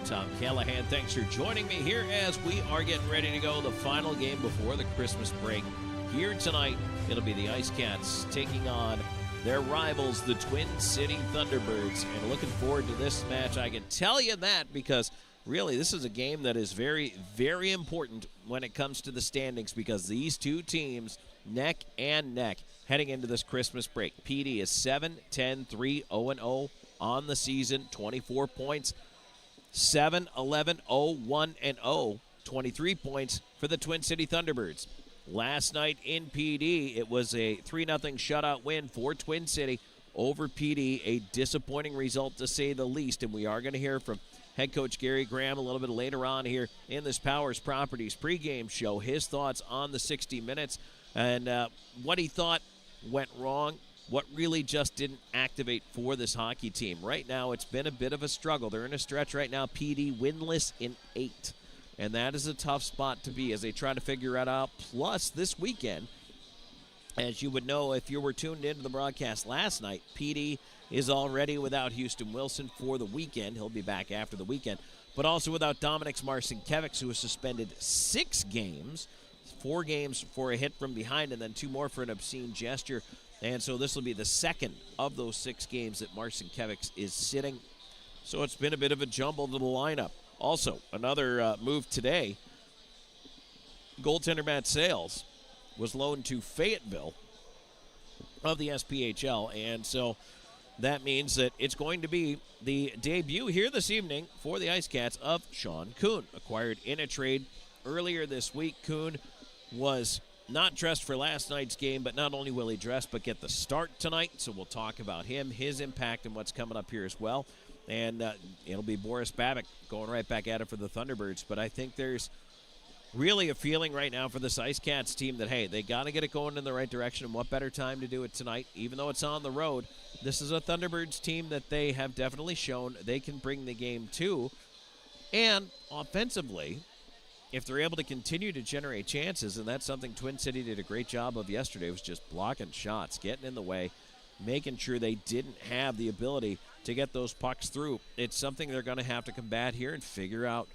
Tom Callahan. Thanks for joining me here as we are getting ready to go. The final game before the Christmas break. Here tonight, it'll be the IceCats taking on their rivals, the Twin City Thunderbirds. And looking forward to this match. I can tell you that because really this is a game that is very, very important when it comes to the standings, because these two teams neck and neck heading into this Christmas break. PD is 7-10-3, 0-0 on the season, 24 points. 7-11-0-1-0, 23 points for the Twin City Thunderbirds. Last night in PD, it was a 3-0 shutout win for Twin City over PD, a disappointing result to say the least, and we are going to hear from head coach Gary Graham a little bit later on here in this Powers Properties pregame show, his thoughts on the 60 minutes and what he thought went wrong, what really just didn't activate for this hockey team. Right now, it's been a bit of a struggle. They're in a stretch right now, PD winless in 8. And that is a tough spot to be as they try to figure it out. Plus, this weekend, as you would know if you were tuned into the broadcast last night, PD is already without Houston Wilson for the weekend. He'll be back after the weekend. But also without Dominic Marcinkiewicz, who was suspended 6 games, 4 games for a hit from behind and then 2 more for an obscene gesture. And so this will be the second of those 6 games that Marcinkiewicz is sitting. So it's been a bit of a jumble to the lineup. Also, another move today, goaltender Matt Sales was loaned to Fayetteville of the SPHL. And so that means that it's going to be the debut here this evening for the IceCats of Sean Kuhn, acquired in a trade earlier this week. Kuhn was not dressed for last night's game, but not only will he dress, but get the start tonight. So we'll talk about him, his impact, and what's coming up here as well. And it'll be Boris Babic going right back at it for the Thunderbirds. But I think there's really a feeling right now for this IceCats team that, hey, they got to get it going in the right direction. And what better time to do it tonight? Even though it's on the road, this is a Thunderbirds team that they have definitely shown they can bring the game to. And offensively, if they're able to continue to generate chances, and that's something Twin City did a great job of yesterday, was just blocking shots, getting in the way, making sure they didn't have the ability to get those pucks through. It's something they're going to have to combat here and figure out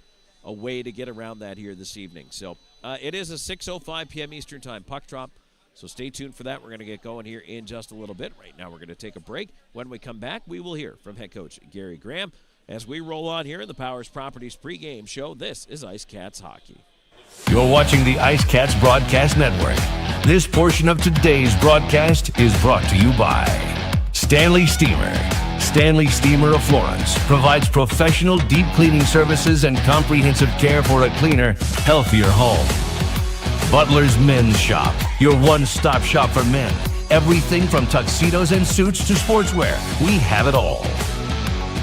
a way to get around that here this evening. So it is a 6:05 p.m. Eastern Time puck drop, so stay tuned for that. We're going to get going here in just a little bit. Right now we're going to take a break. When we come back, we will hear from head coach Gary Graham as we roll on here in the Powers Properties pregame show. This is IceCats Hockey. You're watching the IceCats Broadcast Network. This portion of today's broadcast is brought to you by Stanley Steamer. Stanley Steamer of Florence provides professional deep cleaning services and comprehensive care for a cleaner, healthier home. Butler's Men's Shop, your one-stop shop for men. Everything from tuxedos and suits to sportswear. We have it all.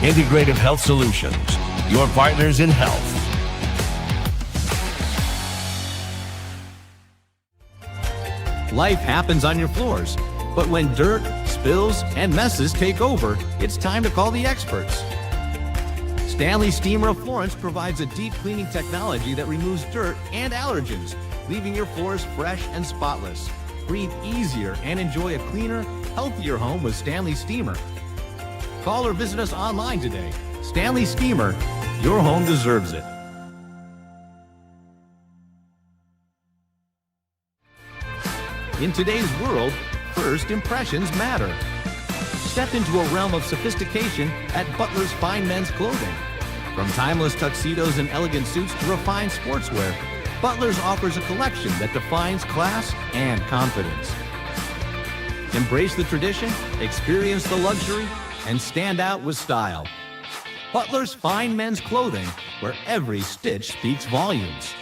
Integrative Health Solutions, your partners in health. Life happens on your floors, but when dirt, spills, and messes take over, it's time to call the experts. Stanley Steamer of Florence provides a deep cleaning technology that removes dirt and allergens, leaving your floors fresh and spotless. Breathe easier and enjoy a cleaner, healthier home with Stanley Steamer. Call or visit us online today. Stanley Steamer, your home deserves it. In today's world, first impressions matter. Step into a realm of sophistication at Butler's Fine Men's Clothing. From timeless tuxedos and elegant suits to refined sportswear, Butler's offers a collection that defines class and confidence. Embrace the tradition, experience the luxury, and stand out with style. Butler's Fine Men's Clothing, where every stitch speaks volumes.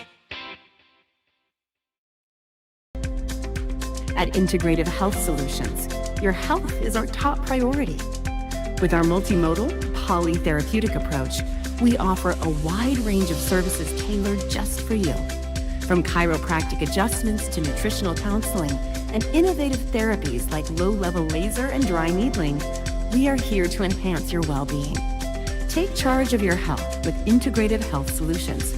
At Integrative Health Solutions, your health is our top priority. With our multimodal, polytherapeutic approach, we offer a wide range of services tailored just for you. From chiropractic adjustments to nutritional counseling and innovative therapies like low-level laser and dry needling, we are here to enhance your well-being. Take charge of your health with Integrative Health Solutions.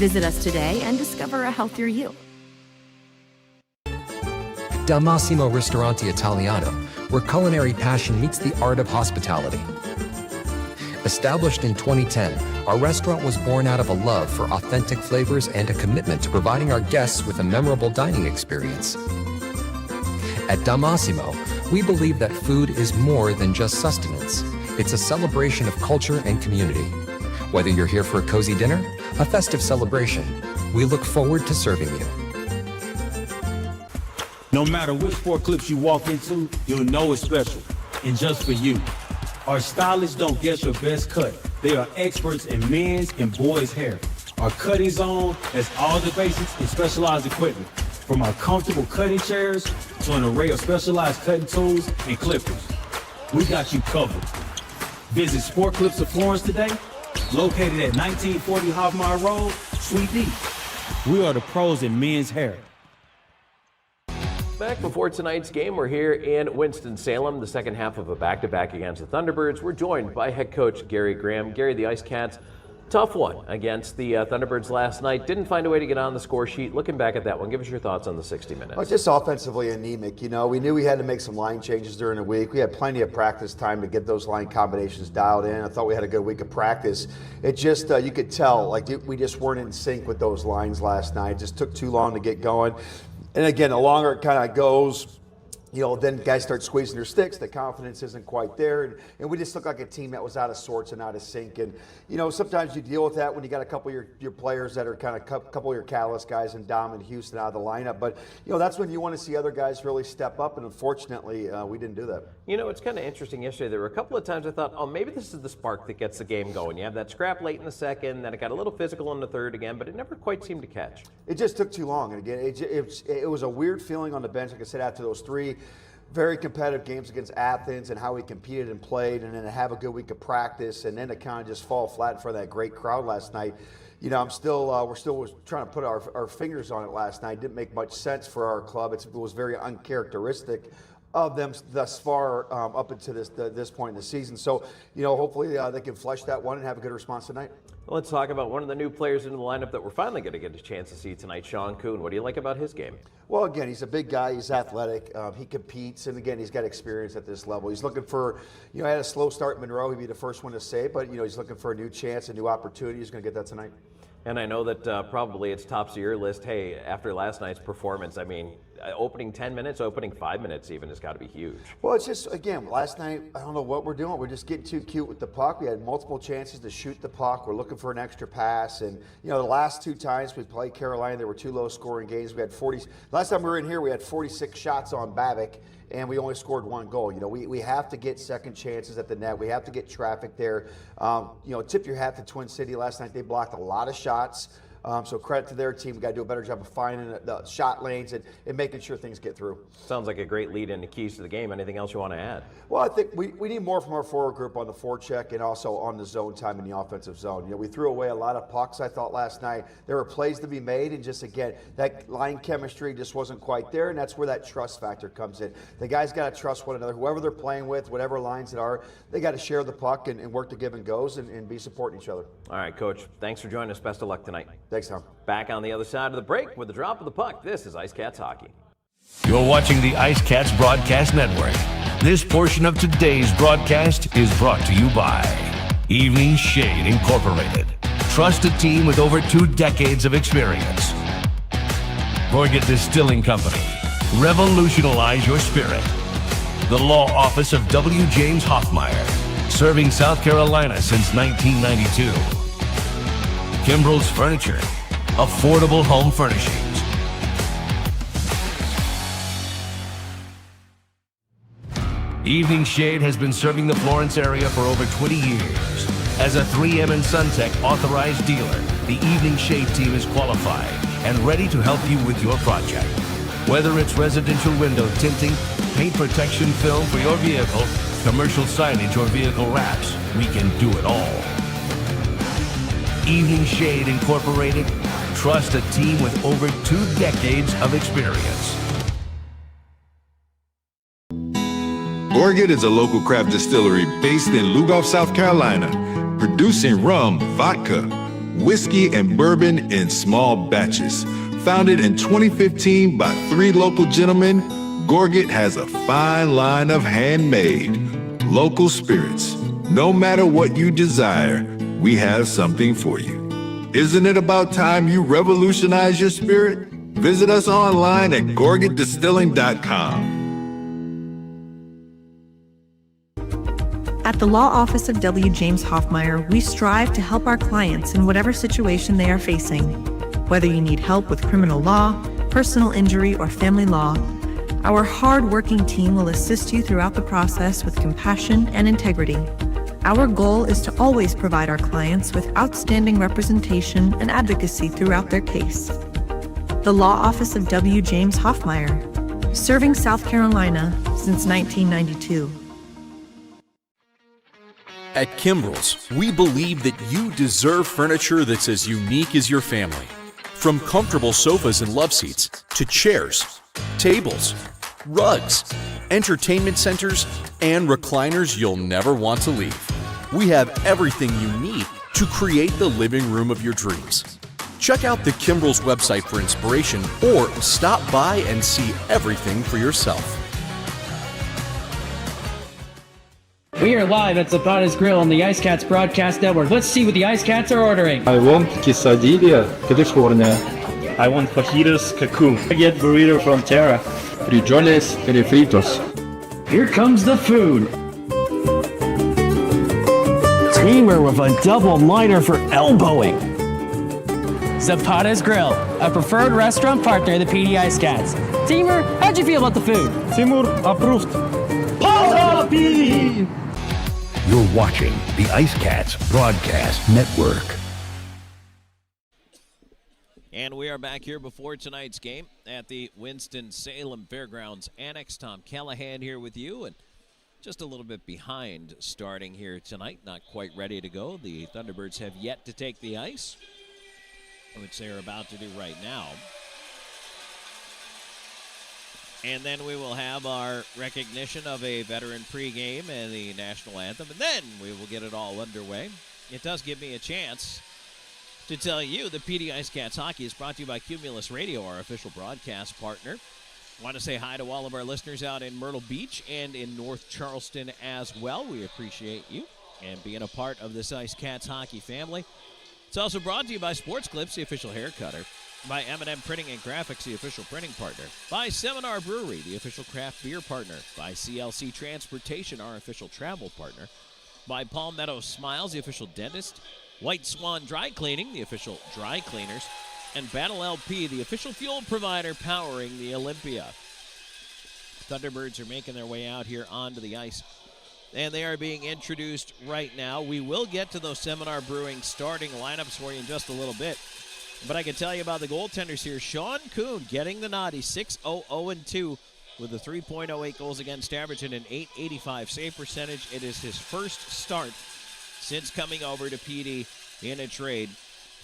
Visit us today and discover a healthier you. Del Massimo Ristorante Italiano, where culinary passion meets the art of hospitality. Established in 2010, our restaurant was born out of a love for authentic flavors and a commitment to providing our guests with a memorable dining experience. At Dalmassimo, we believe that food is more than just sustenance. It's a celebration of culture and community. Whether you're here for a cozy dinner, a festive celebration, we look forward to serving you. No matter which four clips you walk into, you'll know it's special, and just for you. Our stylists don't guess your best cut. They are experts in men's and boys' hair. Our cutting zone has all the basics and specialized equipment, from our comfortable cutting chairs to an array of specialized cutting tools and clippers. We got you covered. Visit Sport Clips of Florence today, located at 1940 Hoffmeyer Road, Suite D. We are the pros in men's hair. Back before tonight's game, we're here in Winston-Salem, the second half of a back-to-back against the Thunderbirds. We're joined by head coach Gary Graham. Gary, the IceCats, tough one against the Thunderbirds last night. Didn't find a way to get on the score sheet. Looking back at that one, give us your thoughts on the 60 minutes. Well, just offensively anemic. You know, we knew we had to make some line changes during the week. We had plenty of practice time to get those line combinations dialed in. I thought we had a good week of practice. It just, you could tell, like we just weren't in sync with those lines last night. It just took too long to get going. And again, the longer it kind of goes, you know, then guys start squeezing their sticks. The confidence isn't quite there. And we just look like a team that was out of sorts and out of sync. And, you know, sometimes you deal with that when you got a couple of your players that are kind of couple of your catalyst guys and Dom and Houston out of the lineup. But, you know, that's when you want to see other guys really step up. And unfortunately, we didn't do that. You know, it's kind of interesting yesterday. There were a couple of times I thought, oh, maybe this is the spark that gets the game going. You have that scrap late in the second, then it got a little physical in the third again, but it never quite seemed to catch. It just took too long. And again, it was a weird feeling on the bench, like I said, after those three very competitive games against Athens and how we competed and played, and then to have a good week of practice, and then to kind of just fall flat in front of that great crowd last night. You know, we're still trying to put our fingers on it last night. It didn't make much sense for our club. It was very uncharacteristic of them thus far up into this point in the season. So, you know, hopefully they can flush that one and have a good response tonight. Well, let's talk about one of the new players into the lineup that we're finally going to get a chance to see tonight, Sean Kuhn. What do you like about his game? Well, again, he's a big guy. He's athletic. He competes, and again, he's got experience at this level. He's looking for, you know, had a slow start in Monroe. He'd be the first one to say it, but, you know, he's looking for a new chance, a new opportunity. He's going to get that tonight. And I know that probably it's tops of your list. Hey, after last night's performance, I mean, opening 10 minutes, opening 5 minutes even has got to be huge. Well, it's just, again, last night, I don't know what we're doing. We're just getting too cute with the puck. We had multiple chances to shoot the puck. We're looking for an extra pass. And, you know, the last two times we played Carolina, there were two low-scoring games. We had 40. Last time we were in here, we had 46 shots on Babic, and we only scored one goal. You know, we have to get second chances at the net. We have to get traffic there. You know, tip your hat to Twin City. Last night they blocked a lot of shots. So credit to their team. We've got to do a better job of finding the shot lanes and making sure things get through. Sounds like a great lead into keys to the game. Anything else you want to add? Well, I think we need more from our forward group on the forecheck and also on the zone time in the offensive zone. You know, we threw away a lot of pucks, I thought, last night. There were plays to be made, and just, again, that line chemistry just wasn't quite there, and that's where that trust factor comes in. The guys got to trust one another. Whoever they're playing with, whatever lines it are, they got to share the puck and work the give and goes and be supporting each other. All right, Coach. Thanks for joining us. Best of luck tonight. Thanks, Tom. Back on the other side of the break with the drop of the puck. This is IceCats Hockey. You're watching the IceCats Broadcast Network. This portion of today's broadcast is brought to you by Evening Shade Incorporated. Trust a team with over 2 decades of experience. Gorget Distilling Company. Revolutionize your spirit. The Law Office of W. James Hoffmeyer. Serving South Carolina since 1992. Kimbrell's Furniture. Affordable home furnishings. Evening Shade has been serving the Florence area for over 20 years. As a 3M and Suntech authorized dealer, the Evening Shade team is qualified and ready to help you with your project. Whether it's residential window tinting, paint protection film for your vehicle, commercial signage, or vehicle wraps, we can do it all. Evening Shade Incorporated. Trust a team with over 2 decades of experience. Gorget is a local craft distillery based in Lugoff, South Carolina, producing rum, vodka, whiskey, and bourbon in small batches. Founded in 2015 by 3 local gentlemen, Gorget has a fine line of handmade, local spirits No matter what you desire, we have something for you. Isn't it about time you revolutionize your spirit? Visit us online at gorgetdistilling.com. At the Law Office of W. James Hoffmeyer, we strive to help our clients in whatever situation they are facing. Whether you need help with criminal law, personal injury, or family law, our hard-working team will assist you throughout the process with compassion and integrity. Our goal is to always provide our clients with outstanding representation and advocacy throughout their case. The Law Office of W. James Hoffmeyer, serving South Carolina since 1992. At Kimbrell's, we believe that you deserve furniture that's as unique as your family. From comfortable sofas and love seats to chairs, tables, rugs, entertainment centers, and recliners you'll never want to leave. We have everything you need to create the living room of your dreams. Check out the Kimbrell's website for inspiration or stop by and see everything for yourself. We are live at Zapata's Grill on the IceCats Broadcast Network. Let's see what the IceCats are ordering. I want quesadilla, California. I want fajitas cocoon. I get burrito from Terra. Frijoles refritos. Here comes the food. Teamer with a double miter for elbowing. Zapata's Grill, a preferred restaurant partner of the PD IceCats. Teamer, how'd you feel about the food? Timur approved. Pause PD! You're watching the IceCats Broadcast Network. And we are back here before tonight's game at the Winston-Salem Fairgrounds Annex. Tom Callahan here with you, and just a little bit behind starting here tonight. Not quite ready to go. The Thunderbirds have yet to take the ice, which they're about to do right now. And then we will have our recognition of a veteran pregame and the national anthem, and then we will get it all underway. It does give me a chance to tell you that PD IceCats Hockey is brought to you by Cumulus Radio, our official broadcast partner. Want to say hi to all of our listeners out in Myrtle Beach and in North Charleston as well. We appreciate you and being a part of this IceCats Hockey family. It's also brought to you by Sports Clips, the official hair cutter. By M&M Printing and Graphics, the official printing partner. By Seminar Brewery, the official craft beer partner. By CLC Transportation, our official travel partner. By Palmetto Smiles, the official dentist. White Swan Dry Cleaning, the official dry cleaners. And Battle LP, the official fuel provider powering the Olympia. Thunderbirds are making their way out here onto the ice, and they are being introduced right now. We will get to those Seminar Brewing starting lineups for you in just a little bit. But I can tell you about the goaltenders here. Sean Kuhn getting the nod. He's 6-0-0-2 with a 3.08 goals against average and an .885 save percentage. It is his first start since coming over to PD in a trade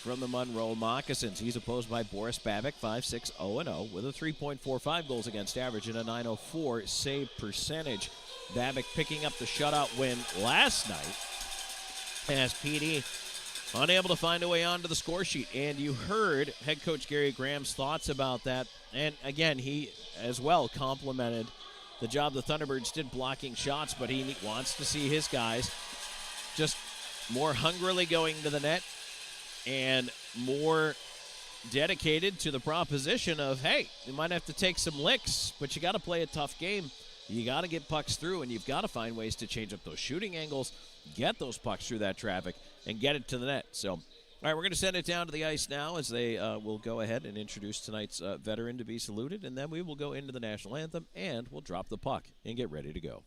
from the Monroe Moccasins. He's opposed by Boris Babic, 5-6-0-0 with a 3.45 goals against average and a .904 save percentage. Babic picking up the shutout win last night as PD unable to find a way onto the score sheet. And you heard head coach Gary Graham's thoughts about that. And again, he as well complimented the job the Thunderbirds did blocking shots, but he wants to see his guys just more hungrily going to the net and more dedicated to the proposition of, hey, you might have to take some licks, but you got to play a tough game. You got to get pucks through, and you've got to find ways to change up those shooting angles, get those pucks through that traffic, and get it to the net. So, all right, we're going to send it down to the ice now as they will go ahead and introduce tonight's veteran to be saluted, and then we will go into the national anthem, and we'll drop the puck and get ready to go.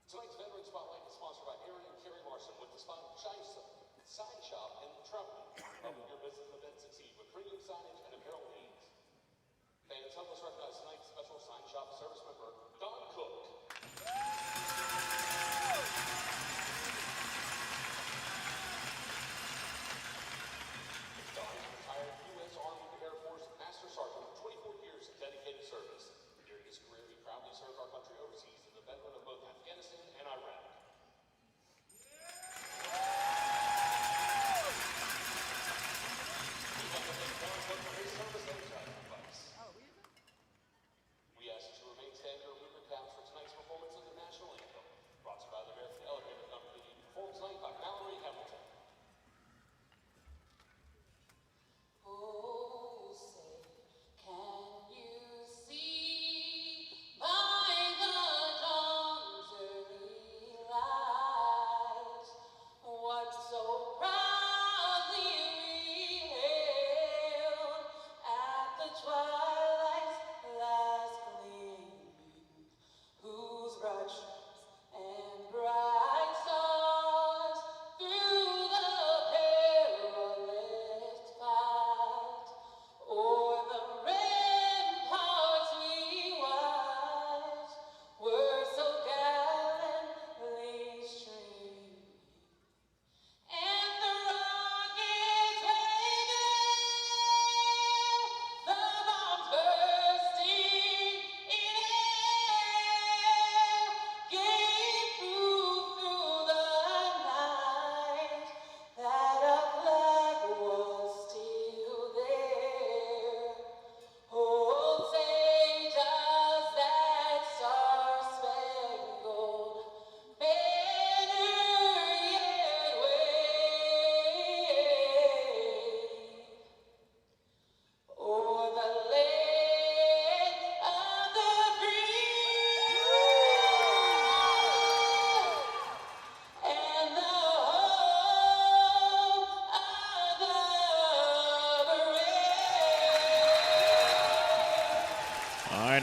Tonight's Veteran Spotlight is sponsored by Aaron and Kerry Larson with the Sign Shop in Trumbull. Helping your business event succeed with premium signage and apparel needs. Fans, help us recognize tonight's special Sign Shop service member, Don Cook.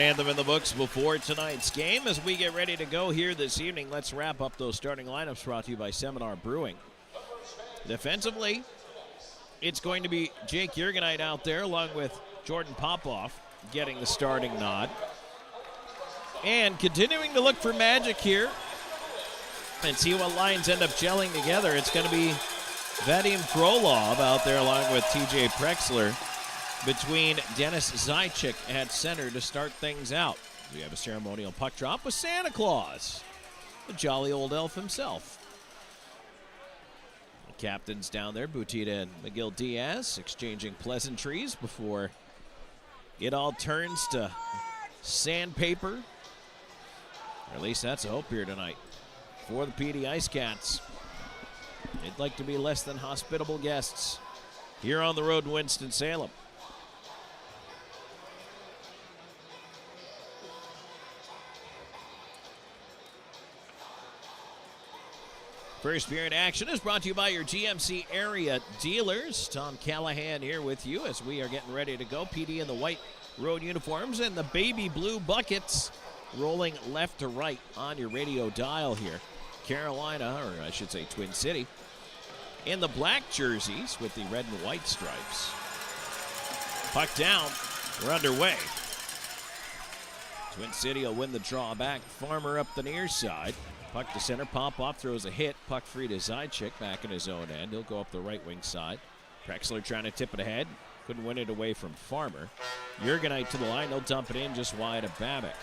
anthem in the books before tonight's game. As we get ready to go here this evening, let's wrap up those starting lineups brought to you by Seminar Brewing. Defensively, it's going to be Jake Jurgenite out there along with Jordan Popoff getting the starting nod. And continuing to look for magic here and see what lines end up gelling together. It's going to be Vadim Frolov out there along with TJ Prexler between Dennis Zajac at center to start things out. We have a ceremonial puck drop with Santa Claus, the jolly old elf himself. The captains down there, Butita and McGill Diaz, exchanging pleasantries before it all turns to sandpaper. Or at least that's a hope here tonight for the PD IceCats. They'd like to be less than hospitable guests here on the road in Winston-Salem. First period action is brought to you by your GMC area dealers. Tom Callahan here with you as we are getting ready to go. PD in the white road uniforms and the baby blue buckets rolling left to right on your radio dial here. Carolina, or I should say Twin City, in the black jerseys with the red and white stripes. Puck down, we're underway. Twin City will win the draw back. Farmer up the near side. Puck to center, Popoff throws a hit. Puck free to Zajac back in his own end. He'll go up the right wing side. Prexler trying to tip it ahead. Couldn't win it away from Farmer. Jurgenite to the line. He'll dump it in just wide of Babbitt.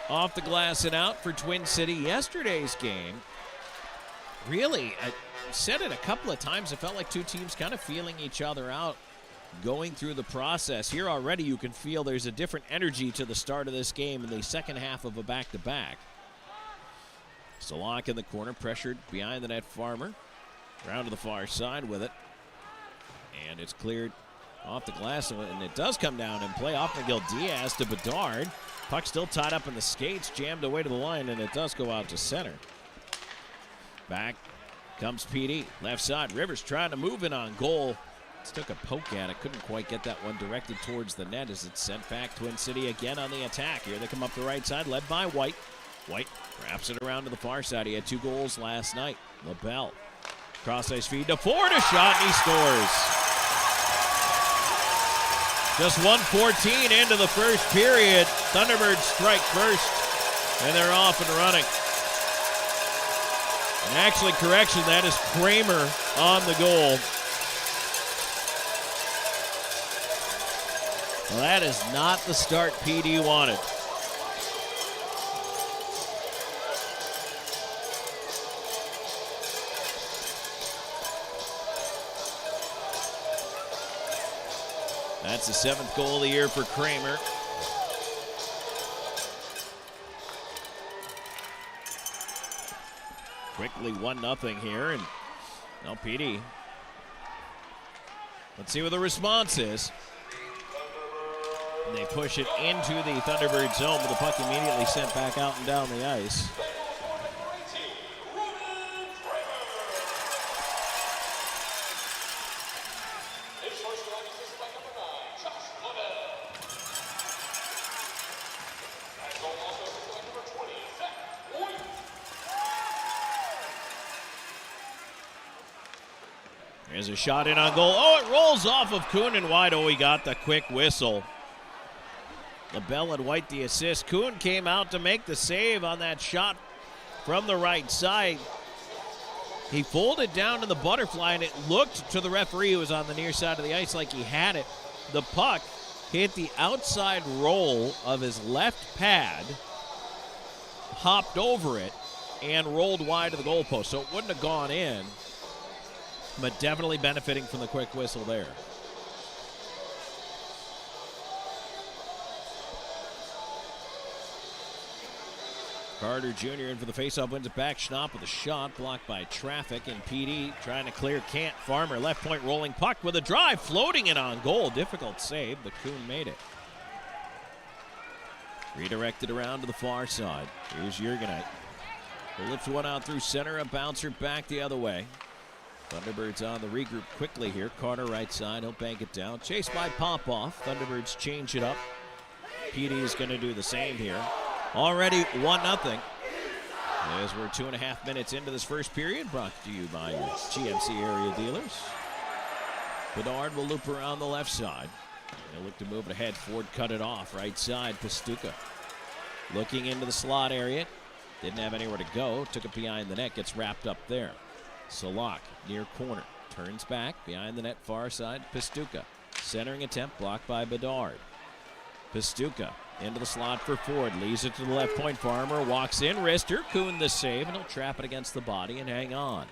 Off the glass and out for Twin City. Yesterday's game, really, I said it a couple of times. It felt like two teams kind of feeling each other out going through the process. Here already you can feel there's a different energy to the start of this game in the second half of a back-to-back. Solak in the corner, pressured behind the net. Farmer around to the far side with it. And it's cleared off the glass, and it does come down and play off McGill Diaz to Bedard. Puck still tied up in the skates, jammed away to the line, and it does go out to center. Back comes PD, left side. Rivers trying to move it on goal. Took a poke at it, couldn't quite get that one directed towards the net as it's sent back. Twin City again on the attack. Here they come up the right side, led by White. White wraps it around to the far side. He had 2 goals last night. LaBelle, cross-ice feed to Ford, a shot, and he scores. Just 1:14 into the first period. Thunderbirds strike first, and they're off and running. And actually, correction, that is Kramer on the goal. Well, that is not the start PD wanted. That's the 7th goal of the year for Kramer. Quickly 1-0 here, and now PD. Let's see what the response is. And they push it into the Thunderbird zone, but the puck immediately sent back out and down the ice. There's a shot in on goal. Oh, it rolls off of Kuhn and wide. Oh, he got the quick whistle. LaBelle and White the assist. Kuhn came out to make the save on that shot from the right side. He folded down to the butterfly, and it looked to the referee who was on the near side of the ice like he had it. The puck hit the outside roll of his left pad, hopped over it, and rolled wide of the goalpost. So it wouldn't have gone in, but definitely benefiting from the quick whistle there. Carter Jr. in for the faceoff, wins it back. Schnapp with a shot, blocked by traffic, and PD trying to clear, can't. Farmer, left point rolling puck with a drive, floating it on goal. Difficult save, but Kuhn made it. Redirected around to the far side. Here's Jurgenite. He'll lift one out through center, a bouncer back the other way. Thunderbirds on the regroup quickly here. Carter right side, he'll bank it down. Chased by Popoff. Thunderbirds change it up. PD is going to do the same here. Already 1-0. As we're 2.5 minutes into this first period, brought to you by your GMC area dealers. Bedard will loop around the left side. They'll look to move it ahead. Ford cut it off. Right side, Pastuca. Looking into the slot area. Didn't have anywhere to go. Took it behind the net. Gets wrapped up there. Salak, near corner. Turns back. Behind the net, far side, Pastuca. Centering attempt, blocked by Bedard. Pastuca into the slot for Ford. Leaves it to the left point. Farmer walks in. Wrister. Kuhn the save, and he'll trap it against the body and hang on.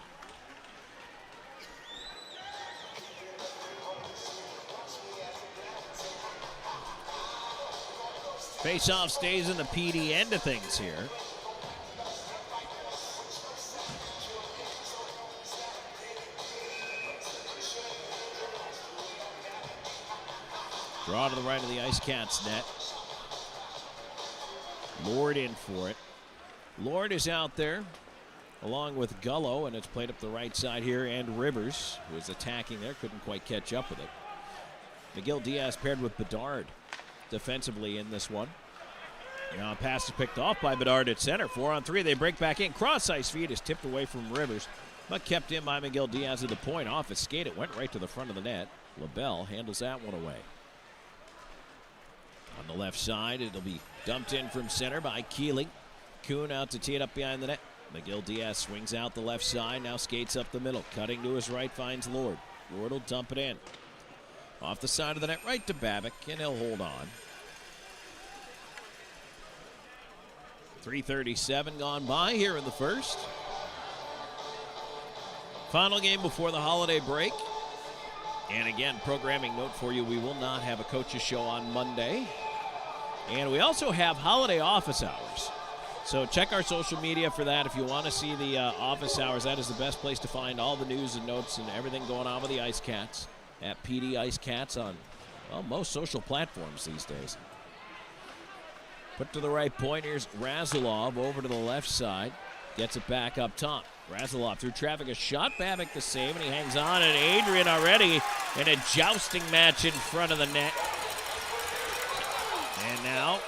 Face-off stays in the PD end of things here. Draw to the right of the IceCats net. Lord in for it. Lord is out there along with Gullo, and it's played up the right side here, and Rivers, who was attacking there, couldn't quite catch up with it. Miguel Diaz paired with Bedard defensively in this one. Now a pass is picked off by Bedard at center. 4-on-3, they break back in. Cross-ice feed is tipped away from Rivers, but kept in by Miguel Diaz at the point. Off his skate, it went right to the front of the net. LaBelle handles that one away. On the left side, it'll be dumped in from center by Keeling. Kuhn out to tee it up behind the net. Miguel Diaz swings out the left side, now skates up the middle. Cutting to his right, finds Lord. Lord will dump it in. Off the side of the net, right to Babick, and he'll hold on. 3:37 gone by here in the first. Final game before the holiday break. And again, programming note for you, we will not have a coaches show on Monday. And we also have holiday office hours. So check our social media for that if you want to see the office hours. That is the best place to find all the news and notes and everything going on with the IceCats at PD IceCats on, well, most social platforms these days. Put to the right point. Here's Razilov over to the left side. Gets it back up top. Razilov through traffic. A shot. Babick the save, and he hangs on. And Adrian already in a jousting match in front of the net. And now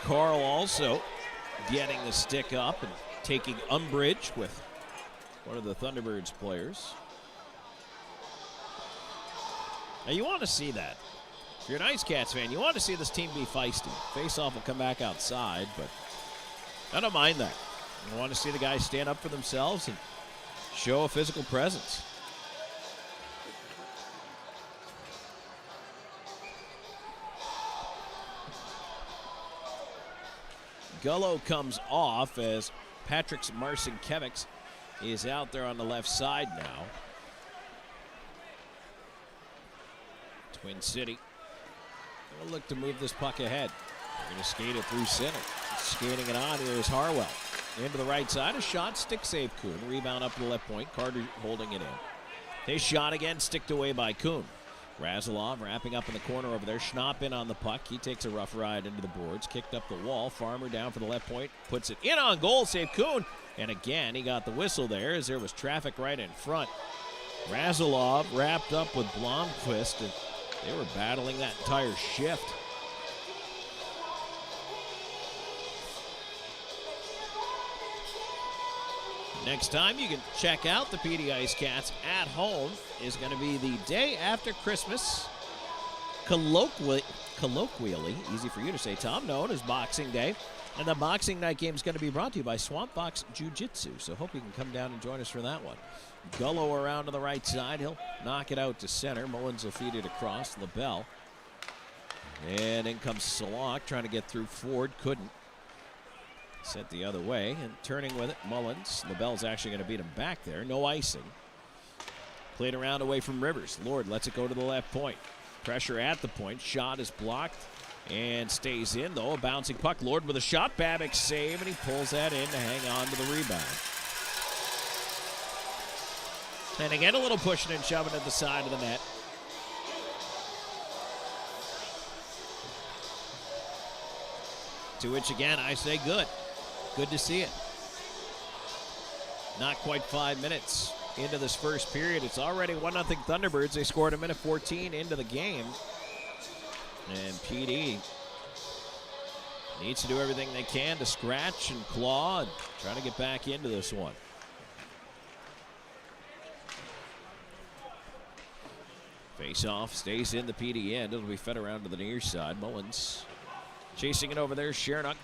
Carl also getting the stick up and taking umbrage with one of the Thunderbirds players. Now you want to see that. If you're an IceCats fan, you want to see this team be feisty. Face-off will come back outside, but I don't mind that. I want to see the guys stand up for themselves and show a physical presence. Gullo comes off as Patrick Marcinkiewicz is out there on the left side now. Twin City will look to move this puck ahead. They're going to skate it through center. Skating it on here is Harwell. Into the right side, a shot, stick save Kuhn. Rebound up to the left point, Carter holding it in. His shot again, sticked away by Kuhn. Razilov wrapping up in the corner over there. Schnapp in on the puck. He takes a rough ride into the boards. Kicked up the wall. Farmer down for the left point. Puts it in on goal. Save Kuhn. And again, he got the whistle there as there was traffic right in front. Razilov wrapped up with Blomqvist, and they were battling that entire shift. Next time you can check out the PD IceCats at home is going to be the day after Christmas, colloquially, easy for you to say, Tom, known as Boxing Day. And the Boxing Night game is going to be brought to you by Swamp Fox Jiu-Jitsu, so hope you can come down and join us for that one. Gullo around to the right side. He'll knock it out to center. Mullins will feed it across. LaBelle. And in comes Salak trying to get through Ford. Couldn't. Sent the other way, and turning with it, Mullins. LaBelle's actually going to beat him back there. No icing. Played around away from Rivers. Lord lets it go to the left point. Pressure at the point. Shot is blocked and stays in, though. A bouncing puck. Lord with a shot. Babick save, and he pulls that in to hang on to the rebound. And again, a little pushing and shoving at the side of the net. To which, again, I say good. Good to see it. Not quite 5 minutes into this first period. It's already 1-0 Thunderbirds. They scored a minute 14 into the game. And PD needs to do everything they can to scratch and claw and try to get back into this one. Face-off stays in the PD end. It'll be fed around to the near side. Mullins chasing it over there. Shernock.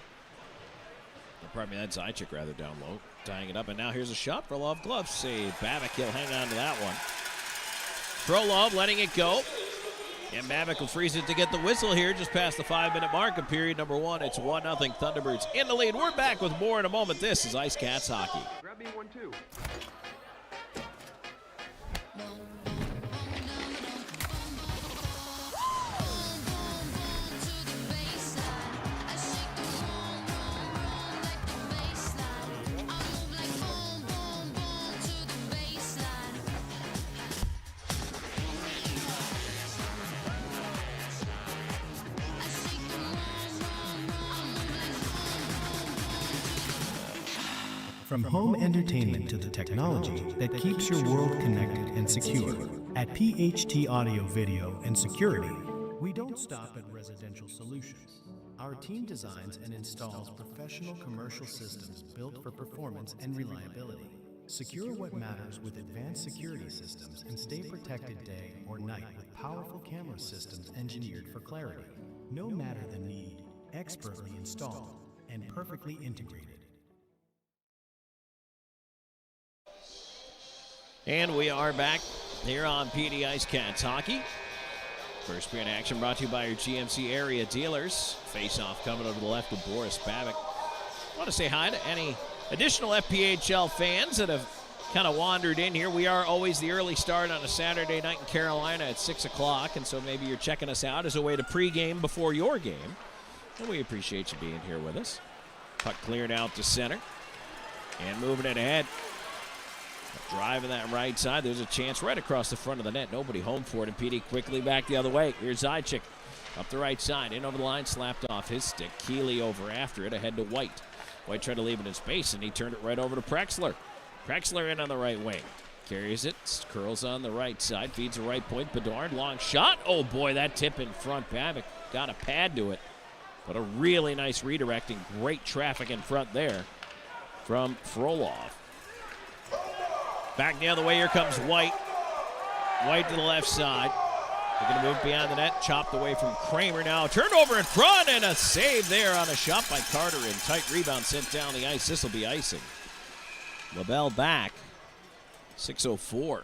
Pardon me, that's IceCats rather down low. Tying it up, and now here's a shot. Frolov glove save. Babic, he'll hang on to that one. Frolov letting it go. And Babic will freeze it to get the whistle here just past the 5-minute mark of period number 1. It's 1-0 Thunderbirds in the lead. We're back with more in a moment. This is IceCats hockey. Grab me 1-2. From home entertainment to the technology that keeps your world connected and secure. At PHT Audio Video and Security, we don't stop at residential solutions. Our team designs and installs professional commercial systems built for performance and reliability. Secure what matters with advanced security systems and stay protected day or night with powerful camera systems engineered for clarity. No matter the need, expertly installed and perfectly integrated. And we are back here on PD IceCats hockey. First period action brought to you by your GMC area dealers. Face-off coming over the left with Boris Babic. I want to say hi to any additional FPHL fans that have kind of wandered in here. We are always the early start on a Saturday night in Carolina at 6 o'clock, and so maybe you're checking us out as a way to pregame before your game. And we appreciate you being here with us. Puck cleared out to center and moving it ahead. Driving that right side. There's a chance right across the front of the net. Nobody home for it, and PD quickly back the other way. Here's IceCats up the right side. In over the line, slapped off his stick. Keeley over after it, ahead to White. White tried to leave it in space, and he turned it right over to Prexler. Prexler in on the right wing. Carries it, curls on the right side, feeds the right point. Bedard, long shot. Oh, boy, that tip in front. Babic got a pad to it, but a really nice redirecting. Great traffic in front there from Frolov. Back the other way, here comes White. White to the left side. They're going to move beyond the net, chopped away from Kramer now. Turnover in front, and a save there on a shot by Carter, and tight rebound sent down the ice. This will be icing. LaBelle back. 6:04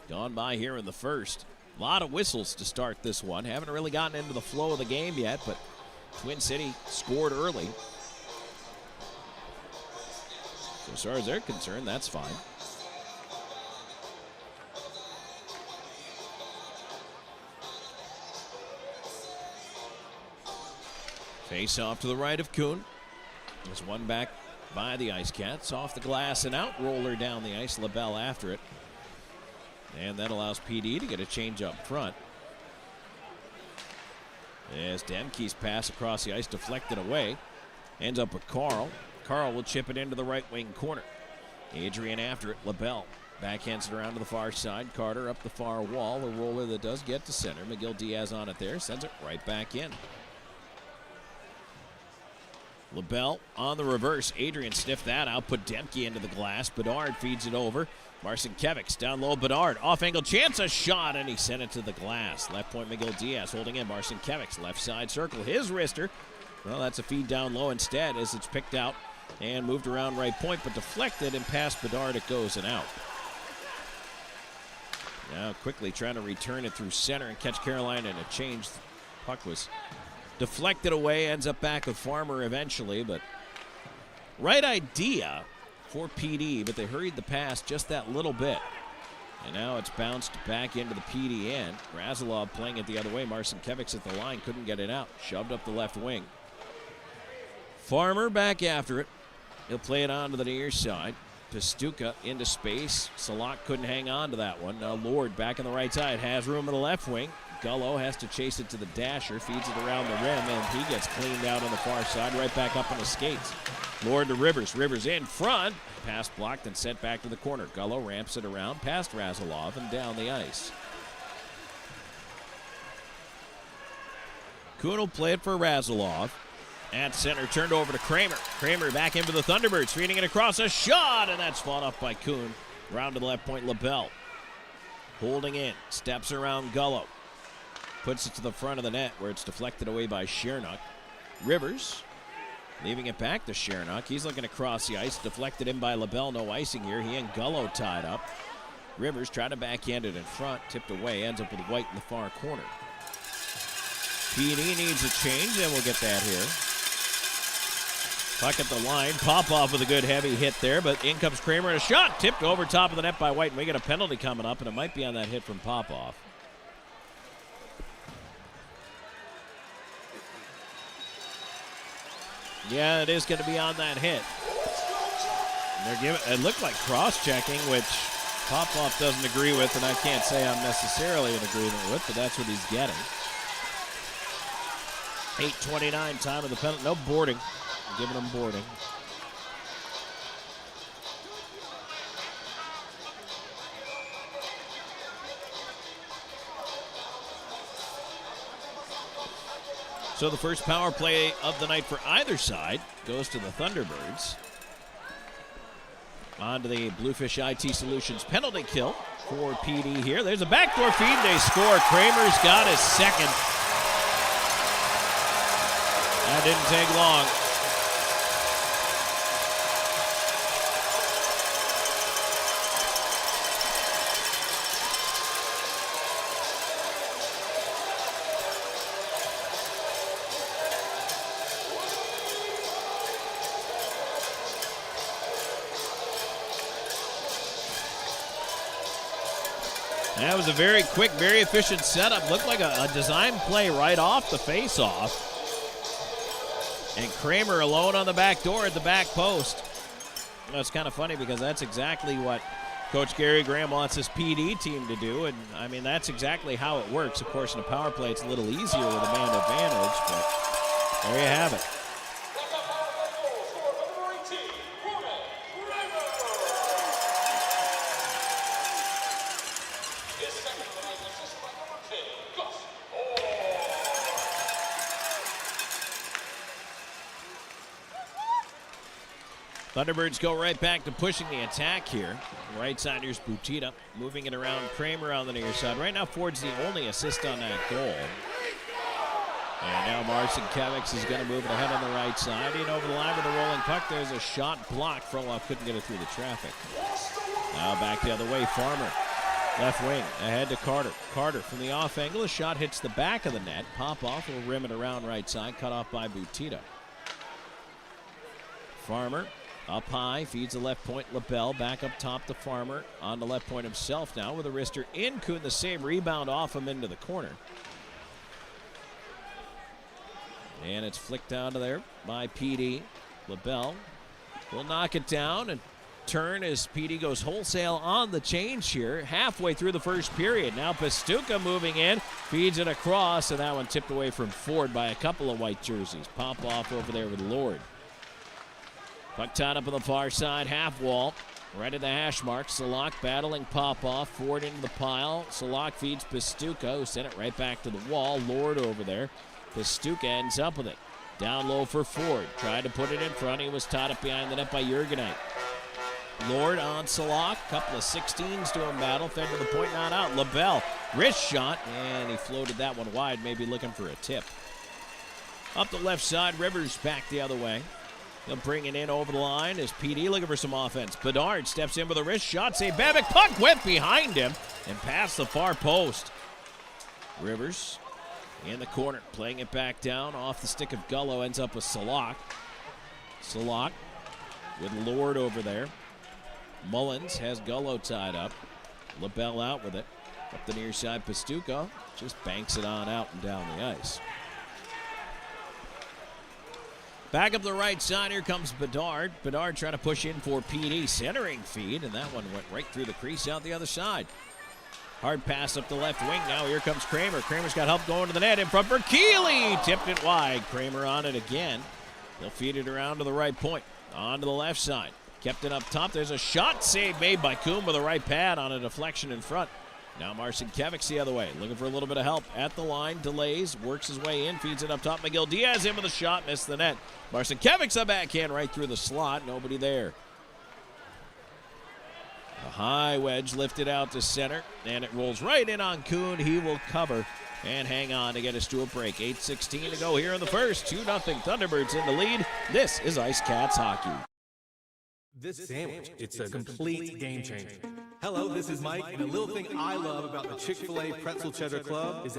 gone by here in the first. A lot of whistles to start this one. Haven't really gotten into the flow of the game yet, but Twin City scored early. So as far as they're concerned, that's fine. Face off to the right of Kuhn. There's one back by the IceCats. Off the glass and out. Roller down the ice. LaBelle after it. And that allows PD to get a change up front. As Demke's pass across the ice deflected away. Ends up with Carl. Carl will chip it into the right wing corner. Adrian after it. LaBelle backhands it around to the far side. Carter up the far wall. A roller that does get to center. Miguel Diaz on it there. Sends it right back in. LaBelle on the reverse. Adrian sniffed that out, put Demke into the glass. Bedard feeds it over. Marcinkiewicz down low. Bedard off angle chance, a shot, and he sent it to the glass. Left point Miguel Diaz holding in. Marcinkiewicz left side circle. His wrister. Well, that's a feed down low instead as it's picked out and moved around right point, but deflected and past Bedard it goes and out. Now quickly trying to return it through center and catch Carolina in a change. Puck was deflected away, ends up back with Farmer eventually, but right idea for PD, but they hurried the pass just that little bit. And now it's bounced back into the PD end. Razilov playing it the other way. Marcinkiewicz at the line, couldn't get it out. Shoved up the left wing. Farmer back after it. He'll play it on to the near side. Pastuca into space. Salak couldn't hang on to that one. Now Lord back on the right side. Has room in the left wing. Gullo has to chase it to the dasher, feeds it around the rim, and he gets cleaned out on the far side, right back up on the skates. Lord to Rivers. Rivers in front. Pass blocked and sent back to the corner. Gullo ramps it around past Razilov and down the ice. Kuhn will play it for Razilov. At center, turned over to Kramer. Kramer back into the Thunderbirds, feeding it across, a shot, and that's fought off by Kuhn. Round to the left point, LaBelle. Holding in, steps around Gullo. Puts it to the front of the net where it's deflected away by Shernock. Rivers leaving it back to Shernock. He's looking to cross the ice, deflected in by LaBelle, no icing here. He and Gullo tied up. Rivers tried to backhand it in front, tipped away, ends up with White in the far corner. PD needs a change, and we'll get that here. Puck at the line, Popoff with a good heavy hit there, but in comes Kramer and a shot, tipped over top of the net by White, and we get a penalty coming up, and it might be on that hit from Popoff. Yeah, it is going to be on that hit. They're giving, it looked like cross-checking, which Popoff doesn't agree with, and I can't say I'm necessarily in agreement with, but that's what he's getting. 8:29 time of the penalty. No boarding. Giving them boarding. So the first power play of the night for either side goes to the Thunderbirds. On to the Bluefish IT Solutions penalty kill for PD here. There's a backdoor feed. They score. Kramer's got his second. That didn't take long. That was a very quick, very efficient setup. Looked like a design play right off the face-off. And Kramer alone on the back door at the back post. You know, it's kind of funny because that's exactly what Coach Gary Graham wants his PD team to do. And, I mean, that's exactly how it works. Of course, in a power play, it's a little easier with a man advantage. But there you have it. Thunderbirds go right back to pushing the attack here. Right side, here's Butita moving it around. Kramer on the near side. Right now, Ford's the only assist on that goal. And now Marcin Kevix is going to move it ahead on the right side. In over the line with a rolling puck. There's a shot blocked. Frolov couldn't get it through the traffic. Now back the other way. Farmer, left wing, ahead to Carter. Carter from the off angle. A shot hits the back of the net. Popoff will rim it around right side. Cut off by Butita. Farmer. Up high, feeds the left point, LaBelle. Back up top to Farmer. On the left point himself now with a wrister in. Kuhn the save. Rebound off him into the corner. And it's flicked out of there by PD. LaBelle will knock it down and turn as PD goes wholesale on the change here. Halfway through the first period. Now Pastuca moving in. Feeds it across, and that one tipped away from Ford by a couple of white jerseys. Popoff over there with Lord. Puck tied up on the far side, half wall, right at the hash mark. Salak battling Popoff, Ford into the pile. Salak feeds Pastuca, who sent it right back to the wall. Lord over there. Pastuca ends up with it. Down low for Ford. Tried to put it in front. He was tied up behind the net by Jurgenite. Lord on Salak. Couple of 16s to him battle. Fed to the point, not out. LaBelle, wrist shot, and he floated that one wide, maybe looking for a tip. Up the left side, Rivers back the other way. They'll bring it in over the line as PD looking for some offense. Bedard steps in with a wrist shot. Save Babic. Puck went behind him and past the far post. Rivers in the corner, playing it back down off the stick of Gullo. Ends up with Salak. Salak with Lord over there. Mullins has Gullo tied up. LaBelle out with it. Up the near side, Pastuca just banks it on out and down the ice. Back up the right side, here comes Bedard. Bedard trying to push in for PD, centering feed, and that one went right through the crease out the other side. Hard pass up the left wing. Now here comes Kramer. Kramer's got help going to the net in front for Keeley. Tipped it wide. Kramer on it again. They'll feed it around to the right point. On to the left side. Kept it up top. There's a shot save made by Kuhn with a right pad on a deflection in front. Now Marcinkiewicz the other way, looking for a little bit of help at the line, delays, works his way in, feeds it up top. Miguel Diaz in with a shot, missed the net. Marcinkiewicz a backhand right through the slot, nobody there. A high wedge lifted out to center, and it rolls right in on Kuhn. He will cover and hang on to get us to a break. 8:16 to go here in the first. 2-0 Thunderbirds in the lead. This is IceCats hockey. This sandwich, it's a complete game changer. Hello, this is Mike, and a little thing I love about the Chick-fil-A Pretzel Cheddar Club is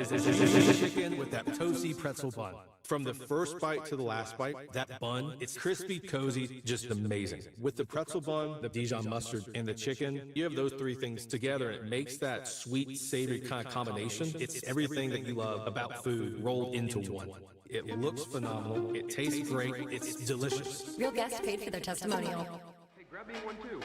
chicken with that toasty pretzel bun. From the first bite to the last bite, that bun, it's crispy, cozy, just amazing. With the pretzel bun, the Dijon mustard, and the chicken, you have those three things together, and it makes that sweet, savory kind of combination. It's everything that you love about food rolled into one. It looks phenomenal, it tastes great, it's delicious. Real guests paid for their testimonial. Hey, grab me one too.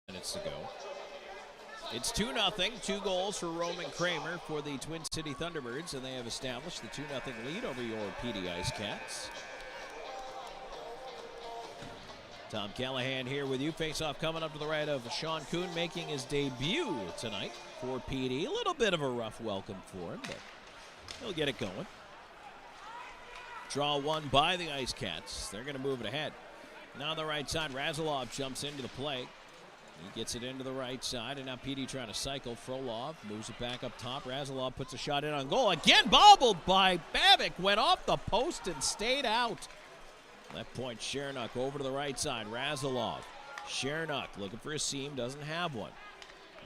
Minutes to go. It's 2-0, 2 goals for Roman Kramer for the Twin City Thunderbirds, and they have established the 2-0 lead over your PD IceCats. Tom Callahan here with you. Face-off coming up to the right of Sean Kuhn, making his debut tonight for PD. A little bit of a rough welcome for him, but he'll get it going. Draw one by the IceCats. They're going to move it ahead. Now on the right side, Razilov jumps into the play. He gets it into the right side, and now PD trying to cycle. Frolov moves it back up top. Razilov puts a shot in on goal. Again, bobbled by Babic. Went off the post and stayed out. Left point, Shernock over to the right side. Razilov. Shernock looking for a seam, doesn't have one.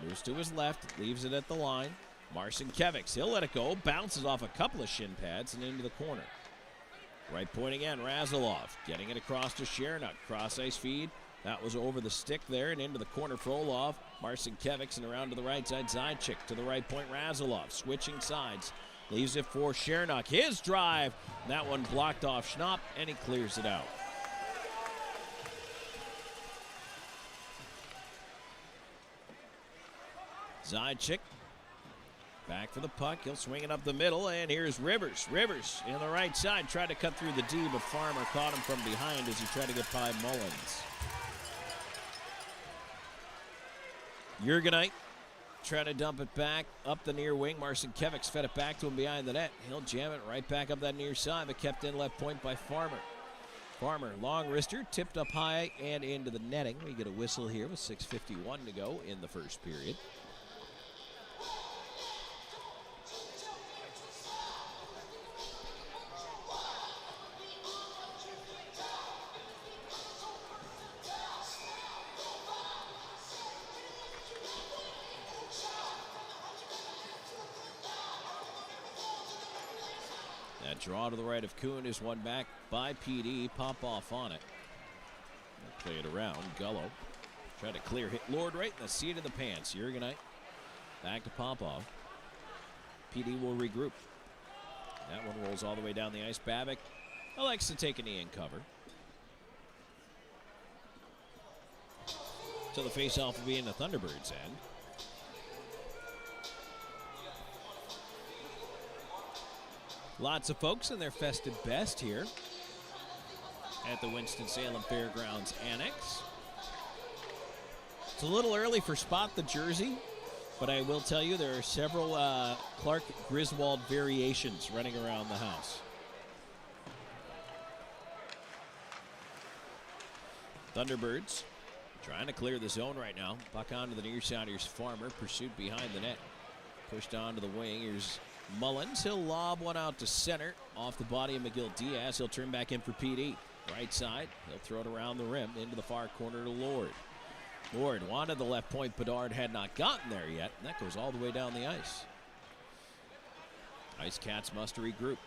Moves to his left, leaves it at the line. Marcinkiewicz, he'll let it go. Bounces off a couple of shin pads and into the corner. Right point again, Razilov. Getting it across to Shernock. Cross ice feed. That was over the stick there and into the corner. Frolov, Marcinkiewicz, and around to the right side. Zajac to the right point. Razilov switching sides. Leaves it for Shernock. His drive. That one blocked off Schnapp, and he clears it out. Zajac back for the puck. He'll swing it up the middle, and here's Rivers. Rivers in the right side. Tried to cut through the D, but Farmer caught him from behind as he tried to get by Mullins. Jurgenite trying to dump it back up the near wing. Marcinkiewicz fed it back to him behind the net. He'll jam it right back up that near side, but kept in left point by Farmer. Farmer, long wrister, tipped up high and into the netting. We get a whistle here with 6:51 to go in the first period. That draw to the right of Kuhn is one back by PD. Pop off on it. They'll play it around. Gullo tried to clear, hit Lord right in the seat of the pants. Jurgenite back to Popov. PD will regroup. That one rolls all the way down the ice. Babic elects to take a knee and cover. So the faceoff will be in the Thunderbirds' end. Lots of folks in their festive best here at the Winston-Salem Fairgrounds Annex. It's a little early for Spot the Jersey, but I will tell you there are several Clark Griswold variations running around the house. Thunderbirds trying to clear the zone right now. Puck onto the near side. Here's Farmer. Pursuit behind the net. Pushed onto the wing. Here's Mullins. He'll lob one out to center. Off the body of Miguel Diaz. He'll turn back in for PD. Right side. He'll throw it around the rim into the far corner to Lord. Lord wanted the left point. Bedard had not gotten there yet, and that goes all the way down the ice. IceCats must regroup.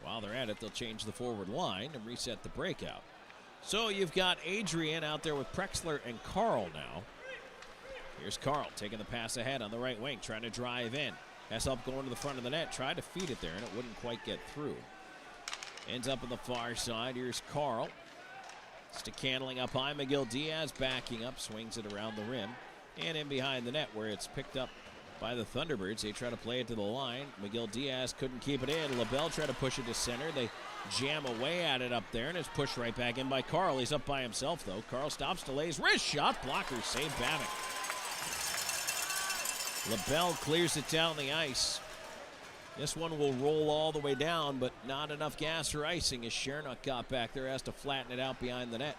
While they're at it, they'll change the forward line and reset the breakout. So you've got Adrian out there with Prexler and Carl now. Here's Carl taking the pass ahead on the right wing, trying to drive in. Has help going to the front of the net, tried to feed it there, and it wouldn't quite get through. Ends up on the far side. Here's Carl. Stick handling up high. Miguel Diaz backing up, swings it around the rim. And in behind the net where it's picked up by the Thunderbirds. They try to play it to the line. Miguel Diaz couldn't keep it in. LaBelle tried to push it to center. They jam away at it up there, and it's pushed right back in by Carl. He's up by himself, though. Carl stops, delays, wrist shot, blocker, save Babick. LaBelle clears it down the ice. This one will roll all the way down, but not enough gas or icing as Shernock got back there, has to flatten it out behind the net.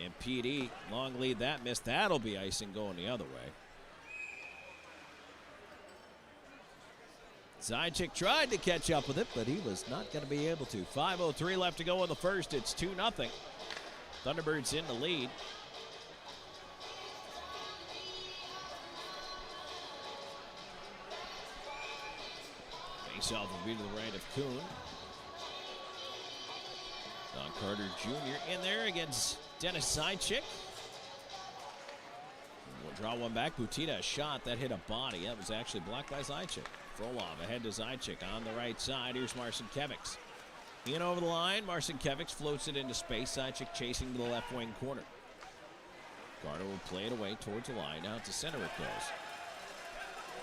And PD, long lead, that missed. That'll be icing going the other way. Zajac tried to catch up with it, but he was not going to be able to. 5:03 left to go in the first. It's 2-0. Thunderbirds in the lead. Faceoff will be to the right of Kuhn. Don Carter Jr. in there against Dennis Zajac. We'll draw one back. Butita, a shot that hit a body. That was actually blocked by Zajac. Frolov ahead to Zajac on the right side. Here's Marcinkiewicz. In over the line. Marcinkiewicz floats it into space. Zajac chasing to the left wing corner. Carter will play it away towards the line. Out to center it goes.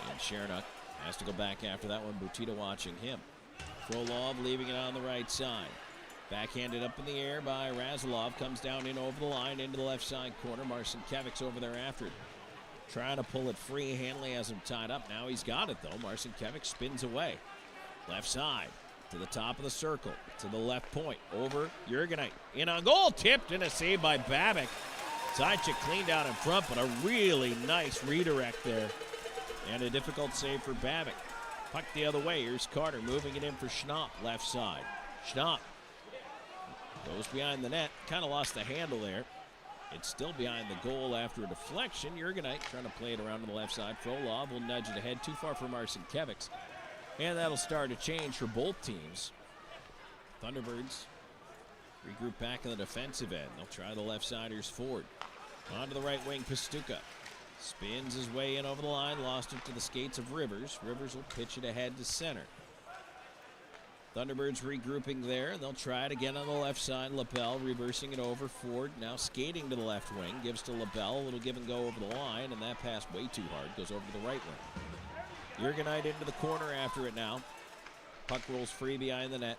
And Shernock has to go back after that one. Butita watching him. Frolov leaving it on the right side. Backhanded up in the air by Razilov. Comes down in over the line into the left side corner. Marcinkiewicz over there after it. Trying to pull it free. Hanley has him tied up. Now he's got it, though. Marcinkiewicz spins away. Left side to the top of the circle. To the left point. Over Jurgenite. In on goal. Tipped and a save by Babick. Zajac cleaned out in front, but a really nice redirect there. And a difficult save for Babick. Puck the other way. Here's Carter moving it in for Schnapp. Left side. Schnapp goes behind the net. Kind of lost the handle there. It's still behind the goal after a deflection. Jurgenite trying to play it around to the left side. Frolov will nudge it ahead. Too far for Marcinkiewicz. And that'll start a change for both teams. Thunderbirds regroup back in the defensive end. They'll try the left side. Here's Ford. On to the right wing, Pastuca. Spins his way in over the line. Lost it to the skates of Rivers. Rivers will pitch it ahead to center. Thunderbirds regrouping there. They'll try it again on the left side. LaBelle reversing it over. Ford now skating to the left wing. Gives to LaBelle. A little give and go over the line, and that pass way too hard. Goes over to the right wing. Jurgenite into the corner after it now. Puck rolls free behind the net.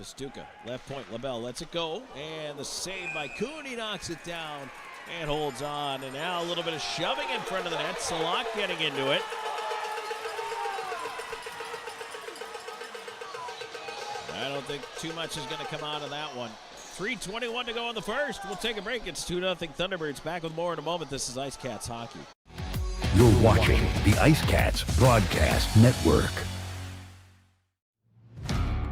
Pastuca, left point. LaBelle lets it go. And the save by Kuhn. He knocks it down and holds on. And now a little bit of shoving in front of the net. Salak getting into it. I don't think too much is going to come out of that one. 3:21 to go in the first. We'll take a break. It's 2-0 Thunderbirds. Back with more in a moment. This is IceCats Hockey. You're watching the IceCats Broadcast Network.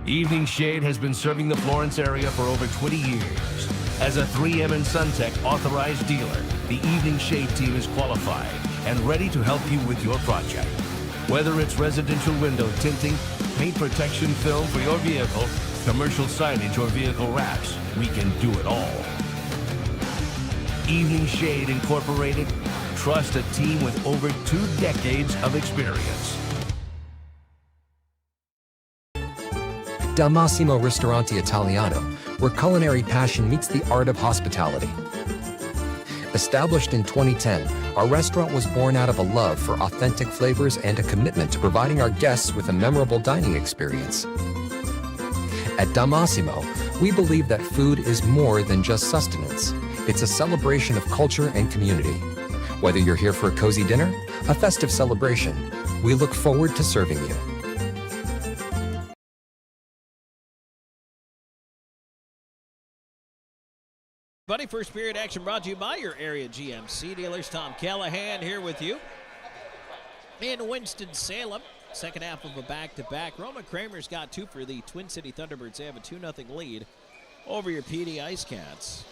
Evening Shade has been serving the Florence area for over 20 years. As a 3M and SunTech authorized dealer, the Evening Shade team is qualified and ready to help you with your project. Whether it's residential window tinting, paint protection film for your vehicle, commercial signage, or vehicle wraps, we can do it all. Evening Shade Incorporated. Trust a team with over 2 decades of experience. Dal Massimo Ristorante Italiano, where culinary passion meets the art of hospitality. Established in 2010, our restaurant was born out of a love for authentic flavors and a commitment to providing our guests with a memorable dining experience. At Dal Massimo, we believe that food is more than just sustenance. It's a celebration of culture and community. Whether you're here for a cozy dinner, a festive celebration, we look forward to serving you. Buddy, first period action brought to you by your area GMC dealers. Tom Callahan here with you in Winston-Salem. second half of a back-to-back. Roman Kramer's got 2 for the Twin City Thunderbirds. They have a 2-0 lead over your PD IceCats.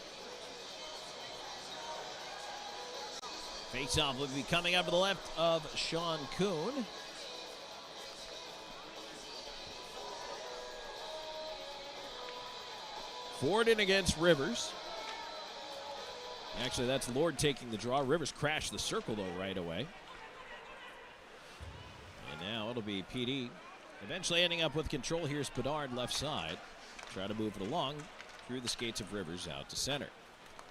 Face-off will be coming up to the left of Sean Kuhn. Ford in against Rivers. Actually, that's Lord taking the draw. Rivers crashed the circle, though, right away. And now it'll be PD. Eventually ending up with control. Here's Bedard left side. Try to move it along through the skates of Rivers out to center.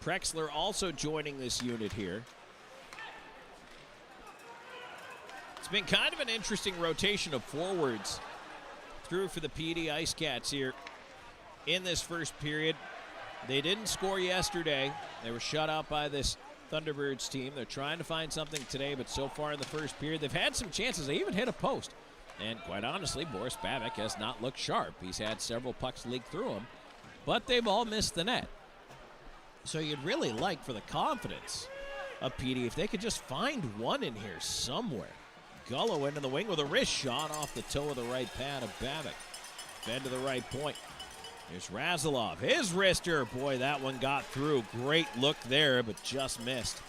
Prexler also joining this unit here. It's been kind of an interesting rotation of forwards through for the PD IceCats here in this first period. They didn't score yesterday. They were shut out by this Thunderbirds team. They're trying to find something today, but so far in the first period, they've had some chances. They even hit a post. And quite honestly, Boris Babic has not looked sharp. He's had several pucks leak through him, but they've all missed the net. So you'd really like, for the confidence of PD, if they could just find one in here somewhere. Gullo into the wing with a wrist shot off the toe of the right pad of Babic. Fed to the right point. Here's Razilov. His wrister. Boy, that one got through. Great look there, but just missed.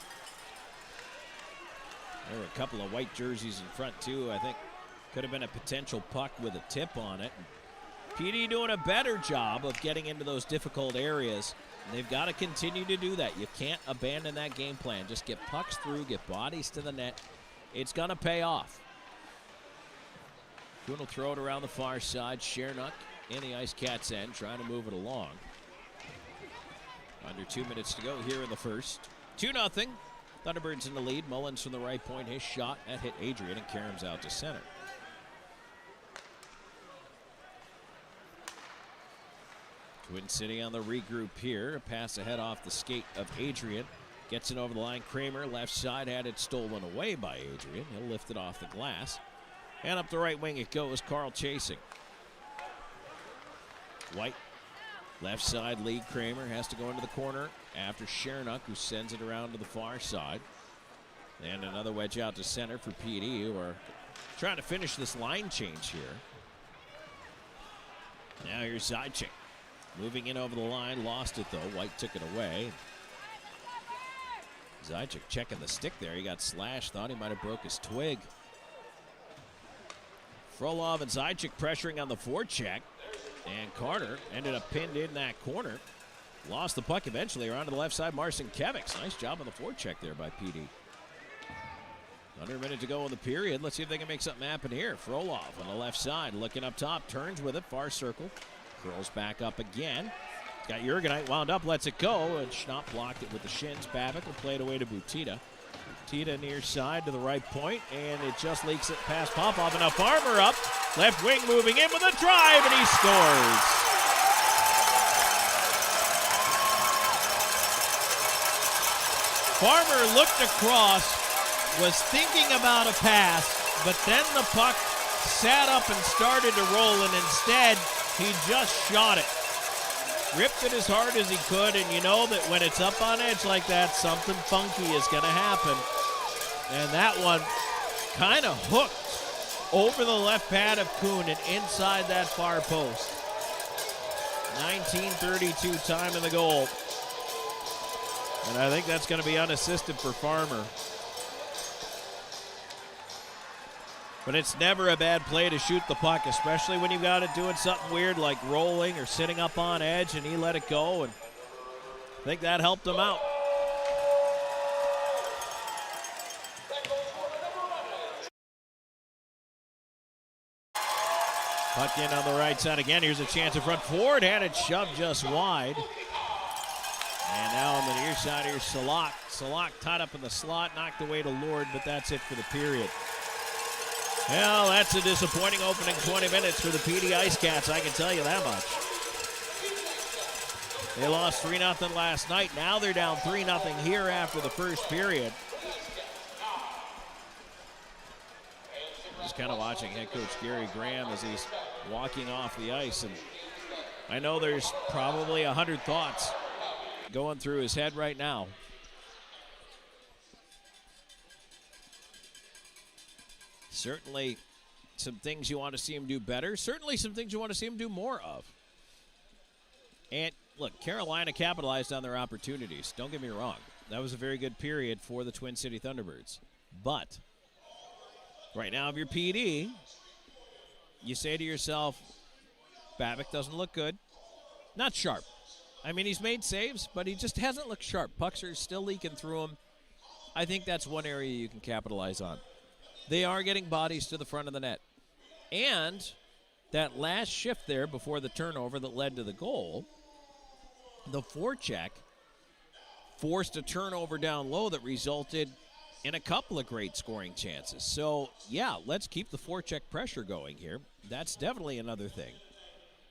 There were a couple of white jerseys in front, too. I think could have been a potential puck with a tip on it. PD doing a better job of getting into those difficult areas. And they've got to continue to do that. You can't abandon that game plan. Just get pucks through, get bodies to the net. It's going to pay off. Kuhn will throw it around the far side. Shernock in the IceCats end, trying to move it along. Under 2 minutes to go here in the first. 2-0. Thunderbirds in the lead. Mullins from the right point. His shot that hit Adrian, and Karam's out to center. Twin City on the regroup here. A pass ahead off the skate of Adrian. Gets it over the line. Kramer, left side, had it stolen away by Adrian. He'll lift it off the glass. And up the right wing it goes. Carl chasing. White, left side lead. Kramer has to go into the corner after Shernock, who sends it around to the far side. And another wedge out to center for PD, who are trying to finish this line change here. Now here's Zajac. Moving in over the line, lost it though. White took it away. Zajac checking the stick there. He got slashed, thought he might have broke his twig. Frolov and Zajac pressuring on the forecheck. And Carter ended up pinned in that corner. Lost the puck eventually around to the left side. Marcinkiewicz. Nice job on the forecheck there by PD. Under a minute to go in the period. Let's see if they can make something happen here. Frolov on the left side, looking up top, turns with it, far circle. Curls back up again. Got Jurgenite wound up, lets it go, and Schnapp blocked it with the shins. Babic will play it away to Butita. Butita near side to the right point, and it just leaks it past Popov. And now Farmer up, left wing moving in with a drive, and he scores. Farmer looked across, was thinking about a pass, but then the puck sat up and started to roll, and instead he just shot it. Ripped it as hard as he could, and you know that when it's up on edge like that, something funky is going to happen. And that one kind of hooked over the left pad of Kuhn and inside that far post. 19:32 time in the goal. And I think that's going to be unassisted for Farmer. But it's never a bad play to shoot the puck, especially when you've got it doing something weird like rolling or sitting up on edge, and he let it go, and I think that helped him out. Puck in on the right side again. Here's a chance in front. Ford had it shoved just wide. And now on the near side, here's Salak. Salak tied up in the slot, knocked away to Lord, but that's it for the period. Well, that's a disappointing opening 20 minutes for the PD IceCats, I can tell you that much. They lost 3-0 last night. Now they're down 3-0 here after the first period. Just kind of watching head coach Gary Graham as he's walking off the ice, and I know there's probably 100 thoughts going through his head right now. Certainly some things you want to see him do better. Certainly some things you want to see him do more of. And, look, Carolina capitalized on their opportunities. Don't get me wrong. That was a very good period for the Twin City Thunderbirds. But right now, if you're PD, you say to yourself, Babbitt doesn't look good. Not sharp. I mean, he's made saves, but he just hasn't looked sharp. Pucks are still leaking through him. I think that's one area you can capitalize on. They are getting bodies to the front of the net. And that last shift there before the turnover that led to the goal, the forecheck forced a turnover down low that resulted in a couple of great scoring chances. So, yeah, let's keep the forecheck pressure going here. That's definitely another thing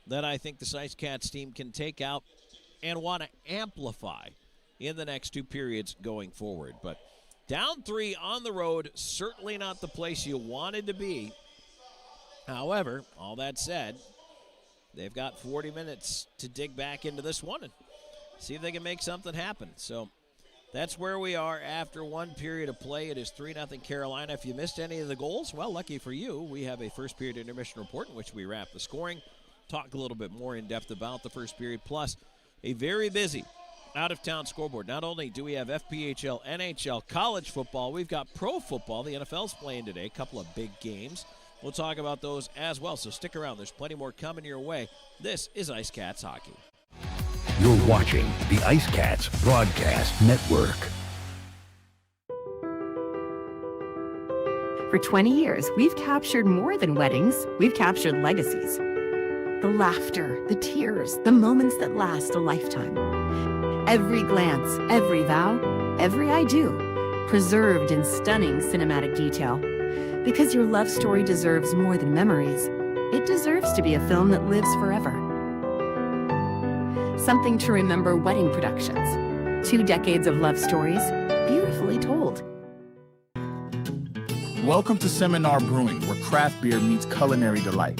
that I think the IceCats team can take out and want to amplify in the next two periods going forward. But down 3 on the road, certainly not the place you wanted to be. However, all that said, they've got 40 minutes to dig back into this one and see if they can make something happen. So that's where we are after one period of play. It is 3-0 Carolina. If you missed any of the goals, well, lucky for you, we have a first period intermission report in which we wrap the scoring, talk a little bit more in depth about the first period, plus a very busy out-of-town scoreboard. Not only do we have FPHL, NHL, college football, we've got pro football. The NFL's playing today, a couple of big games. We'll talk about those as well, so stick around. There's plenty more coming your way. This is IceCats Hockey. You're watching the IceCats Broadcast Network. For 20 years, we've captured more than weddings. We've captured legacies. The laughter, the tears, the moments that last a lifetime. Every glance, every vow, every I do, preserved in stunning cinematic detail. Because your love story deserves more than memories. It deserves to be a film that lives forever. Something to remember wedding productions. 2 decades of love stories, beautifully told. Welcome to Seminar Brewing, where craft beer meets culinary delight.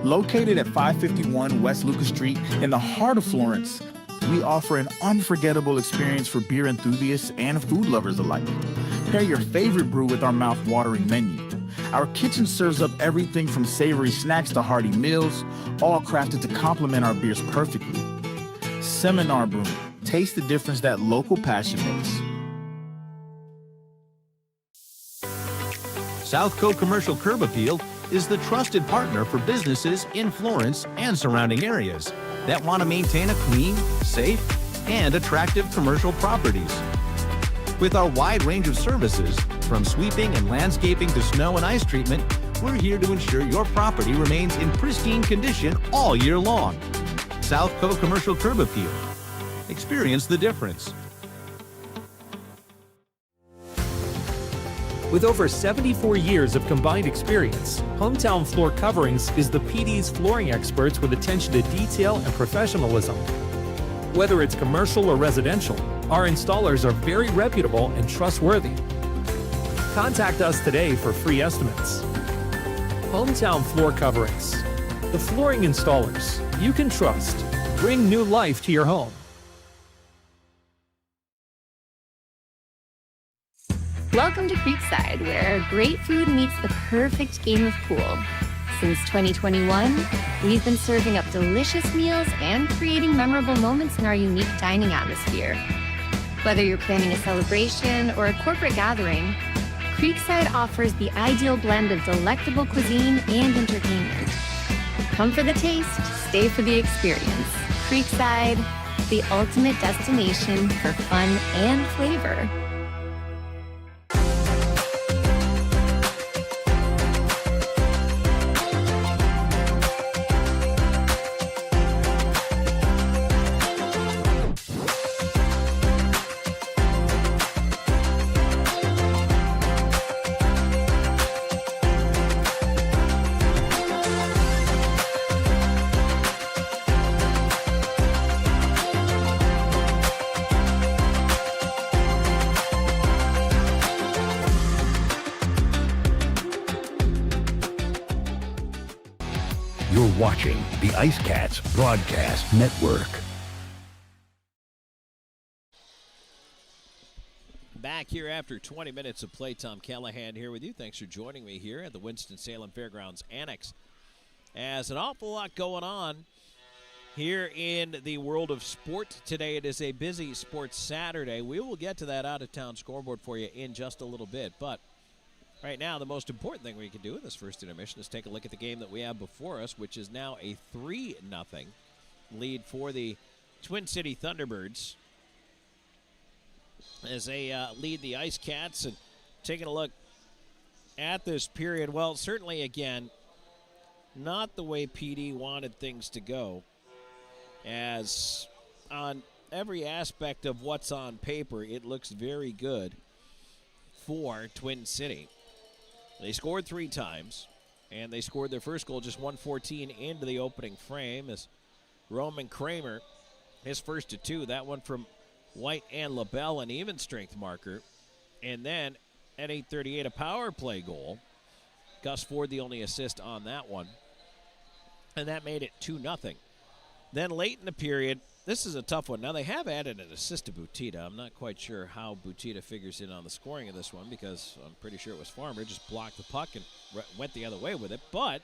Located at 551 West Lucas Street in the heart of Florence, we offer an unforgettable experience for beer enthusiasts and food lovers alike. Pair your favorite brew with our mouth-watering menu. Our kitchen serves up everything from savory snacks to hearty meals, all crafted to complement our beers perfectly. Seminar Brewing. Taste the difference that local passion makes. Southco Commercial Curb Appeal is the trusted partner for businesses in Florence and surrounding areas that want to maintain a clean, safe, and attractive commercial properties. With our wide range of services, from sweeping and landscaping to snow and ice treatment, we're here to ensure your property remains in pristine condition all year long. Southco Commercial Curb Appeal. Experience the difference. With over 74 years of combined experience, Hometown Floor Coverings is the PD's flooring experts with attention to detail and professionalism. Whether it's commercial or residential, our installers are very reputable and trustworthy. Contact us today for free estimates. Hometown Floor Coverings, the flooring installers you can trust. Bring new life to your home. Welcome to Creekside, where great food meets the perfect game of pool. Since 2021, we've been serving up delicious meals and creating memorable moments in our unique dining atmosphere. Whether you're planning a celebration or a corporate gathering, Creekside offers the ideal blend of delectable cuisine and entertainment. Come for the taste, stay for the experience. Creekside, the ultimate destination for fun and flavor. You're watching the IceCats Broadcast Network. back here after 20 minutes of play. Tom Callahan here with you. Thanks for joining me here at the Winston-Salem Fairgrounds Annex. As an awful lot going on here in the world of sport today. It is a busy sports Saturday. We will get to that out-of-town scoreboard for you in just a little bit. But right now, the most important thing we can do in this first intermission is take a look at the game that we have before us, which is now a 3-0 lead for the Twin City Thunderbirds as they lead the IceCats. And taking a look at this period, well, certainly, again, not the way PD wanted things to go, as on every aspect of what's on paper, it looks very good for Twin City. They scored 3 times, and they scored their first goal just 1:14 into the opening frame as Roman Kramer, his first to 2, that one from White and LaBelle, an even strength marker. And then at 8:38, a power play goal. Gus Ford, the only assist on that one. And that made it 2-0. Then late in the period, this is a tough one. Now, they have added an assist to Butita. I'm not quite sure how Butita figures in on the scoring of this one, because I'm pretty sure it was Farmer. Just blocked the puck and went the other way with it. But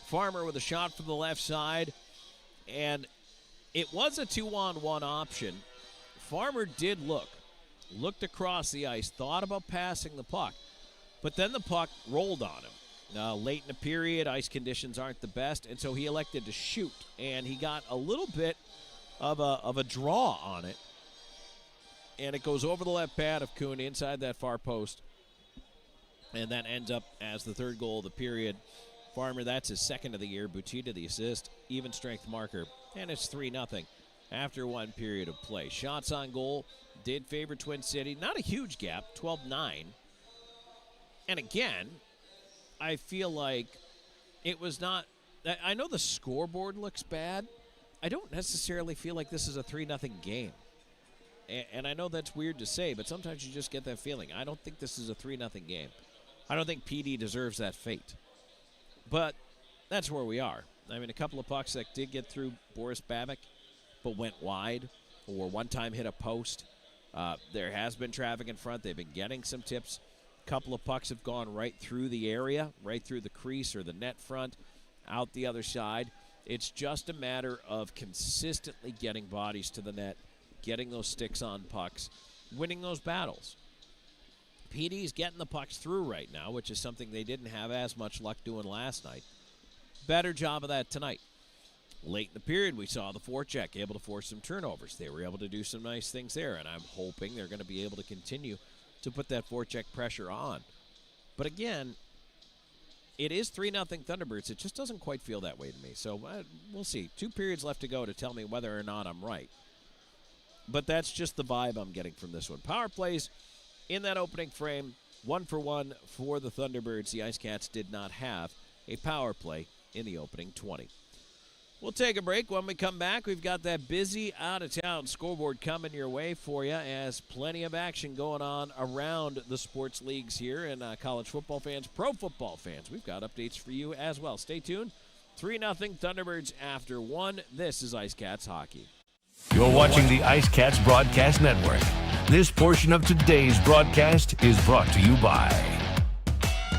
Farmer with a shot from the left side, and it was a 2-on-1 option. Farmer did looked across the ice, thought about passing the puck, but then the puck rolled on him. Late in the period, ice conditions aren't the best, and so he elected to shoot, and he got a little bit of a draw on it, and it goes over the left pad of Kuhn inside that far post, and that ends up as the 3rd goal of the period. Farmer, that's his 2nd of the year. Butita, the assist, even strength marker, and it's 3-0 after 1 period of play. Shots on goal did favor Twin City. Not a huge gap, 12-9. And again, I feel like it was not – I know the scoreboard looks bad. I don't necessarily feel like this is a 3-0 game. And I know that's weird to say, but sometimes you just get that feeling. I don't think this is a 3-0 game. I don't think PD deserves that fate. But that's where we are. I mean, a couple of pucks that did get through Boris Babic, but went wide, or one time hit a post. There has been traffic in front. They've been getting some tips. A couple of pucks have gone right through the area, right through the crease or the net front, out the other side. It's just a matter of consistently getting bodies to the net, getting those sticks on pucks, winning those battles. PD's getting the pucks through right now, which is something they didn't have as much luck doing last night. Better job of that tonight. Late in the period, we saw the forecheck able to force some turnovers. They were able to do some nice things there, and I'm hoping they're going to be able to continue to put that forecheck pressure on. But again, it is 3-0 Thunderbirds. It just doesn't quite feel that way to me. So we'll see. 2 periods left to go to tell me whether or not I'm right. But that's just the vibe I'm getting from this one. Power plays in that opening frame, 1-for-1 for the Thunderbirds. The IceCats did not have a power play in the opening 20. We'll take a break. When we come back, we've got that busy out-of-town scoreboard coming your way for you, as plenty of action going on around the sports leagues here, and college football fans, pro football fans. We've got updates for you as well. Stay tuned. 3-0 Thunderbirds after 1. This is IceCats Hockey. You're watching the IceCats Broadcast Network. This portion of today's broadcast is brought to you by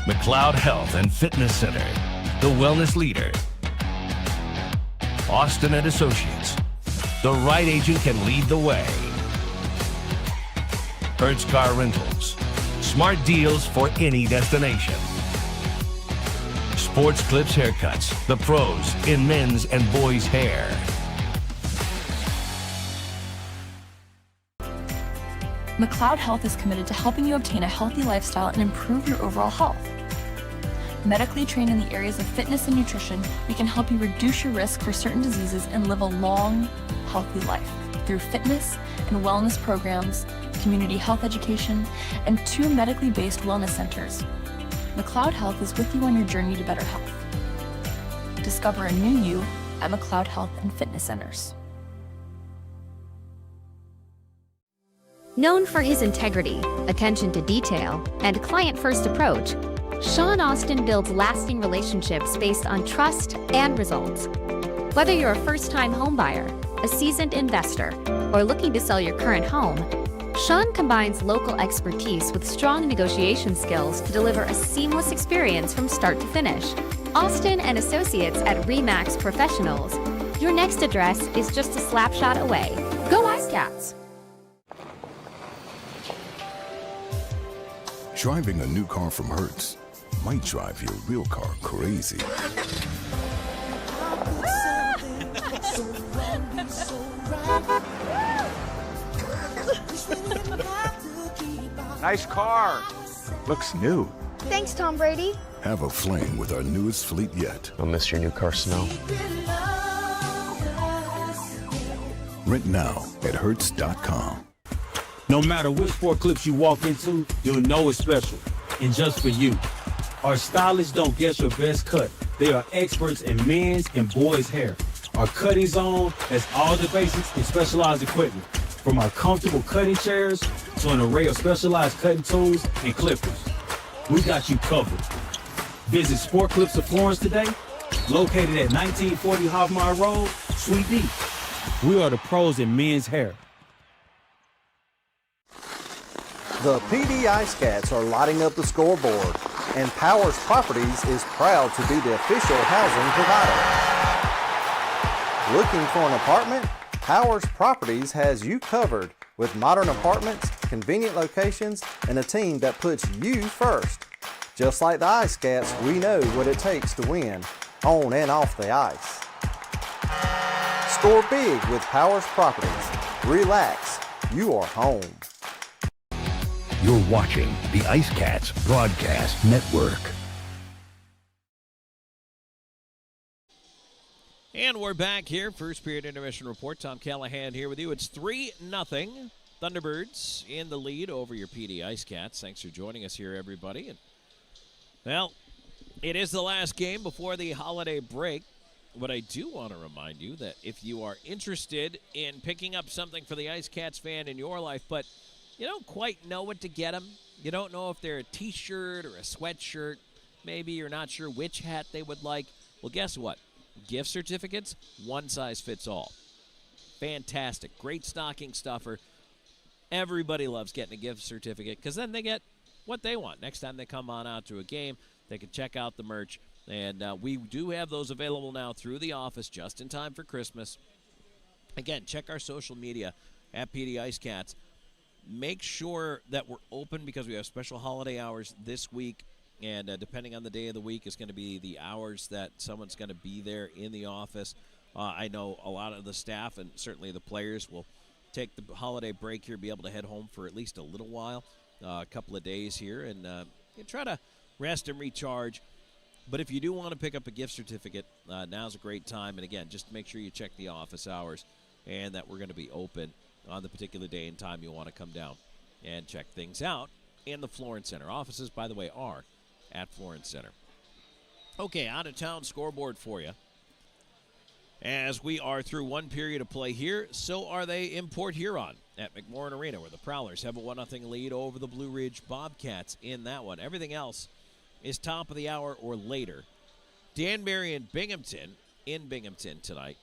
McLeod Health and Fitness Center, the wellness leader. Austin & Associates. The right agent can lead the way. Hertz Car Rentals. Smart deals for any destination. Sports Clips Haircuts. The pros in men's and boys' hair. McLeod Health is committed to helping you obtain a healthy lifestyle and improve your overall health. Medically trained in the areas of fitness and nutrition, we can help you reduce your risk for certain diseases and live a long, healthy life through fitness and wellness programs, community health education, and 2 medically based wellness centers. McLeod Health is with you on your journey to better health. Discover a new you at McLeod Health and Fitness Centers. Known for his integrity, attention to detail, and client-first approach, Sean Austin builds lasting relationships based on trust and results. Whether you're a first-time homebuyer, a seasoned investor, or looking to sell your current home, Sean combines local expertise with strong negotiation skills to deliver a seamless experience from start to finish. Austin and Associates at RE/MAX Professionals. Your next address is just a slap shot away. Go IceCats! Driving a new car from Hertz might drive your real car crazy. Nice car. Looks new. Thanks, Tom Brady. Have a flame with our newest fleet yet. I'll miss your new car smell. Rent now at Hertz.com. No matter which sport clips you walk into, you'll know it's special. And just for you. Our stylists don't guess your best cut. They are experts in men's and boys' hair. Our cutting zone has all the basics and specialized equipment. From our comfortable cutting chairs to an array of specialized cutting tools and clippers. We got you covered. Visit Sport Clips of Florence today, located at 1940 Hoffmeyer Road, Suite D. We are the pros in men's hair. The PD IceCats are lighting up the scoreboard, and Powers Properties is proud to be the official housing provider. Looking for an apartment? Powers Properties has you covered with modern apartments, convenient locations, and a team that puts you first. Just like the IceCats, we know what it takes to win, on and off the ice. Score big with Powers Properties. Relax, you are home. You're watching the IceCats Broadcast Network. And we're back here. First period intermission report. Tom Callahan here with you. It's 3-0. Thunderbirds in the lead over your PD IceCats. Thanks for joining us here, everybody. And, well, it is the last game before the holiday break. But I do want to remind you that if you are interested in picking up something for the IceCats fan in your life, but you don't quite know what to get them, you don't know if they're a T-shirt or a sweatshirt, maybe you're not sure which hat they would like, well, guess what? Gift certificates, one size fits all. Fantastic. Great stocking stuffer. Everybody loves getting a gift certificate because then they get what they want. Next time they come on out to a game, they can check out the merch. And we do have those available now through the office just in time for Christmas. Again, check our social media at PD IceCats. Make sure that we're open because we have special holiday hours this week. And depending on the day of the week is going to be the hours that someone's going to be there in the office. I know a lot of the staff and certainly the players will take the holiday break here, be able to head home for at least a little while, a couple of days here, and try to rest and recharge. But if you do want to pick up a gift certificate, now's a great time. And, again, just make sure you check the office hours and that we're going to be open on the particular day and time you want to come down and check things out in the Florence Center. Offices, by the way, are at Florence Center. Okay, out-of-town scoreboard for you. As we are through one period of play here, so are they in Port Huron at McMorran Arena, where the Prowlers have a 1-0 lead over the Blue Ridge Bobcats in that one. Everything else is top of the hour or later. Danbury and Binghamton in Binghamton tonight.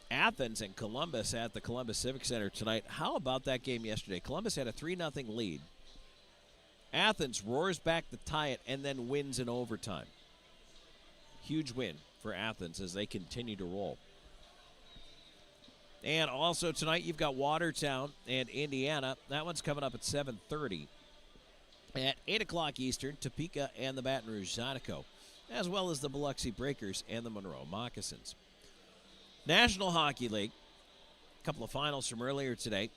Athens and Columbus at the Columbus Civic Center tonight. How about that game yesterday? Columbus had a 3-0 lead. Athens roars back to tie it and then wins in overtime. Huge win for Athens as they continue to roll. And also tonight you've got Watertown and Indiana. That one's coming up at 7:30. At 8 o'clock Eastern, Topeka and the Baton Rouge Zydeco, as well as the Biloxi Breakers and the Monroe Moccasins. National Hockey League, a couple of finals from earlier today.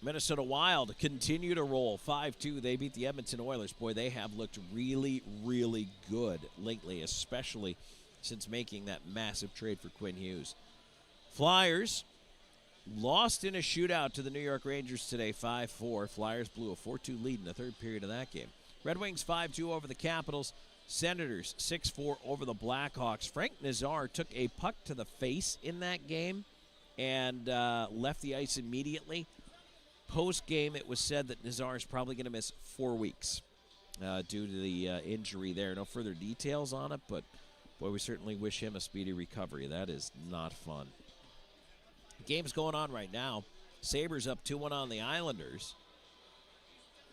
Minnesota Wild continue to roll 5-2. They beat the Edmonton Oilers. Boy, they have looked really, really good lately, especially since making that massive trade for Quinn Hughes. Flyers lost in a shootout to the New York Rangers today, 5-4. Flyers blew a 4-2 lead in the third period of that game. Red Wings 5-2 over the Capitals. Senators 6-4 over the Blackhawks. Frank Nazar took a puck to the face in that game and left the ice immediately. Post-game, it was said that Nazar is probably going to miss 4 weeks due to the injury there. No further details on it, but, boy, we certainly wish him a speedy recovery. That is not fun. Game's going on right now. Sabres up 2-1 on the Islanders.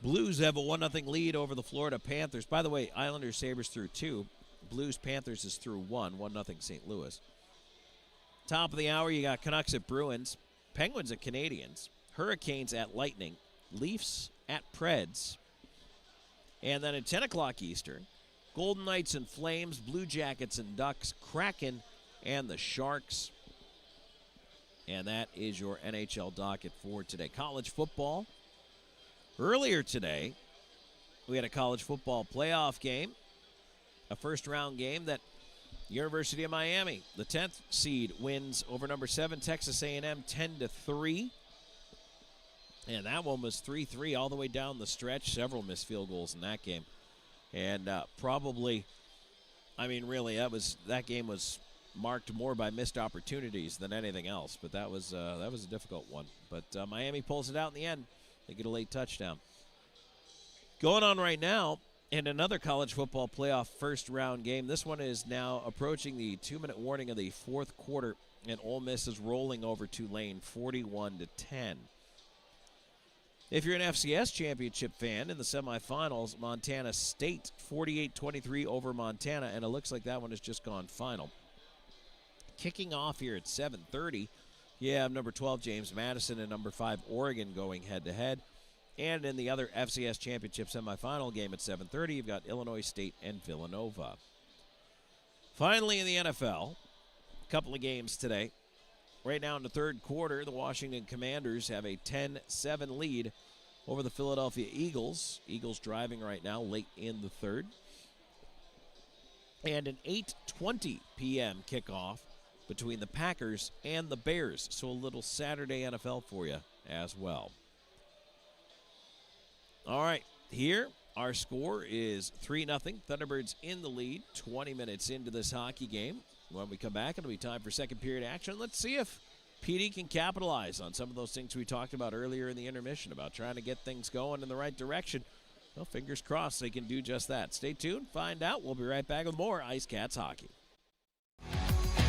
Blues have a 1-0 lead over the Florida Panthers. By the way, Islanders Sabres through 2. Blues Panthers is through 1-0 St. Louis. Top of the hour, you got Canucks at Bruins, Penguins at Canadiens, Hurricanes at Lightning, Leafs at Preds. And then at 10 o'clock Eastern, Golden Knights and Flames, Blue Jackets and Ducks, Kraken and the Sharks. And that is your NHL docket for today. College football. Earlier today, we had a college football playoff game, a first-round game that University of Miami, the 10th seed, wins over number 7 Texas A&M 10-3. And that one was 3-3 all the way down the stretch. Several missed field goals in that game. And really, that game was marked more by missed opportunities than anything else. But that was a difficult one. But Miami pulls it out in the end. They get a late touchdown. Going on right now in another college football playoff first-round game. This one is now approaching the 2-minute warning of the fourth quarter, and Ole Miss is rolling over Tulane 41-10. If you're an FCS championship fan, in the semifinals, Montana State 48-23 over Montana, and it looks like that one has just gone final. Kicking off here at 7:30, you have number 12 James Madison and number 5 Oregon going head-to-head. And in the other FCS championship semifinal game at 7:30, you've got Illinois State and Villanova. Finally, in the NFL, a couple of games today. Right now in the third quarter, the Washington Commanders have a 10-7 lead over the Philadelphia Eagles. Eagles driving right now late in the third. And an 8:20 p.m. kickoff between the Packers and the Bears. So a little Saturday NFL for you as well. All right, here our score is 3-0. Thunderbirds in the lead, 20 minutes into this hockey game. When we come back, it'll be time for second period action. Let's see if PD can capitalize on some of those things we talked about earlier in the intermission about trying to get things going in the right direction. Well, fingers crossed they can do just that. Stay tuned, find out. We'll be right back with more IceCats hockey.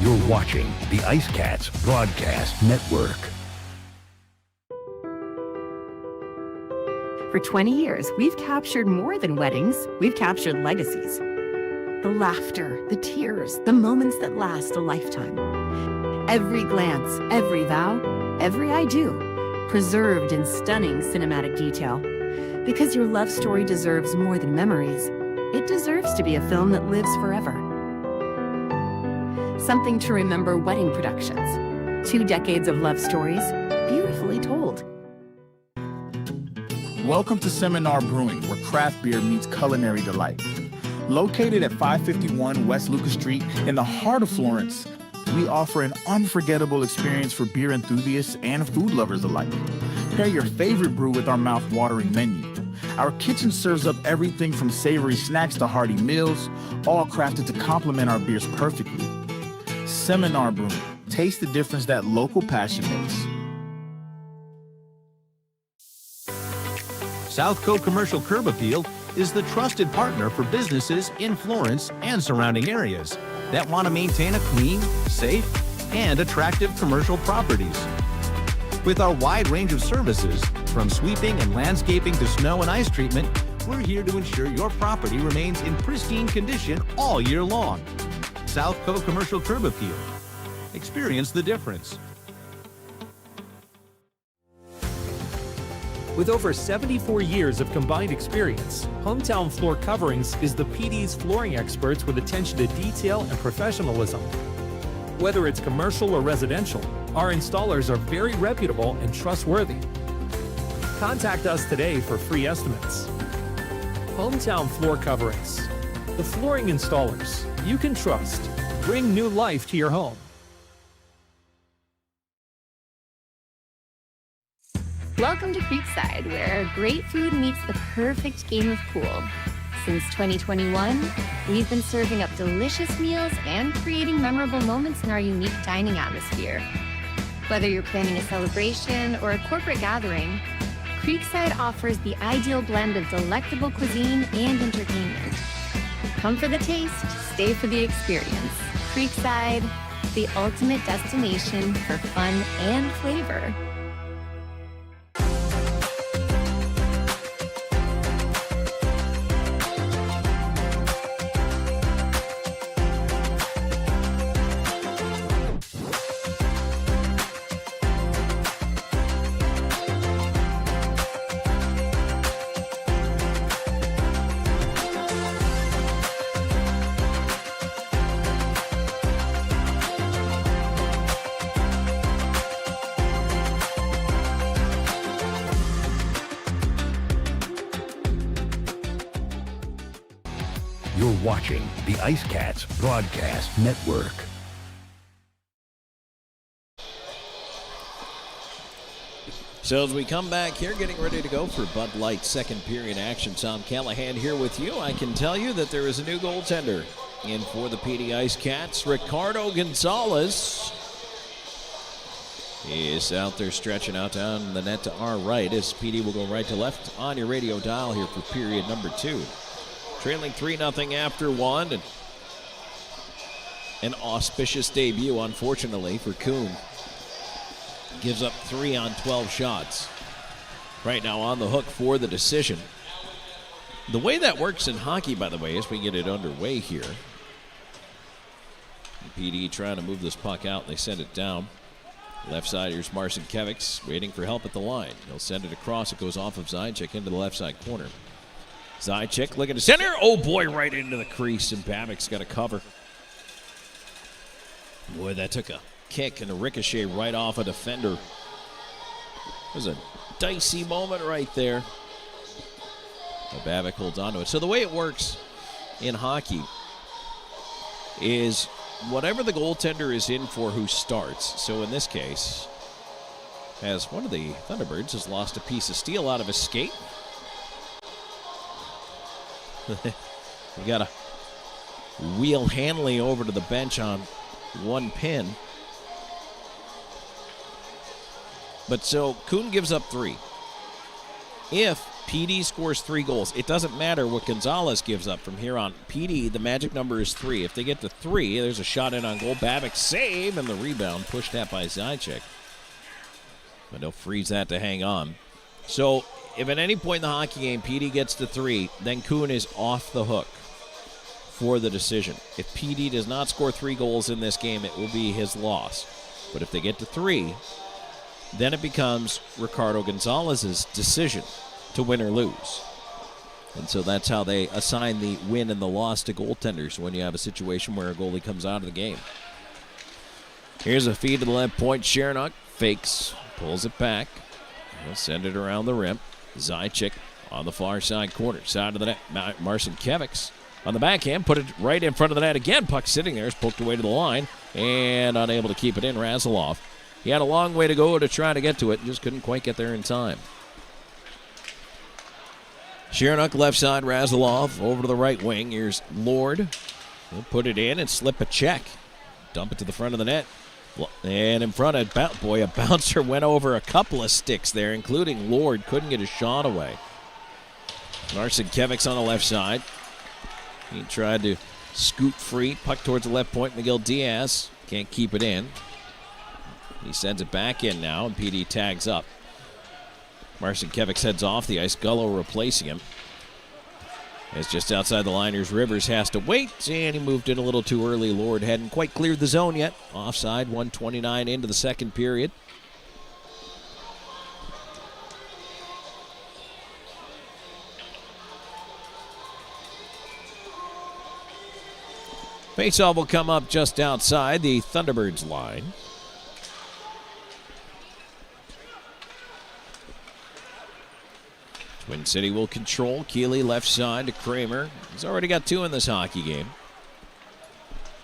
You're watching the IceCats Broadcast Network. For 20 years, we've captured more than weddings. We've captured legacies. The laughter, the tears, the moments that last a lifetime. Every glance, every vow, every I do, preserved in stunning cinematic detail. Because your love story deserves more than memories, it deserves to be a film that lives forever. Something to remember wedding productions. 2 decades of love stories, beautifully told. Welcome to Seminar Brewing, where craft beer meets culinary delight. Located at 551 West Lucas Street in the heart of Florence, we offer an unforgettable experience for beer enthusiasts and food lovers alike. Pair your favorite brew with our mouth-watering menu. Our kitchen serves up everything from savory snacks to hearty meals, all crafted to complement our beers perfectly. Seminar Brewing. Taste the difference that local passion makes. South Coast Commercial Curb Appeal is the trusted partner for businesses in Florence and surrounding areas that want to maintain a clean, safe, and attractive commercial properties. With our wide range of services, from sweeping and landscaping to snow and ice treatment, we're here to ensure your property remains in pristine condition all year long. South Coast Commercial Curb Appeal. Experience the difference. With over 74 years of combined experience, Hometown Floor Coverings is the PD's flooring experts with attention to detail and professionalism. Whether it's commercial or residential, our installers are very reputable and trustworthy. Contact us today for free estimates. Hometown Floor Coverings, the flooring installers you can trust. Bring new life to your home. Welcome to Creekside, where great food meets the perfect game of pool. Since 2021, we've been serving up delicious meals and creating memorable moments in our unique dining atmosphere. Whether you're planning a celebration or a corporate gathering, Creekside offers the ideal blend of delectable cuisine and entertainment. Come for the taste, stay for the experience. Creekside, the ultimate destination for fun and flavor. You're watching the IceCats Broadcast Network. So as we come back here, getting ready to go for Bud Light second period action, Tom Callahan here with you. I can tell you that there is a new goaltender in for the PD IceCats. Ricardo Gonzalez is out there stretching out down the net to our right as PD will go right to left on your radio dial here for period number 2. Trailing 3-0 after 1. And an auspicious debut, unfortunately, for Kuhn. Gives up 3 on 12 shots. Right now on the hook for the decision. The way that works in hockey, by the way, as we get it underway here. PD trying to move this puck out. They send it down. Left side, here's Marcin Kevics waiting for help at the line. He'll send it across. It goes off of Zajac into the left side corner. Zajac looking to center. Oh, boy, right into the crease, and Babic's got a cover. Boy, that took a kick and a ricochet right off a defender. It was a dicey moment right there. But Babic holds on to it. So the way it works in hockey is whatever the goaltender is in for who starts. So in this case, as one of the Thunderbirds has lost a piece of steel out of his skate. We got to wheel Hanley over to the bench on one pin. But so Kuhn gives up 3. If PD scores 3 goals, it doesn't matter what Gonzalez gives up from here on. PD, the magic number is 3. If they get to 3, there's a shot in on goal. Babic save, and the rebound pushed out by Zajac. But he'll freeze that to hang on. So if at any point in the hockey game PD gets to 3, then Kuhn is off the hook for the decision. If PD does not score 3 goals in this game, it will be his loss. But if they get to 3, then it becomes Ricardo Gonzalez's decision to win or lose. And so that's how they assign the win and the loss to goaltenders when you have a situation where a goalie comes out of the game. Here's a feed to the left point. Shernock fakes, pulls it back. He'll send it around the rim. Zajac on the far side corner. Side of the net, Marcin Kevics on the backhand. Put it right in front of the net again. Puck sitting there. Is poked away to the line and unable to keep it in. Razilov. He had a long way to go to try to get to it. Just couldn't quite get there in time. Shernock left side. Razilov over to the right wing. Here's Lord. He'll put it in and slip a check. Dump it to the front of the net. And in front of, boy, a bouncer went over a couple of sticks there, including Lord. Couldn't get a shot away. Marcin Kevics on the left side. He tried to scoot free. Puck towards the left point. Miguel Diaz can't keep it in. He sends it back in now, and PD tags up. Marcin Kevics heads off the ice. Gullo replacing him. As just outside the line, here's Rivers, has to wait, and he moved in a little too early. Lord hadn't quite cleared the zone yet. Offside, 1:29 into the second period. Faceoff will come up just outside the Thunderbirds line. Twin City will control. Keeley left side to Kramer. He's already got 2 in this hockey game.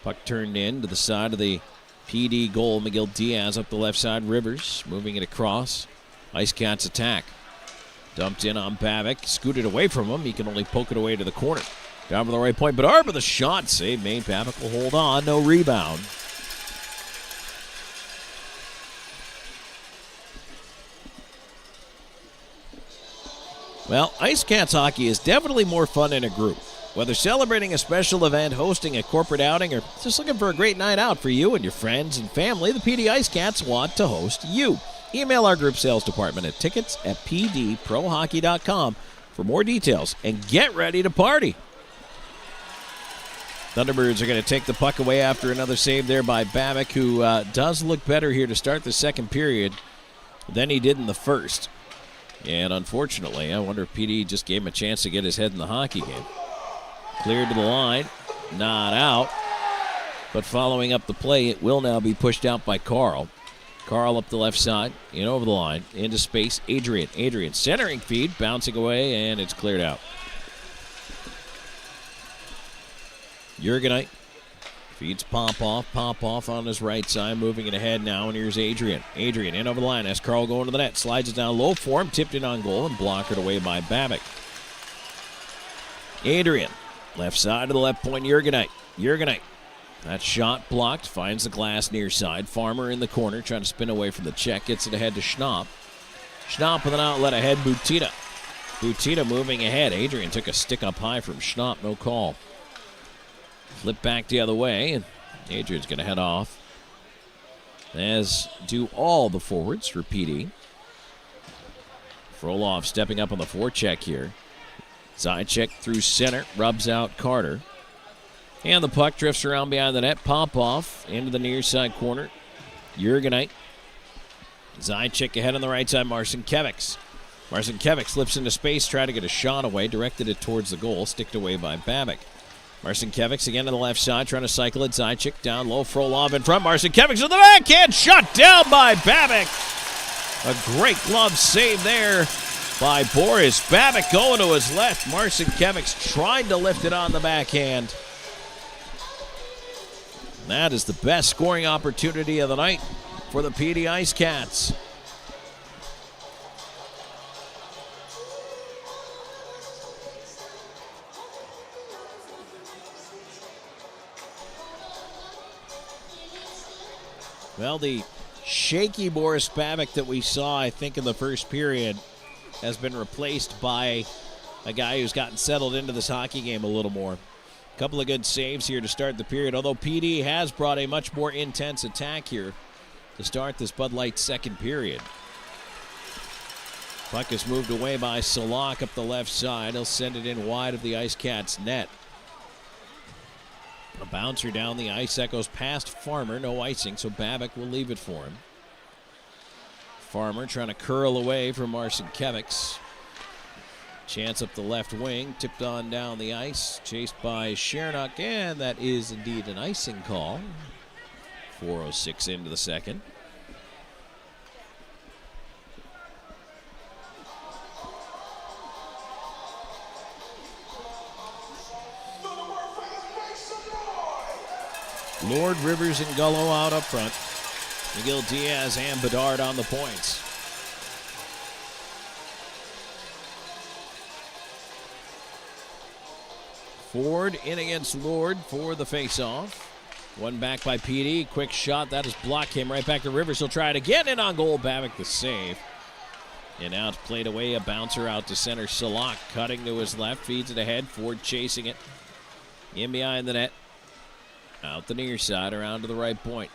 Puck turned in to the side of the PD goal. Miguel Diaz up the left side. Rivers moving it across. IceCats attack. Dumped in on Babic. Scooted away from him. He can only poke it away to the corner. Down to the right point. Bedard with a shot. Save made. Babic will hold on. No rebound. Well, IceCats hockey is definitely more fun in a group. Whether celebrating a special event, hosting a corporate outing, or just looking for a great night out for you and your friends and family, the PD IceCats want to host you. Email our group sales department at tickets@pdprohockey.com for more details and get ready to party. Thunderbirds are going to take the puck away after another save there by Babic, who does look better here to start the second period than he did in the first. And unfortunately, I wonder if PD just gave him a chance to get his head in the hockey game. Cleared to the line, not out. But following up the play, it will now be pushed out by Carl. Carl up the left side, in over the line, into space. Adrian centering feed, bouncing away, and it's cleared out. Jurgenite feeds Pop-Off on his right side, moving it ahead now, and here's Adrian. Adrian in over the line as Carl going to the net, slides it down low for him, tipped in on goal, and blocked away by Babick. Adrian, left side to the left point, Jurgenite. That shot blocked, finds the glass near side. Farmer in the corner, trying to spin away from the check, gets it ahead to Schnapp. Schnapp with an outlet ahead, Butita moving ahead. Adrian took a stick up high from Schnapp, no call. Flip back the other way, and Adrian's going to head off. As do all the forwards for PD. Frolov stepping up on the forecheck here. Zajac through center, rubs out Carter. And the puck drifts around behind the net. Pop-Off into the near side corner. Jurgenite. Zajac ahead on the right side, Marcinkiewicz. Marcinkiewicz slips into space, trying to get a shot away, directed it towards the goal, sticked away by Babick. Marcinkiewicz again to the left side, trying to cycle it. Zajac down low, Frolov in front. Marcinkiewicz to the backhand, shot down by Babick. A great glove save there by Boris Babick going to his left. Marcinkiewicz trying to lift it on the backhand. That is the best scoring opportunity of the night for the PD IceCats. Well, the shaky Boris Babick that we saw, I think, in the first period has been replaced by a guy who's gotten settled into this hockey game a little more. A couple of good saves here to start the period, although PD has brought a much more intense attack here to start this Bud Light second period. Puck is moved away by Salak up the left side. He'll send it in wide of the IceCats net. A bouncer down the ice, echoes past Farmer, no icing, so Babick will leave it for him. Farmer trying to curl away from Marcinkiewicz. Chance up the left wing, tipped on down the ice, chased by Chernock, and that is indeed an icing call. 4:06 into the second. Lord, Rivers, and Gullo out up front. Miguel Diaz and Bedard on the points. Ford in against Lord for the faceoff. One back by PD. Quick shot. That is blocked. Came right back to Rivers. He'll try it again. And on goal, Babick the save. And now it's played away. A bouncer out to center. Salak cutting to his left. Feeds it ahead. Ford chasing it. In behind the net. Out the near side, around to the right point.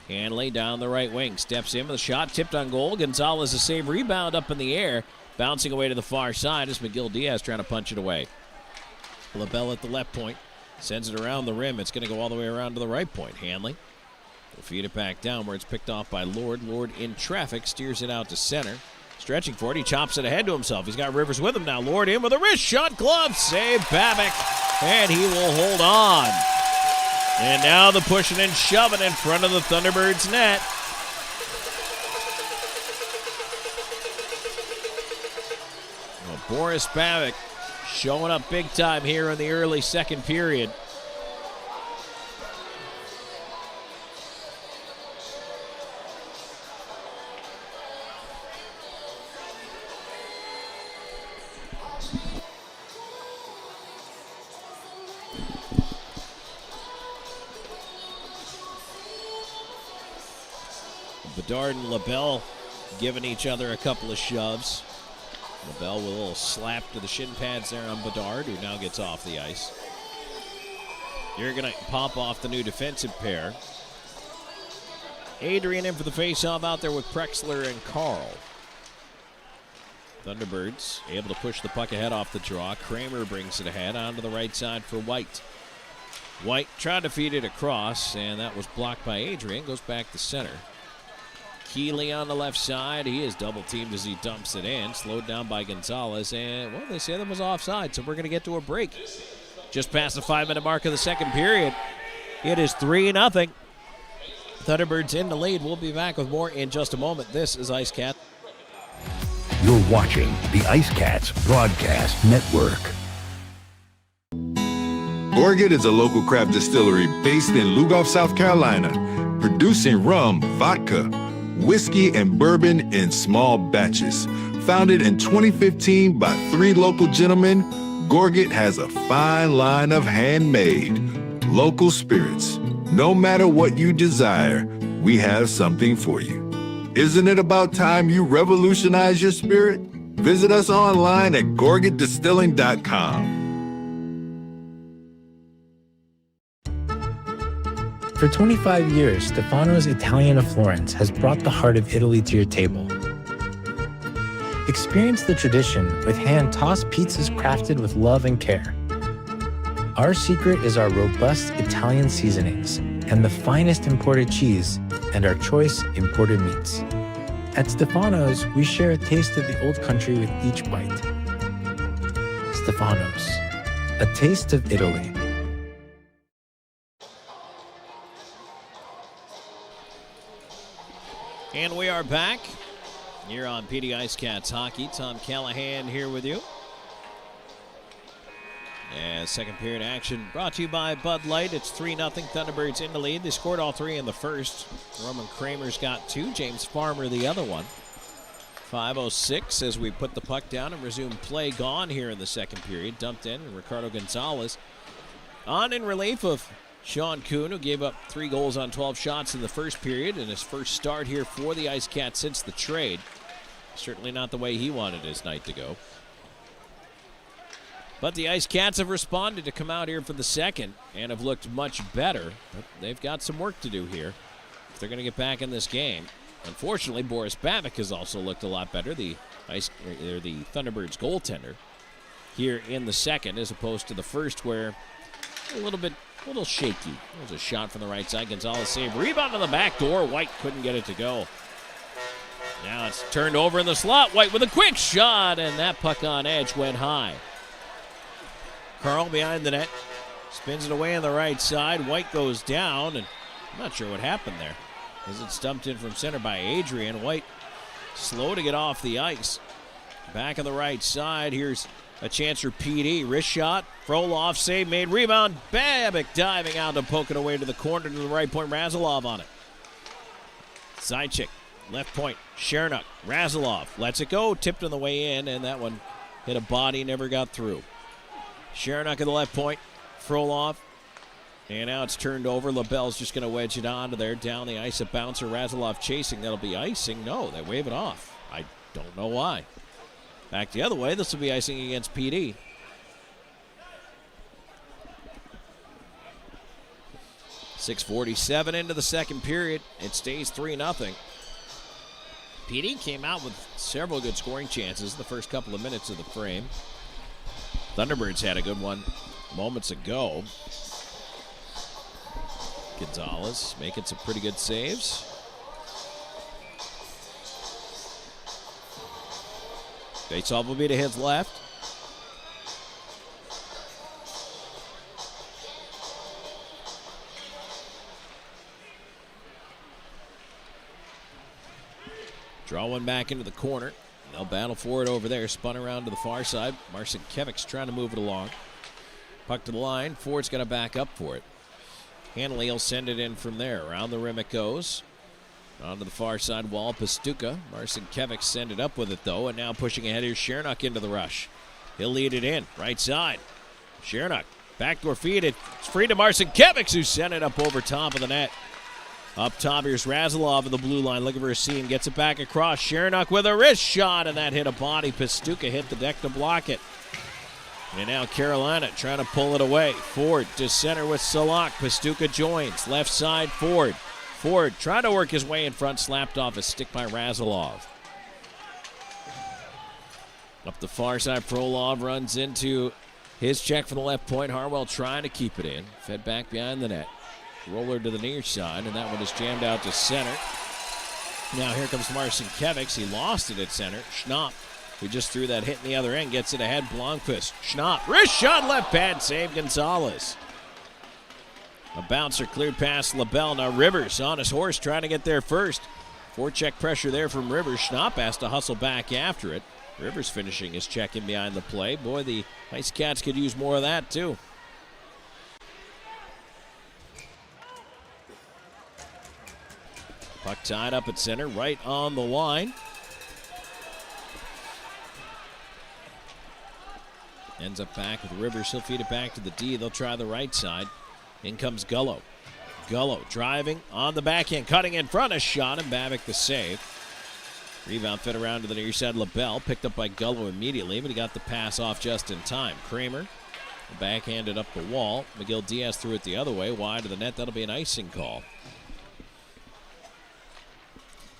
Hanley down the right wing. Steps in with a shot, tipped on goal. Gonzalez a save, rebound up in the air. Bouncing away to the far side as Miguel Diaz trying to punch it away. LaBelle at the left point. Sends it around the rim. It's going to go all the way around to the right point. Hanley will feed it back down where it's picked off by Lord. Lord in traffic, steers it out to center. Stretching for it, he chops it ahead to himself. He's got Rivers with him now. Lord in with a wrist shot, glove, save Babick, and he will hold on. And now the pushing and shoving in front of the Thunderbirds net. Well, Boris Babick showing up big time here in the early second period. Bedard and LaBelle giving each other a couple of shoves. LaBelle with a little slap to the shin pads there on Bedard, who now gets off the ice. You're going to pop off the new defensive pair. Adrian in for the faceoff out there with Prexler and Carl. Thunderbirds able to push the puck ahead off the draw. Kramer brings it ahead onto the right side for White. White tried to feed it across, and that was blocked by Adrian. Goes back to center. Keeley on the left side. He is double teamed as he dumps it in. Slowed down by Gonzalez. And, well, they say that was offside, so we're going to get to a break. Just past the 5-minute mark of the second period. It is 3-0. Thunderbirds in the lead. We'll be back with more in just a moment. This is IceCats. You're watching the IceCats Broadcast Network. Gorget is a local craft distillery based in Lugoff, South Carolina, producing rum, vodka, whiskey, and bourbon in small batches. Founded in 2015 by 3 local gentlemen, Gorget has a fine line of handmade, local spirits. No matter what you desire, we have something for you. Isn't it about time you revolutionize your spirit? Visit us online at gorgetdistilling.com. For 25 years, Stefano's Italian of Florence has brought the heart of Italy to your table. Experience the tradition with hand-tossed pizzas crafted with love and care. Our secret is our robust Italian seasonings and the finest imported cheese and our choice imported meats. At Stefano's, we share a taste of the old country with each bite. Stefano's, a taste of Italy. And we are back here on PD IceCats Hockey. Tom Callahan here with you. And second period action brought to you by Bud Light. It's 3-0 Thunderbirds in the lead. They scored all 3 in the first. Roman Kramer's got 2. James Farmer the other one. 5:06 as we put the puck down and resume play. Gone here in the second period. Dumped in, and Ricardo Gonzalez on in relief of Sean Kuhn, who gave up 3 goals on 12 shots in the first period, and his first start here for the IceCats since the trade. Certainly not the way he wanted his night to go. But the IceCats have responded to come out here for the second and have looked much better. But they've got some work to do here if they're going to get back in this game. Unfortunately, Boris Babic has also looked a lot better, the Thunderbirds goaltender, here in the second, as opposed to the first, where a little shaky. There's a shot from the right side. Gonzalez saved. Rebound on the back door. White couldn't get it to go. Now it's turned over in the slot. White with a quick shot, and that puck on edge went high. Carl behind the net. Spins it away on the right side. White goes down, and I'm not sure what happened there, as it's dumped in from center by Adrian. White slow to get off the ice. Back on the right side. Here's a chance for PD. Wrist shot. Frolov save made. Rebound. Babic diving out to poke it away to the corner to the right point. Razilov on it. Sidechick. Left point. Shernock. Razilov lets it go. Tipped on the way in, and that one hit a body. Never got through. Shernock at the left point. Frolov. And now it's turned over. LaBelle's just going to wedge it onto there. Down the ice. A bouncer. Razilov chasing. That'll be icing. No, they wave it off. I don't know why. Back the other way. This will be icing against PD. .647 into the second period. It stays 3-0. PD came out with several good scoring chances the first couple of minutes of the frame. Thunderbirds had a good one moments ago. Gonzalez making some pretty good saves. Faceoff will be to his left. Draw one back into the corner. They'll battle for it over there. Spun around to the far side. Marcinkevich's trying to move it along. Puck to the line. Ford's got to back up for it. Hanley will send it in from there. Around the rim it goes. Onto the far side wall, Pastuca. Marcinkevich send it up with it, though, and now pushing ahead. Here's Shernock into the rush. He'll lead it in. Right side. Shernock. Backdoor feed. It's free to Marcinkevich, who sent it up over top of the net. Up top, here's Razilov in the blue line, looking for a seam. Gets it back across. Shernock with a wrist shot, and that hit a body. Pastuca hit the deck to block it. And now Carolina trying to pull it away. Ford to center with Salak. Pastuca joins. Left side, Ford. Ford trying to work his way in front, slapped off a stick by Razilov. Up the far side, Frolov runs into his check for the left point. Harwell trying to keep it in. Fed back behind the net. Roller to the near side, and that one is jammed out to center. Now here comes Marcinkevich. He lost it at center. Schnapp, who just threw that hit in the other end, gets it ahead. Blomqvist. Schnapp, wrist shot, left pad, save Gonzalez. A bouncer cleared past LaBelle. Now Rivers on his horse trying to get there first. Forecheck pressure there from Rivers. Schnapp has to hustle back after it. Rivers finishing his check in behind the play. Boy, the IceCats could use more of that too. Puck tied up at center, right on the line. Ends up back with Rivers. He'll feed it back to the D. They'll try the right side. In comes Gullo. Gullo driving on the backhand, cutting in front, a shot, and Babic the save. Rebound fed around to the near side. LaBelle picked up by Gullo immediately, but he got the pass off just in time. Kramer backhanded up the wall. Miguel Diaz threw it the other way, wide of the net. That'll be an icing call.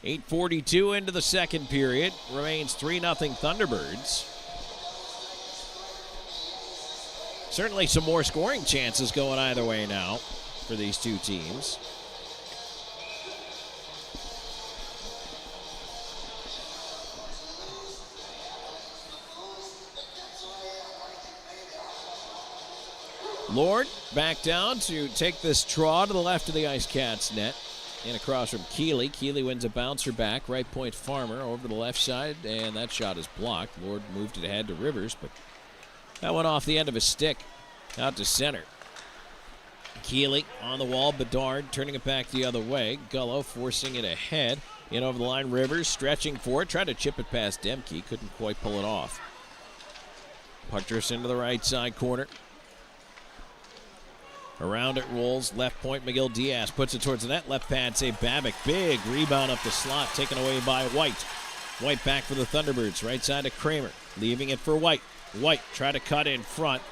8:42 into the second period. Remains 3-0 Thunderbirds. Certainly some more scoring chances going either way now for these two teams. Lord back down to take this draw to the left of the IceCats net. And across from Keeley. Keeley wins a bouncer back. Right point Farmer over to the left side. And that shot is blocked. Lord moved it ahead to Rivers, but that went off the end of his stick out to center. Keeley on the wall. Bedard turning it back the other way. Gullo forcing it ahead. In over the line. Rivers stretching for it. Tried to chip it past Demke. Couldn't quite pull it off. Puck drifts into the right side corner. Around it rolls. Left point. Miguel Diaz puts it towards the net. Left pad save Babic. Big rebound up the slot. Taken away by White. White back for the Thunderbirds. Right side to Kramer. Leaving it for White. White tried to cut in front.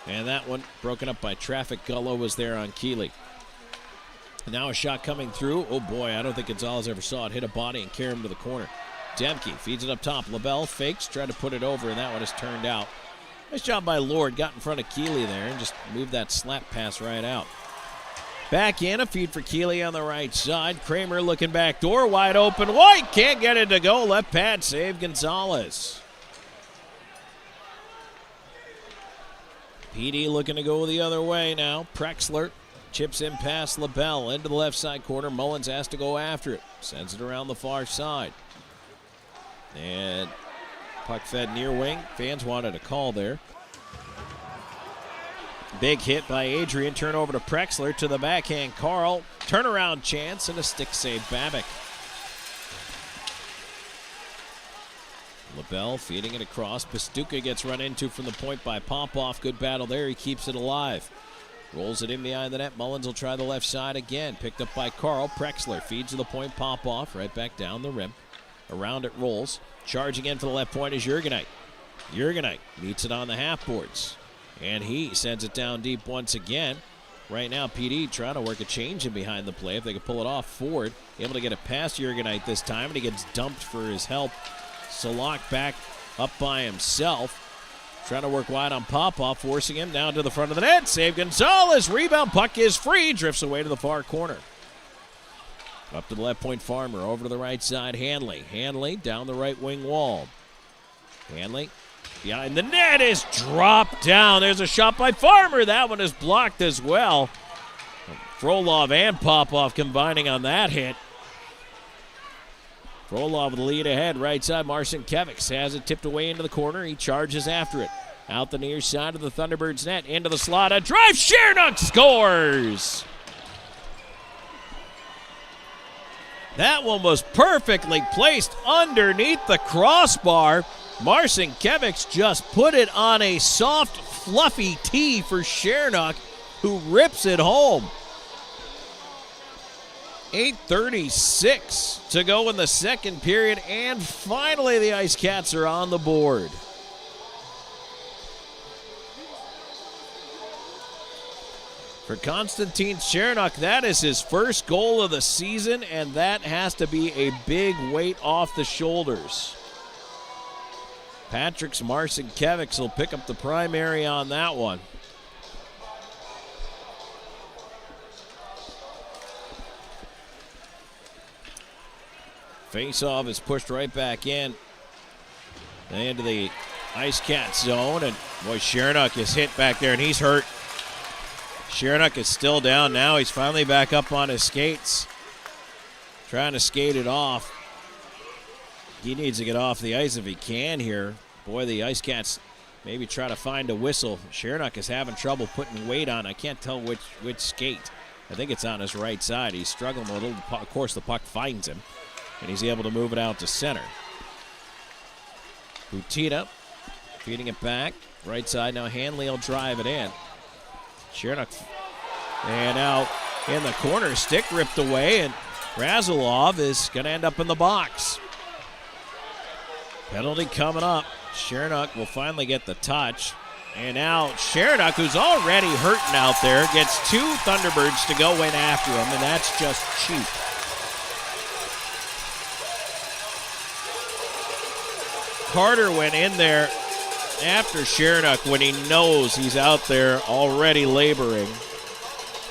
And that one broken up by traffic. Gullo was there on Keeley. Now a shot coming through. Oh boy, I don't think Gonzalez ever saw it. Hit a body and carry him to the corner. Demke feeds it up top. LaBelle fakes. Tried to put it over, and that one has turned out. Nice job by Lord. Got in front of Keeley there and just moved that slap pass right out. Back in, a feed for Keeley on the right side. Kramer looking back door, wide open. White can't get it to go. Left pad save Gonzalez. PD looking to go the other way now. Prexler chips in past LaBelle into the left side corner. Mullins has to go after it. Sends it around the far side. And puck fed near wing. Fans wanted a call there. Big hit by Adrian. Turn over to Prexler to the backhand. Carl. Turnaround chance and a stick save Babic. LaBelle feeding it across. Pastuca gets run into from the point by Popoff. Good battle there. He keeps it alive. Rolls it in behind the net. Mullins will try the left side again. Picked up by Carl. Prexler feeds to the point. Popoff right back down the rim. Around it rolls. Charging in for the left point is Jurgenite. Jurgenite meets it on the half boards. And he sends it down deep once again. Right now, PD trying to work a change in behind the play. If they can pull it off, Ford able to get it past Jurgenite this time, and he gets dumped for his help. Salak back up by himself. Trying to work wide on Popoff, forcing him down to the front of the net. Save Gonzalez. Rebound. Puck is free. Drifts away to the far corner. Up to the left point, Farmer. Over to the right side, Hanley. Hanley down the right wing wall. Hanley behind the net is dropped down. There's a shot by Farmer. That one is blocked as well. Frolov and Popoff combining on that hit. Frolov with the lead ahead. Right side, Marcinkiewicz has it tipped away into the corner. He charges after it. Out the near side of the Thunderbirds net. Into the slot. A drive. Shernock scores. That one was perfectly placed underneath the crossbar. Marcinkiewicz just put it on a soft, fluffy tee for Shernock, who rips it home. 8:36 to go in the second period, and finally the IceCats are on the board. For Konstantin Shernock, that is his first goal of the season, and that has to be a big weight off the shoulders. Patrick's Marcinkiewicz will pick up the primary on that one. Faceoff is pushed right back in into the IceCats zone, and boy, Shernock is hit back there, and he's hurt. Shernock is still down now. He's finally back up on his skates, trying to skate it off. He needs to get off the ice if he can here. Boy, the IceCats maybe try to find a whistle. Shernock is having trouble putting weight on. I can't tell which skate. I think it's on his right side. He's struggling a little. Of course, the puck finds him, and he's able to move it out to center. Butita feeding it back. Right side now. Hanley will drive it in. Chernak. And now in the corner, stick ripped away, and Razilov is going to end up in the box. Penalty coming up. Chernak will finally get the touch. And now Chernak, who's already hurting out there, gets 2 Thunderbirds to go in after him, and that's just cheap. Carter went in there after Chernak when he knows he's out there already laboring.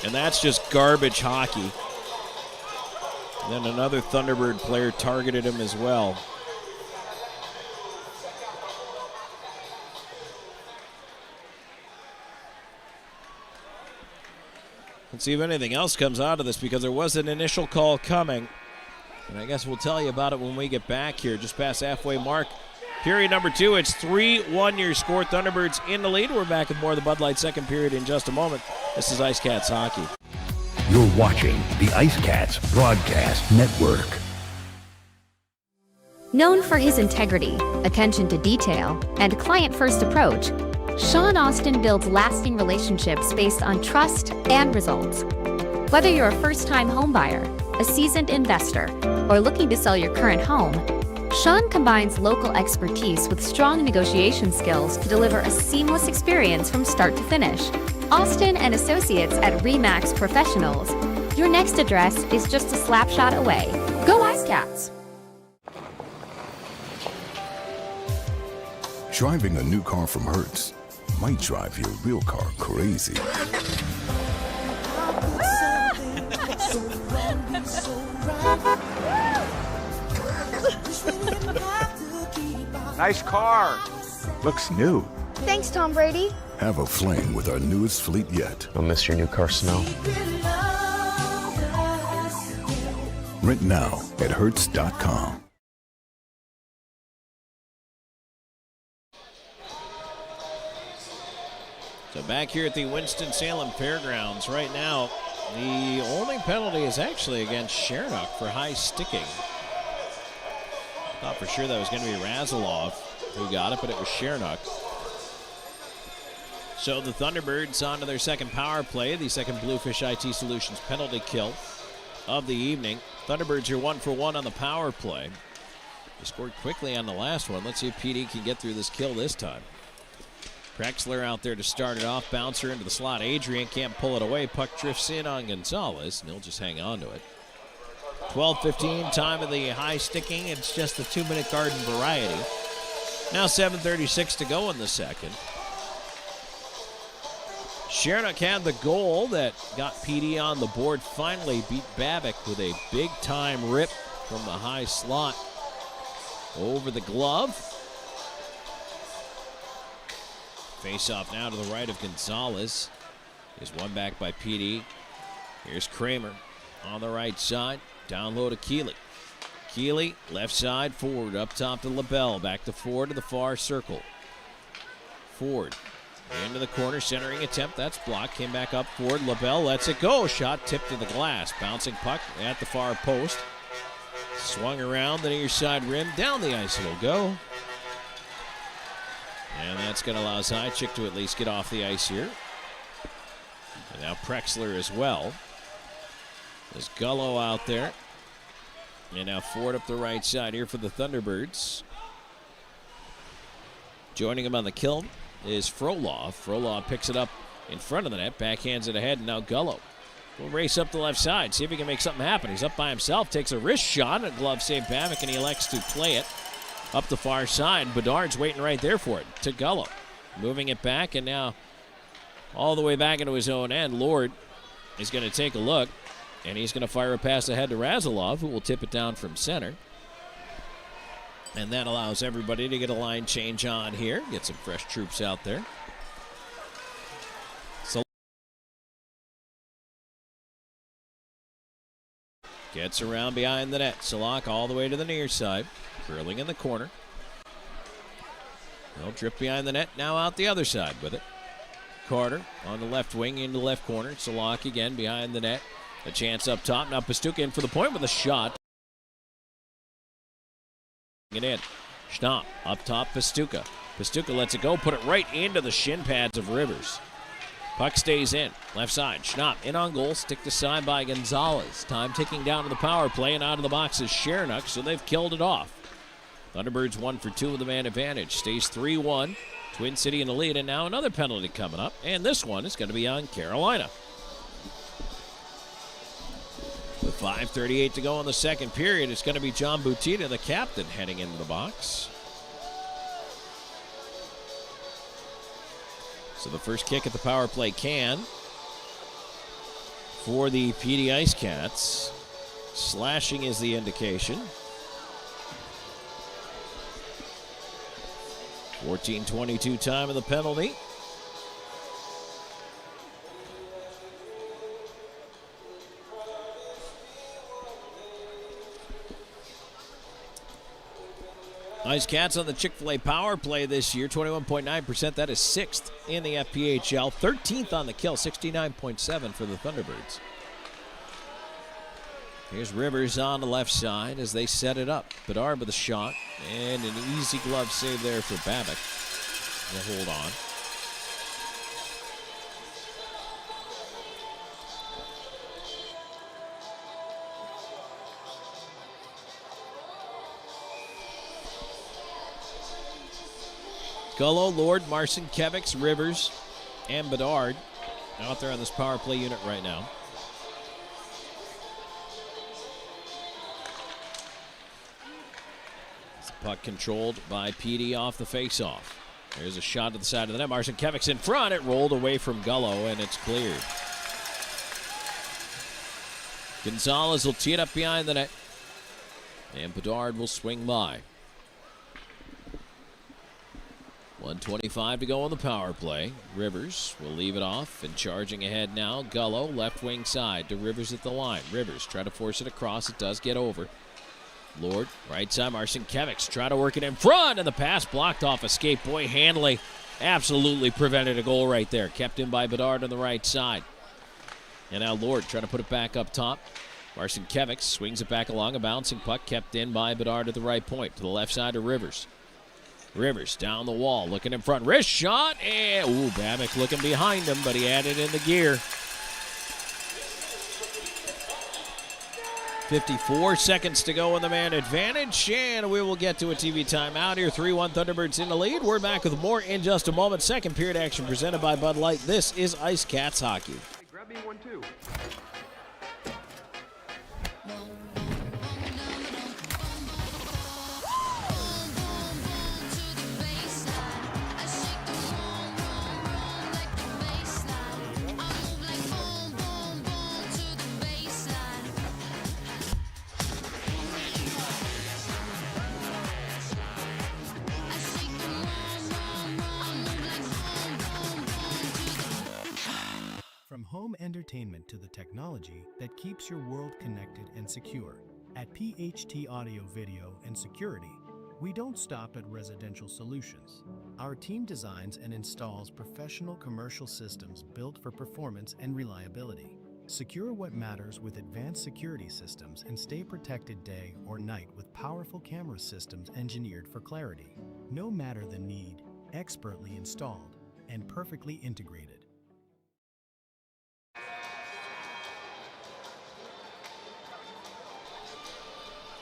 And that's just garbage hockey. And then another Thunderbird player targeted him as well. Let's see if anything else comes out of this, because there was an initial call coming. And I guess we'll tell you about it when we get back here, just past halfway mark. Period number 2, it's 3-1 your score. Thunderbirds in the lead. We're back with more of the Bud Light second period in just a moment. This is IceCats Hockey. You're watching the IceCats Broadcast Network. Known for his integrity, attention to detail, and client-first approach, Sean Austin builds lasting relationships based on trust and results. Whether you're a first-time homebuyer, a seasoned investor, or looking to sell your current home, Sean combines local expertise with strong negotiation skills to deliver a seamless experience from start to finish. Austin and Associates at RE/MAX Professionals. Your next address is just a slap shot away. Go IceCats! Driving a new car from Hertz might drive your real car crazy. Nice car. Looks new. Thanks, Tom Brady. Have a fling with our newest fleet yet. I'll miss your new car smell. Rent now at Hertz.com. So back here at the Winston-Salem Fairgrounds right now, the only penalty is actually against Chernak for high sticking. Thought for sure that was going to be Razilov who got it, but it was Chernak. So the Thunderbirds on to their second power play, the second Bluefish IT Solutions penalty kill of the evening. Thunderbirds are 1 for 1 on the power play. They scored quickly on the last one. Let's see if PD can get through this kill this time. Prexler out there to start it off. Bouncer into the slot. Adrian can't pull it away. Puck drifts in on Gonzalez, and he'll just hang on to it. 12:15, time of the high sticking. It's just the 2-minute garden variety. Now 7:36 to go in the second. Chernak had the goal that got PD on the board. Finally beat Babic with a big-time rip from the high slot over the glove. Face-off now to the right of Gonzalez. Is one back by PD. Here's Kramer on the right side. Down low to Keeley. Keeley, left side, forward, up top to LaBelle. Back to Ford to the far circle. Ford into the corner, centering attempt. That's blocked. Came back up Ford. LaBelle lets it go. Shot tipped to the glass. Bouncing puck at the far post. Swung around the near side rim. Down the ice it'll go. And that's going to allow Zajac to at least get off the ice here. And now Prexler as well. There's Gullo out there. And now Ford up the right side here for the Thunderbirds. Joining him on the kill is Frolov. Frolov picks it up in front of the net, backhands it ahead, and now Gullo will race up the left side, see if he can make something happen. He's up by himself, takes a wrist shot, a glove save Babic, and he elects to play it up the far side. Bedard's waiting right there for it to Gullo. Moving it back, and now all the way back into his own end. Lord is going to take a look, and he's going to fire a pass ahead to Razilov, who will tip it down from center. And that allows everybody to get a line change on here. Get some fresh troops out there. So gets around behind the net. Salak all the way to the near side. Curling in the corner. They'll drip behind the net. Now out the other side with it. Carter on the left wing into the left corner. Salak again behind the net. A chance up top. Now Pastuca in for the point with a shot. It in. Schnapp up top. Pastuca. Pastuca lets it go. Put it right into the shin pads of Rivers. Puck stays in. Left side. Schnapp in on goal. Stick to side by Gonzalez. Time ticking down to the power play, and out of the box is Shernock, so they've killed it off. Thunderbirds 1 for 2 with the man advantage. Stays 3-1. Twin City in the lead, and now another penalty coming up, and this one is going to be on Carolina. With 5:38 to go in the second period, it's going to be John Butita, the captain, heading into the box. So the first kick at the power play can for the PD IceCats. Slashing is the indication. 14:22 time of the penalty. IceCats on the Chick-fil-A power play this year, 21.9%. That is 6th in the FPHL. 13th on the kill, 69.7 for the Thunderbirds. Here's Rivers on the left side as they set it up. Bedard with a shot, and an easy glove save there for Babbitt. They'll hold on. Gullo, Lord, Marcin, Kevics, Rivers, and Bedard out there on this power play unit right now. Puck controlled by PD off the faceoff. There's a shot to the side of the net. Marcin Kevics in front. It rolled away from Gullo, and it's cleared. Gonzalez will tee it up behind the net, and Bedard will swing by. 1:25 to go on the power play. Rivers will leave it off, and charging ahead now, Gullo, left wing side to Rivers at the line. Rivers try to force it across. It does get over. Lord, right side, Marcin Kevics try to work it in front, and the pass blocked off escape. Boy, Handley absolutely prevented a goal right there. Kept in by Bedard on the right side. And now Lord trying to put it back up top. Marcin Kevics swings it back along, a bouncing puck kept in by Bedard at the right point. To the left side of Rivers. Rivers down the wall, looking in front. Wrist shot, and Babbitt looking behind him, but he added in the gear. 54 seconds to go in the man advantage, and we will get to a TV timeout here. 3-1 Thunderbirds in the lead. We're back with more in just a moment. Second period action presented by Bud Light. This is IceCats hockey. Hey, grab me one too. From home entertainment to the technology that keeps your world connected and secure, at PHT Audio Video and Security, we don't stop at residential solutions. Our team designs and installs professional commercial systems built for performance and reliability. Secure what matters with advanced security systems and stay protected day or night with powerful camera systems engineered for clarity. No matter the need, expertly installed and perfectly integrated.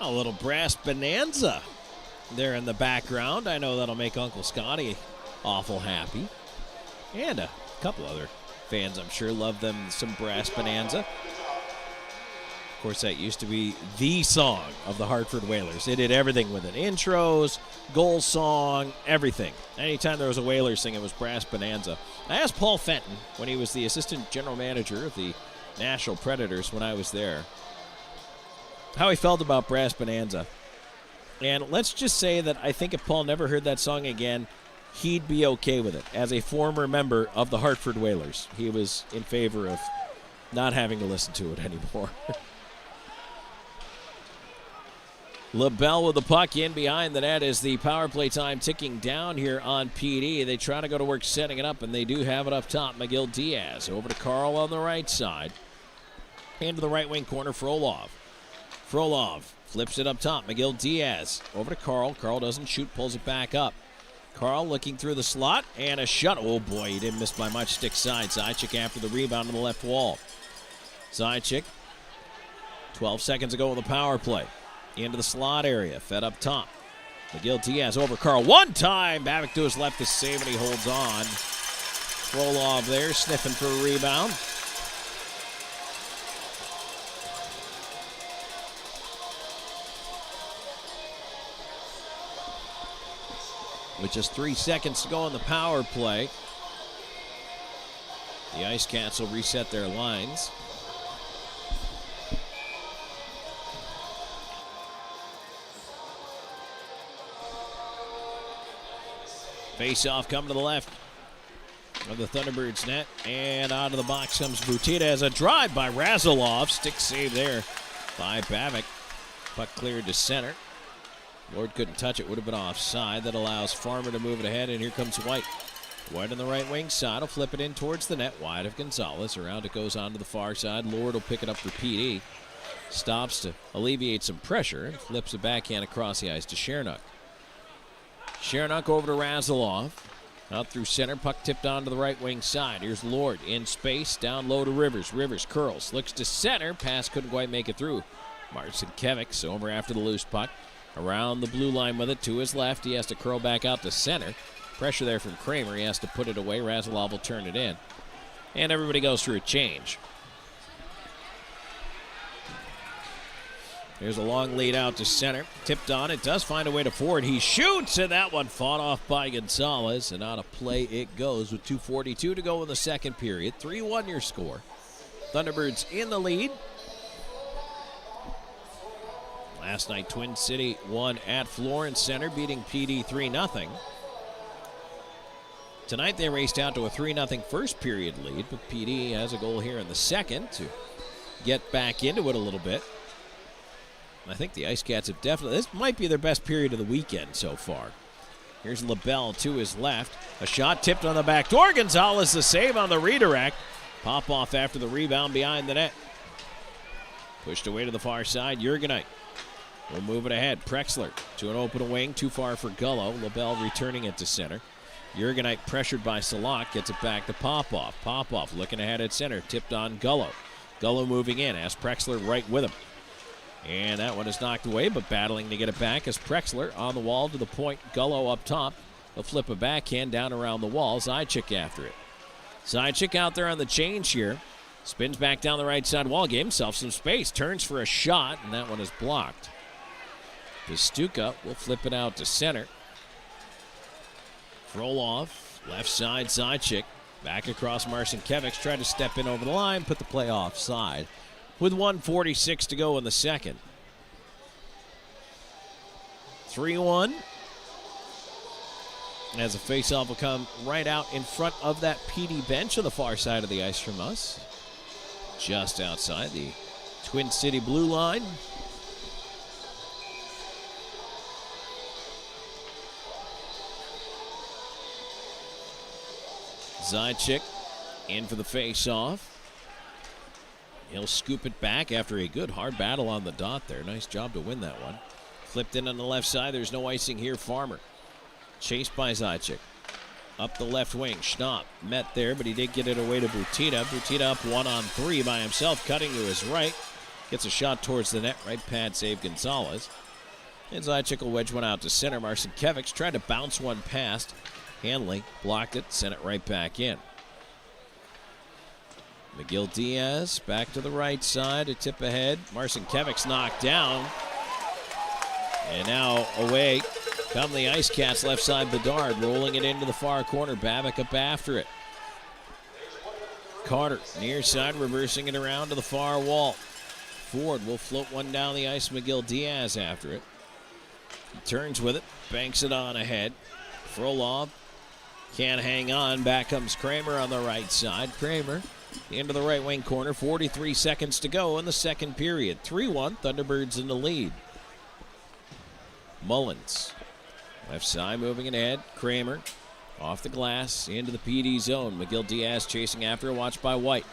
A little brass bonanza there in the background. I know that'll make Uncle Scotty awful happy. And a couple other fans, I'm sure, love them some brass bonanza. Of course, that used to be the song of the Hartford Whalers. It did everything with it. Intros, goal song, everything. Anytime there was a Whalers thing, it was brass bonanza. I asked Paul Fenton when he was the assistant general manager of the Nashville Predators when I was there how he felt about Brass Bonanza. And let's just say that I think if Paul never heard that song again, he'd be okay with it. As a former member of the Hartford Whalers, he was in favor of not having to listen to it anymore. LaBelle with the puck in behind the net as the power play time ticking down here on PD. They try to go to work setting it up, and they do have it up top. McGill Diaz over to Carl on the right side. Into the right wing corner, Frolov. Frolov flips it up top. McGill Diaz over to Carl. Carl doesn't shoot, pulls it back up. Carl looking through the slot, and a shot. Oh, boy, he didn't miss by much. Stick side. Zajac after the rebound on the left wall. Zajac, 12 seconds ago on the power play. Into the slot area, fed up top. McGill Diaz over Carl. One time, Babic to his left to save, and he holds on. Frolov there, sniffing for a rebound. With just 3 seconds to go on the power play, the IceCats will reset their lines. Face-off coming to the left of the Thunderbirds net, and out of the box comes Butita as a drive by Razilov. Stick save there by Babic. Puck cleared to center. Lord couldn't touch it, would have been offside. That allows Farmer to move it ahead, and here comes White. White on the right wing side will flip it in towards the net, wide of Gonzalez. Around it goes on to the far side. Lord will pick it up for PD. Stops to alleviate some pressure and flips a backhand across the ice to Shernock. Shernock over to Razilov. Out through center, puck tipped onto the right wing side. Here's Lord in space, down low to Rivers. Rivers curls, looks to center. Pass couldn't quite make it through. Marcinkiewicz over after the loose puck. Around the blue line with it to his left. He has to curl back out to center. Pressure there from Kramer. He has to put it away. Razilov will turn it in. And everybody goes through a change. There's a long lead out to center. Tipped on. It does find a way to forward. He shoots, and that one fought off by Gonzalez. And out of play it goes with 2:42 to go in the second period. 3-1 your score. Thunderbirds in the lead. Last night, Twin City won at Florence Center, beating PD 3-0. Tonight, they raced out to a 3-0 first period lead, but PD has a goal here in the second to get back into it a little bit. I think the IceCats have definitely, this might be their best period of the weekend so far. Here's LaBelle to his left. A shot tipped on the back door. Gonzalez the save on the redirect. Pop off after the rebound behind the net. Pushed away to the far side. Jurgenite will move it ahead. Prexler to an open wing. Too far for Gullo. LaBelle returning it to center. Jurgenite pressured by Salak. Gets it back to Popoff. Popoff looking ahead at center. Tipped on Gullo. Gullo moving in. Has Prexler right with him. And that one is knocked away, but battling to get it back is Prexler on the wall to the point. Gullo up top. He'll flip a backhand down around the wall. Zajac after it. Zajac out there on the change here. Spins back down the right side wall. Gave himself some space. Turns for a shot, and that one is blocked. Pastuca will flip it out to center. Frolov, left side, Zajac. Back across Marcinkiewicz. Tried to step in over the line, put the play offside. With 1:46 to go in the second. 3-1. As a faceoff will come right out in front of that PD bench on the far side of the ice from us. Just outside the Twin City blue line. Zajac in for the face-off. He'll scoop it back after a good hard battle on the dot there. Nice job to win that one. Flipped in on the left side. There's no icing here. Farmer chased by Zajac. Up the left wing. Schnapp met there, but he did get it away to Butita. Butita up 1-on-3 by himself, cutting to his right. Gets a shot towards the net. Right pad save Gonzalez. And Zajac will wedge one out to center. Marcinkiewicz tried to bounce one past. Hanley blocked it, sent it right back in. McGill Diaz back to the right side, a tip ahead. Marcinkiewicz knocked down. And now away come the IceCats left side. Bedard rolling it into the far corner. Babic up after it. Carter near side reversing it around to the far wall. Ford will float one down the ice. McGill Diaz after it. He turns with it, banks it on ahead. Frolov can't hang on. Back comes Kramer on the right side. Kramer into the right wing corner. 43 seconds to go in the second period. 3-1, Thunderbirds in the lead. Mullins. Left side moving ahead. Kramer off the glass into the PD zone. McGill Diaz chasing after a watch by White.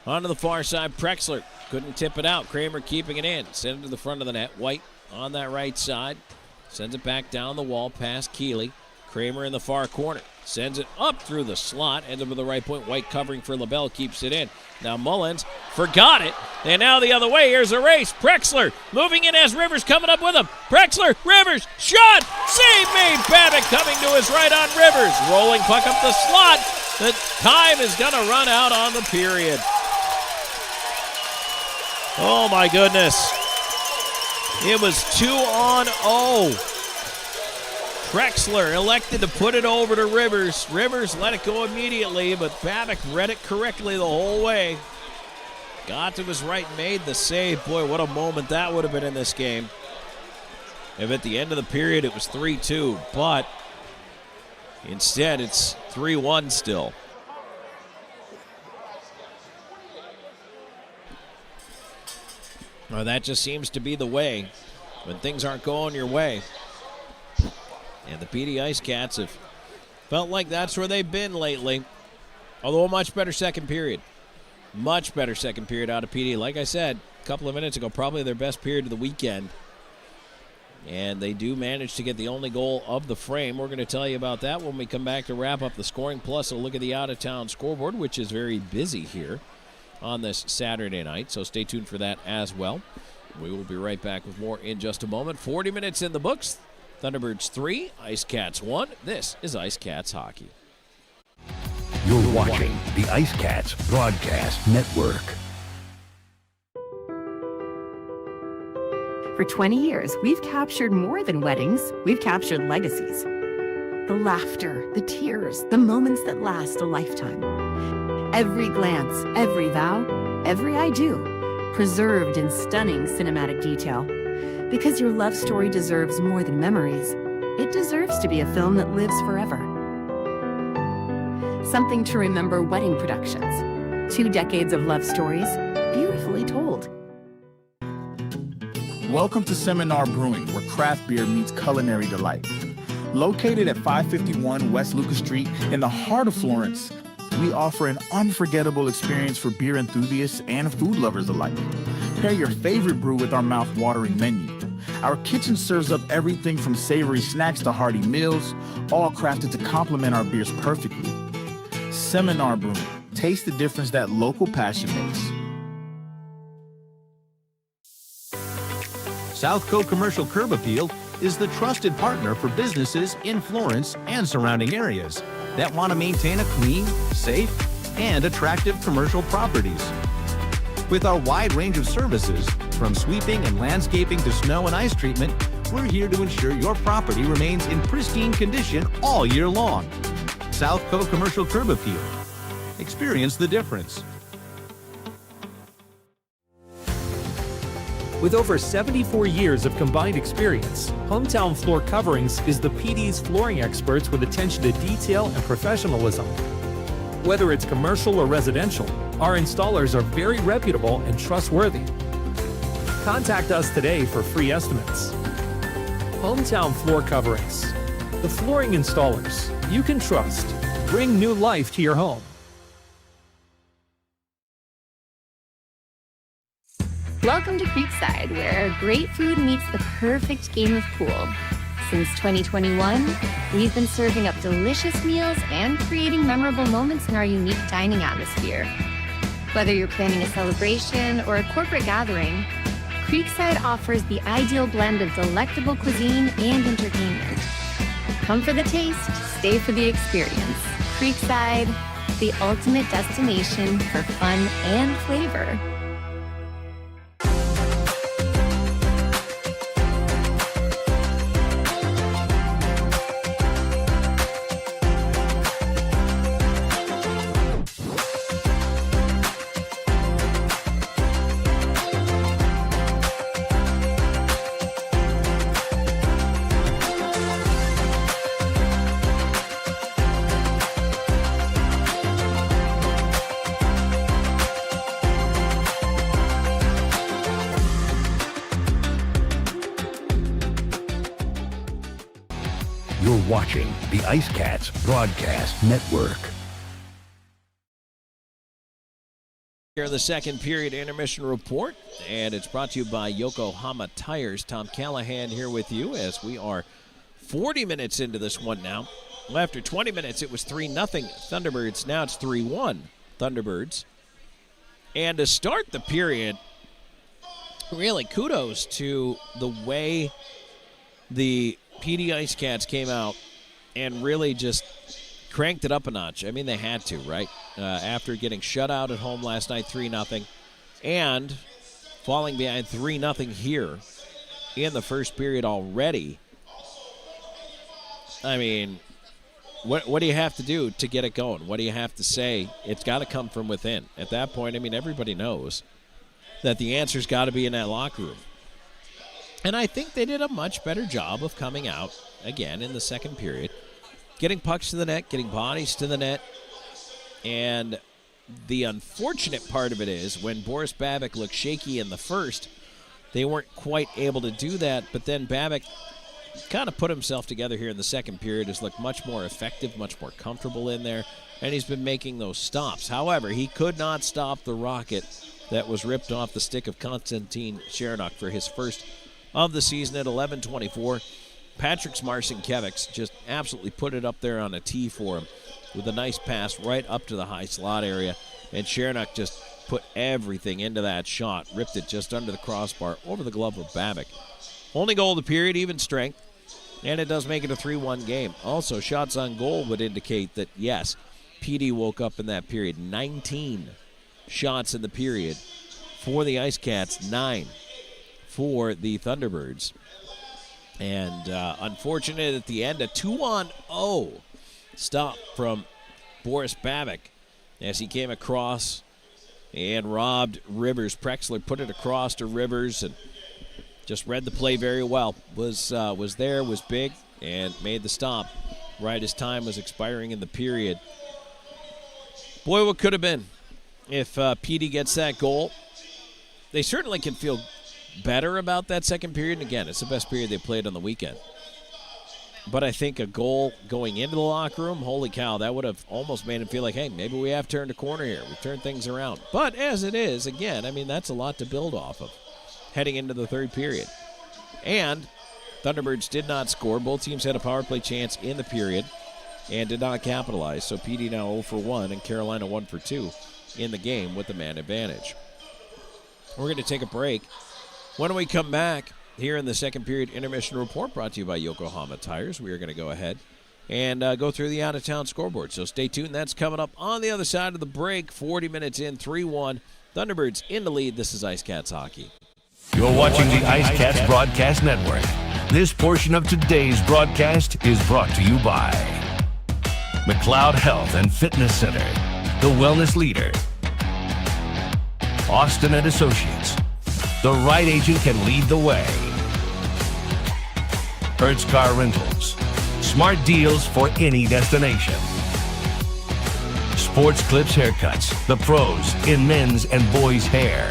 Onto the far side, Prexler couldn't tip it out. Kramer keeping it in. Send it to the front of the net. White on that right side. Sends it back down the wall past Keeley. Kramer in the far corner. Sends it up through the slot. Ends up with the right point. White covering for LaBelle. Keeps it in. Now Mullins forgot it. And now the other way. Here's a race. Prexler moving in as Rivers coming up with him. Prexler, Rivers, shot! Save made. Babbitt coming to his right on Rivers. Rolling puck up the slot. The time is going to run out on the period. Oh my goodness. It was 2-on-0. Prexler elected to put it over to Rivers. Rivers let it go immediately, but Babbitt read it correctly the whole way. Got to his right and made the save. Boy, what a moment that would have been in this game. If at the end of the period it was 3-2, but instead it's 3-1 still. Well, that just seems to be the way when things aren't going your way. And the PD IceCats have felt like that's where they've been lately. Although a much better second period. Much better second period out of PD. Like I said a couple of minutes ago, probably their best period of the weekend. And they do manage to get the only goal of the frame. We're going to tell you about that when we come back to wrap up the scoring. Plus a look at the out-of-town scoreboard, which is very busy here on this Saturday night. So stay tuned for that as well. We will be right back with more in just a moment. 40 minutes in the books. Thunderbirds 3, IceCats 1. This is IceCats Hockey. You're watching the IceCats Broadcast Network. For 20 years, we've captured more than weddings. We've captured legacies. The laughter, the tears, the moments that last a lifetime. Every glance, every vow, every I do, preserved in stunning cinematic detail. Because your love story deserves more than memories, it deserves to be a film that lives forever. Something to remember wedding productions. 2 decades of love stories, beautifully told. Welcome to Seminar Brewing, where craft beer meets culinary delight. Located at 551 West Lucas Street in the heart of Florence, we offer an unforgettable experience for beer enthusiasts and food lovers alike. Pair your favorite brew with our mouth-watering menu. Our kitchen serves up everything from savory snacks to hearty meals, all crafted to complement our beers perfectly. Seminar Brewing. Taste the difference that local passion makes. South Coast Commercial Curb Appeal is the trusted partner for businesses in Florence and surrounding areas that want to maintain a clean, safe, and attractive commercial properties. With our wide range of services, from sweeping and landscaping to snow and ice treatment, we're here to ensure your property remains in pristine condition all year long. South Coast Commercial Curb Appeal. Experience the difference. With over 74 years of combined experience, Hometown Floor Coverings is the PD's flooring experts with attention to detail and professionalism. Whether it's commercial or residential, our installers are very reputable and trustworthy. Contact us today for free estimates. Hometown Floor Coverings, the flooring installers you can trust. Bring new life to your home. Welcome to Creekside, where great food meets the perfect game of pool. Since 2021, we've been serving up delicious meals and creating memorable moments in our unique dining atmosphere. Whether you're planning a celebration or a corporate gathering, Creekside offers the ideal blend of delectable cuisine and entertainment. Come for the taste, stay for the experience. Creekside, the ultimate destination for fun and flavor. You're watching the IceCats Broadcast Network. Here in the second period intermission report, and it's brought to you by Yokohama Tires. Tom Callahan here with you as we are 40 minutes into this one now. Well, after 20 minutes, it was 3-0 Thunderbirds. Now it's 3-1 Thunderbirds. And to start the period, really kudos to the way the PD IceCats came out and really just cranked it up a notch. I mean, they had to, right? After getting shut out at home last night, 3-0, and falling behind 3-0 here in the first period already. I mean, what do you have to do to get it going? What do you have to say? It's got to come from within. At that point, I mean, everybody knows that the answer's got to be in that locker room. And I think they did a much better job of coming out, again, in the second period, getting pucks to the net, getting bodies to the net. And the unfortunate part of it is when Boris Babic looked shaky in the first, they weren't quite able to do that. But then Babic kind of put himself together here in the second period, has looked much more effective, much more comfortable in there, and he's been making those stops. However, he could not stop the rocket that was ripped off the stick of Konstantin Chernak for his first of the season at 11:24. Patrick Marcinkiewicz just absolutely put it up there on a tee for him with a nice pass right up to the high slot area, and Chernak just put everything into that shot, ripped it just under the crossbar over the glove of Babic. Only goal of the period, even strength, and it does make it a 3-1 game. Also, shots on goal would indicate that, yes, PD woke up in that period. 19 shots in the period for the IceCats, 9 for the Thunderbirds. And unfortunate at the end, a 2-on-0 stop from Boris Babic as he came across and robbed Rivers. Prexler put it across to Rivers and just read the play very well. Was there, was big, and made the stop right as time was expiring in the period. Boy, what could have been if PD gets that goal. They certainly can feel better about that second period. And again, it's the best period they played on the weekend. But I think a goal going into the locker room, holy cow, that would have almost made him feel like, hey, maybe we have turned a corner here. We've turned things around. But as it is, again, I mean, that's a lot to build off of heading into the third period. And Thunderbirds did not score. Both teams had a power play chance in the period and did not capitalize. So PD now 0 for 1 and Carolina 1 for 2 in the game with the man advantage. We're going to take a break. When we come back here in the second period intermission report brought to you by Yokohama Tires, we are going to go ahead and go through the out-of-town scoreboard. So stay tuned. That's coming up on the other side of the break. 40 minutes in, 3-1. Thunderbirds in the lead. This is IceCats Hockey. You're watching the IceCats Broadcast Network. This portion of today's broadcast is brought to you by McLeod Health and Fitness Center, the wellness leader. Austin and Associates. The right agent can lead the way. Hertz Car Rentals. Smart deals for any destination. Sports Clips Haircuts. The pros in men's and boys' hair.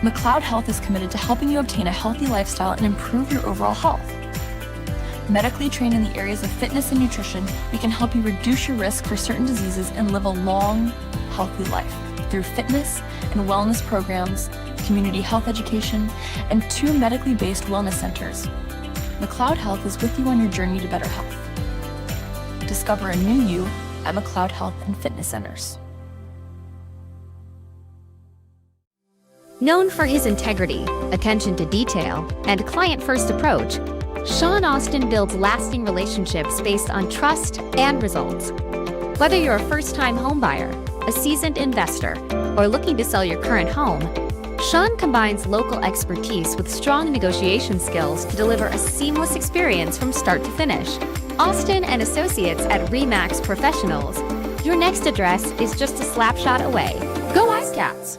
McLeod Health is committed to helping you obtain a healthy lifestyle and improve your overall health. Medically trained in the areas of fitness and nutrition, we can help you reduce your risk for certain diseases and live a long, healthy life through fitness and wellness programs, community health education, and 2 medically based wellness centers. McLeod Health is with you on your journey to better health. Discover a new you at McLeod Health and Fitness Centers. Known for his integrity, attention to detail, and client-first approach, Sean Austin builds lasting relationships based on trust and results. Whether you're a first-time homebuyer, a seasoned investor, or looking to sell your current home, Sean combines local expertise with strong negotiation skills to deliver a seamless experience from start to finish. Austin and Associates at RE/MAX Professionals. Your next address is just a slap shot away. Go IceCats!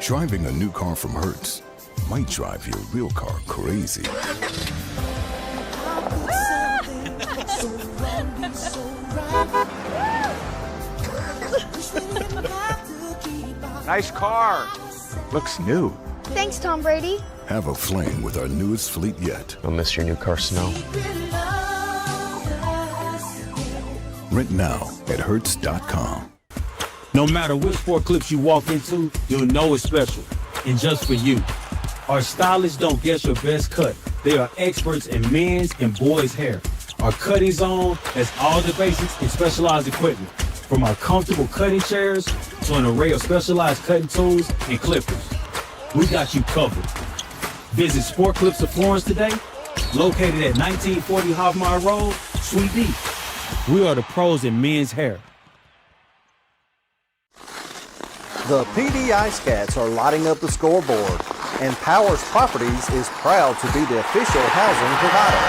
Driving a new car from Hertz might drive your real car crazy. Nice car. Looks new. Thanks, Tom Brady. Have a flame with our newest fleet yet. I'll miss your new car smell. Rent now at Hertz.com. No matter which sport clips you walk into, you'll know it's special. And just for you. Our stylists don't guess your best cut. They are experts in men's and boys' hair. Our cutting zone has all the basics and specialized equipment. From our comfortable cutting chairs to an array of specialized cutting tools and clippers. We got you covered. Visit Sport Clips of Florence today, located at 1940 Hoffmeyer Road, Suite D. We are the pros in men's hair. The PD IceCats are lighting up the scoreboard, and Powers Properties is proud to be the official housing provider.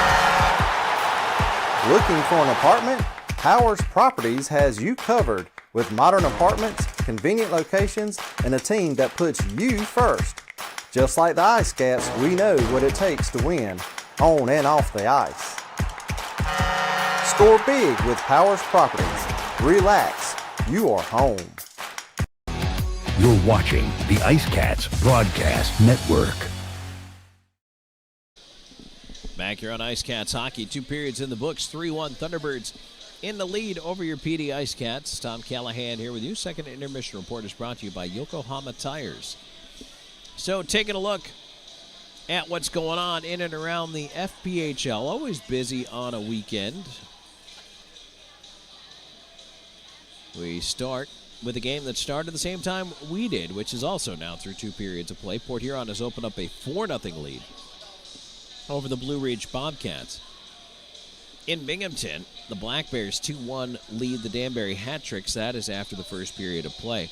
Looking for an apartment? Powers Properties has you covered with modern apartments, convenient locations, and a team that puts you first. Just like the IceCats, we know what it takes to win, on and off the ice. Score big with Powers Properties. Relax, you are home. You're watching the IceCats Broadcast Network. Back here on IceCats Hockey, 2 periods in the books, 3-1 Thunderbirds in the lead over your PD IceCats. Tom Callahan here with you. Second intermission report is brought to you by Yokohama Tires. So taking a look at what's going on in and around the FPHL. Always busy on a weekend. We start with a game that started the same time we did, which is also now through 2 periods of play. Port Huron has opened up a 4-0 lead over the Blue Ridge Bobcats. In Binghamton, the Black Bears 2-1 lead the Danbury Hat-Tricks. That is after the first period of play.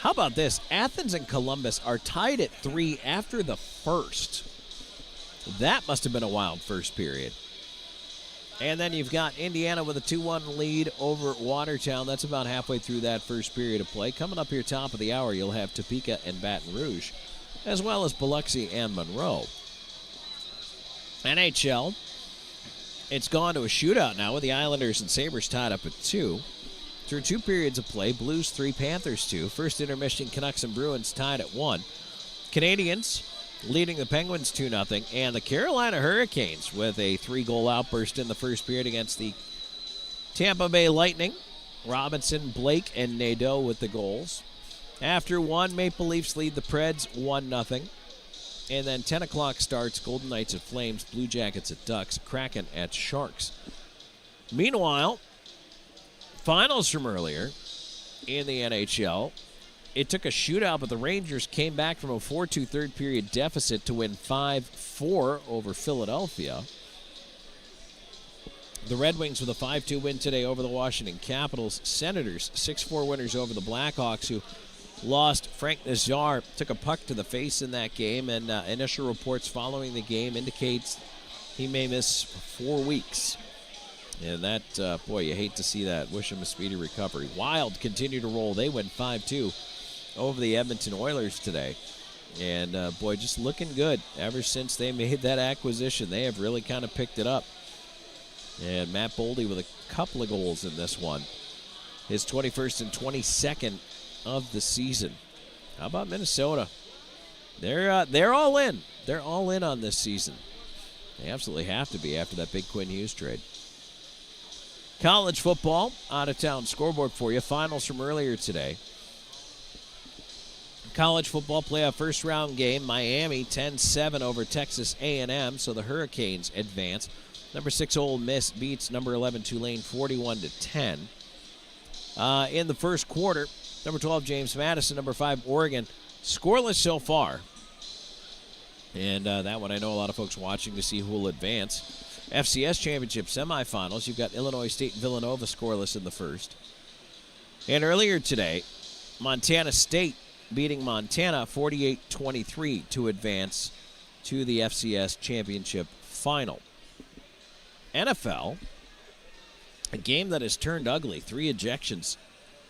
How about this? Athens and Columbus are tied at 3 after the first. That must have been a wild first period. And then you've got Indiana with a 2-1 lead over Watertown. That's about halfway through that first period of play. Coming up here top of the hour, you'll have Topeka and Baton Rouge, as well as Biloxi and Monroe. NHL, it's gone to a shootout now with the Islanders and Sabres tied up at 2. Through 2 periods of play, Blues 3, Panthers 2. First intermission, Canucks and Bruins tied at 1. Canadians leading the Penguins 2-0, and the Carolina Hurricanes with a 3-goal outburst in the first period against the Tampa Bay Lightning. Robinson, Blake, and Nadeau with the goals. After 1, Maple Leafs lead the Preds 1-0. And then 10 o'clock starts, Golden Knights at Flames, Blue Jackets at Ducks, Kraken at Sharks. Meanwhile, finals from earlier in the NHL. It took a shootout, but the Rangers came back from a 4-2 third period deficit to win 5-4 over Philadelphia. The Red Wings with a 5-2 win today over the Washington Capitals. Senators 6-4 winners over the Blackhawks, who lost. Frank Nazar took a puck to the face in that game, and initial reports following the game indicates he may miss 4 weeks. And that, boy, you hate to see that. Wish him a speedy recovery. Wild continue to roll. They win 5-2 over the Edmonton Oilers today. And, boy, just looking good. Ever since they made that acquisition, they have really kind of picked it up. And Matt Boldy with a couple of goals in this one. His 21st and 22nd of the season. How about Minnesota? They're all in. They're all in on this season. They absolutely have to be after that big Quinn Hughes trade. College football, out-of-town scoreboard for you. Finals from earlier today. College football playoff first-round game. Miami 10-7 over Texas A&M, so the Hurricanes advance. Number 6 Ole Miss beats number 11 Tulane 41-10. In the first quarter, number 12 James Madison, number 5 Oregon, scoreless so far. And that one I know a lot of folks watching to see who will advance. FCS Championship semifinals, you've got Illinois State and Villanova scoreless in the first. And earlier today, Montana State beating Montana 48-23 to advance to the FCS Championship final. NFL, a game that has turned ugly. 3 ejections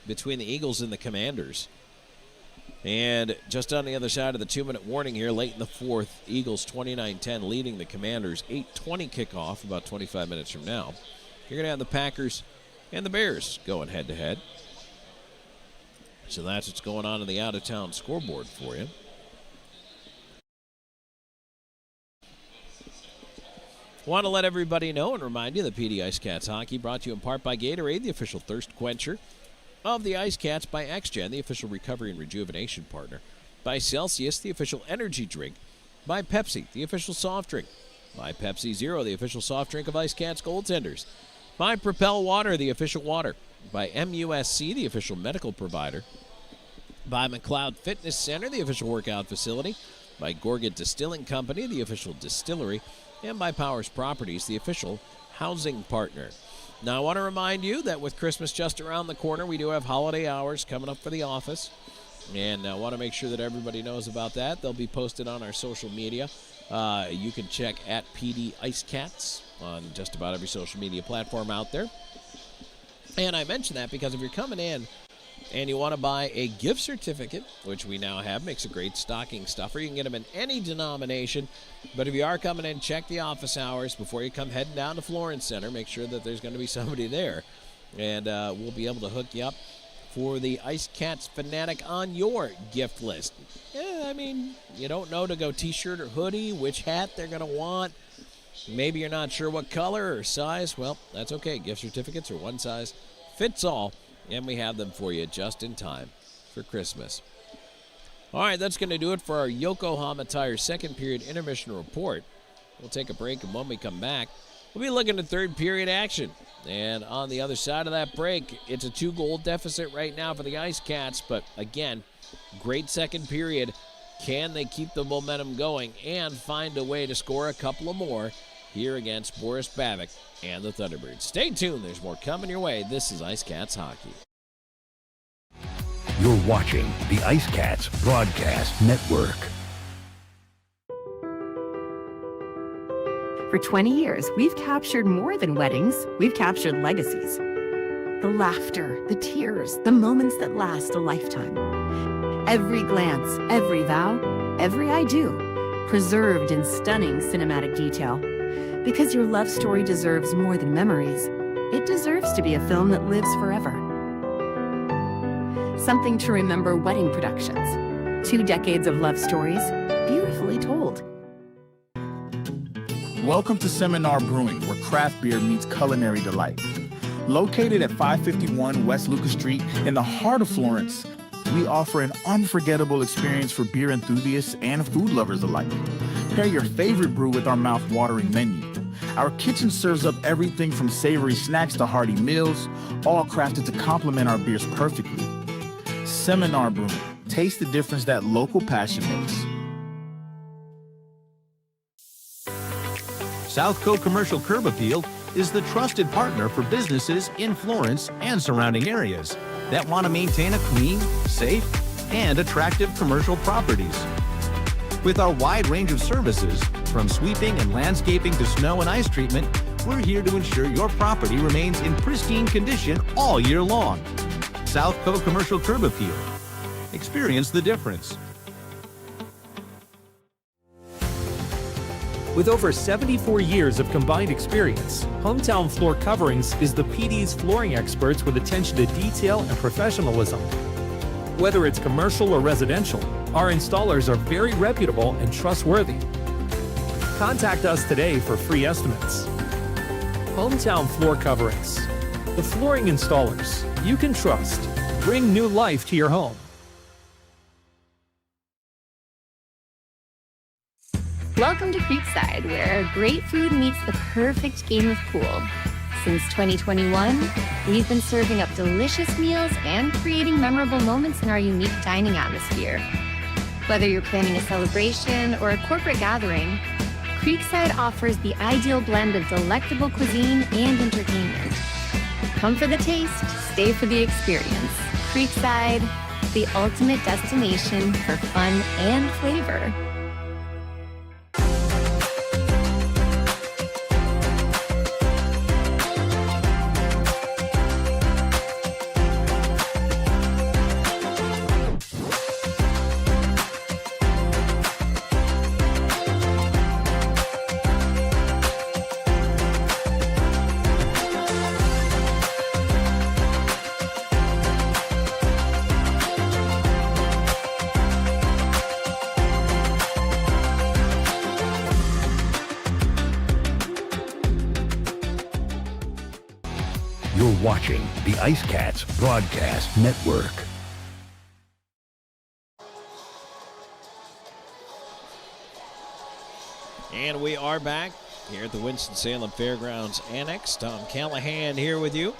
between the Eagles and the Commanders. And just on the other side of the 2-minute warning here, late in the fourth, Eagles 29-10 leading the Commanders. 8:20 kickoff about 25 minutes from now. You're going to have the Packers and the Bears going head-to-head. So that's what's going on in the out-of-town scoreboard for you. Want to let everybody know and remind you that PD IceCats Hockey brought to you in part by Gatorade, the official thirst quencher of the IceCats, by XGen, the official recovery and rejuvenation partner, by Celsius, the official energy drink, by Pepsi, the official soft drink, by Pepsi Zero, the official soft drink of IceCats goaltenders, by Propel Water, the official water, by MUSC, the official medical provider, by McLeod Fitness Center, the official workout facility, by Gorgat Distilling Company, the official distillery, and by Powers Properties, the official housing partner. Now, I want to remind you that with Christmas just around the corner, we do have holiday hours coming up for the office, and I want to make sure that everybody knows about that. They'll be posted on our social media. You can check at PD IceCats on just about every social media platform out there. And I mention that because if you're coming in and you want to buy a gift certificate, which we now have, makes a great stocking stuffer. You can get them in any denomination. But if you are coming in, check the office hours before you come heading down to Florence Center. Make sure that there's going to be somebody there. And we'll be able to hook you up for the IceCats fanatic on your gift list. Yeah, I mean, you don't know to go t-shirt or hoodie, which hat they're going to want. Maybe you're not sure what color or size. Well, that's okay. Gift certificates are one size fits all. And we have them for you just in time for Christmas. All right, that's going to do it for our Yokohama Tire second period intermission report. We'll take a break, and when we come back, we'll be looking at third period action. And on the other side of that break, it's a 2-goal deficit right now for the IceCats. But again, great second period. Can they keep the momentum going and find a way to score a couple of more here against Boris Babic and the Thunderbirds? Stay tuned. There's more coming your way. This is IceCats Hockey. You're watching the IceCats Broadcast Network. For 20 years, we've captured more than weddings. We've captured legacies. The laughter, the tears, the moments that last a lifetime. Every glance, every vow, every I do, preserved in stunning cinematic detail. Because your love story deserves more than memories. It deserves to be a film that lives forever. Something to remember wedding productions. 2 decades of love stories, beautifully told. Welcome to Seminar Brewing, where craft beer meets culinary delight. Located at 551 West Lucas Street in the heart of Florence, we offer an unforgettable experience for beer enthusiasts and food lovers alike. Pair your favorite brew with our mouth-watering menu. Our kitchen serves up everything from savory snacks to hearty meals, all crafted to complement our beers perfectly. Seminar Brewing. Taste the difference that local passion makes. Southco Commercial Curb Appeal is the trusted partner for businesses in Florence and surrounding areas that want to maintain a clean, safe, and attractive commercial properties. With our wide range of services, from sweeping and landscaping to snow and ice treatment, we're here to ensure your property remains in pristine condition all year long. Southco Commercial Curb Appeal. Experience the difference. With over 74 years of combined experience, Hometown Floor Coverings is the PD's flooring experts with attention to detail and professionalism. Whether it's commercial or residential, our installers are very reputable and trustworthy. Contact us today for free estimates. Hometown Floor Coverings, the flooring installers you can trust. Bring new life to your home. Welcome to Creekside, where great food meets the perfect game of pool. Since 2021, we've been serving up delicious meals and creating memorable moments in our unique dining atmosphere. Whether you're planning a celebration or a corporate gathering, Creekside offers the ideal blend of delectable cuisine and entertainment. Come for the taste, stay for the experience. Creekside, the ultimate destination for fun and flavor. watching the IceCats Broadcast Network. And we are back here at the Winston-Salem Fairgrounds Annex. Tom Callahan here with you.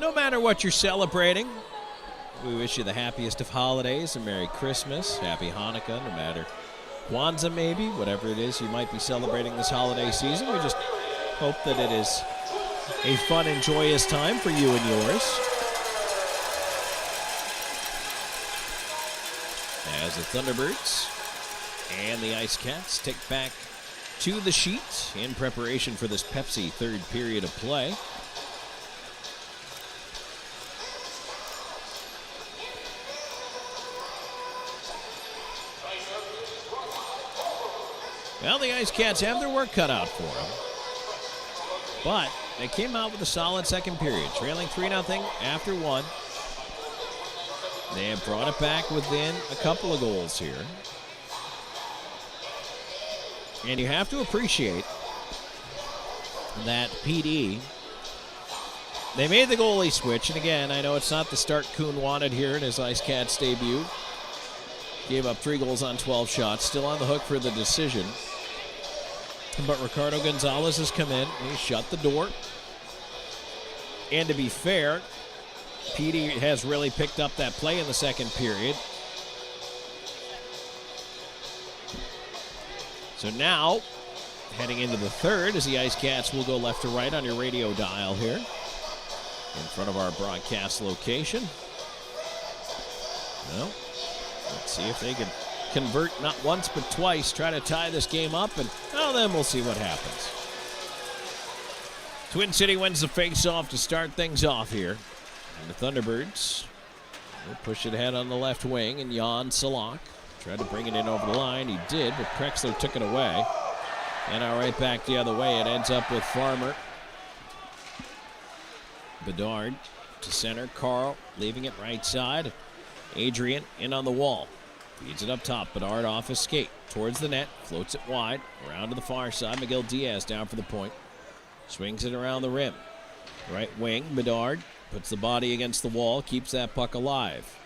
No matter what you're celebrating, we wish you the happiest of holidays, a Merry Christmas, Happy Hanukkah, no matter Kwanzaa maybe, whatever it is you might be celebrating this holiday season. We just hope that it is a fun and joyous time for you and yours. As the Thunderbirds and the IceCats take back to the sheet in preparation for this Pepsi third period of play. Well, the IceCats have their work cut out for them. But they came out with a solid second period, trailing 3-0 after one. They have brought it back within a couple of goals here. And you have to appreciate that PD, they made the goalie switch. And again, I know it's not the start Kuhn wanted here in his IceCats debut. Gave up 3 goals on 12 shots, still on the hook for the decision. But Ricardo Gonzalez has come in, and he shut the door. And to be fair, PD has really picked up that play in the second period. So now, heading into the third, as the IceCats will go left to right on your radio dial here, in front of our broadcast location. Well, let's see if they can convert not once but twice, try to tie this game up, and well, then we'll see what happens. Twin City wins the face-off to start things off here. And the Thunderbirds will push it ahead on the left wing, and Jan Salak tried to bring it in over the line. He did, but Krexler took it away. And now right back the other way. It ends up with Farmer. Bedard to center. Carl leaving it right side. Adrian in on the wall. Feeds it up top. Bedard off his skate. Towards the net. Floats it wide. Around to the far side. Miguel Diaz down for the point. Swings it around the rim. Right wing. Bedard puts the body against the wall. Keeps that puck alive.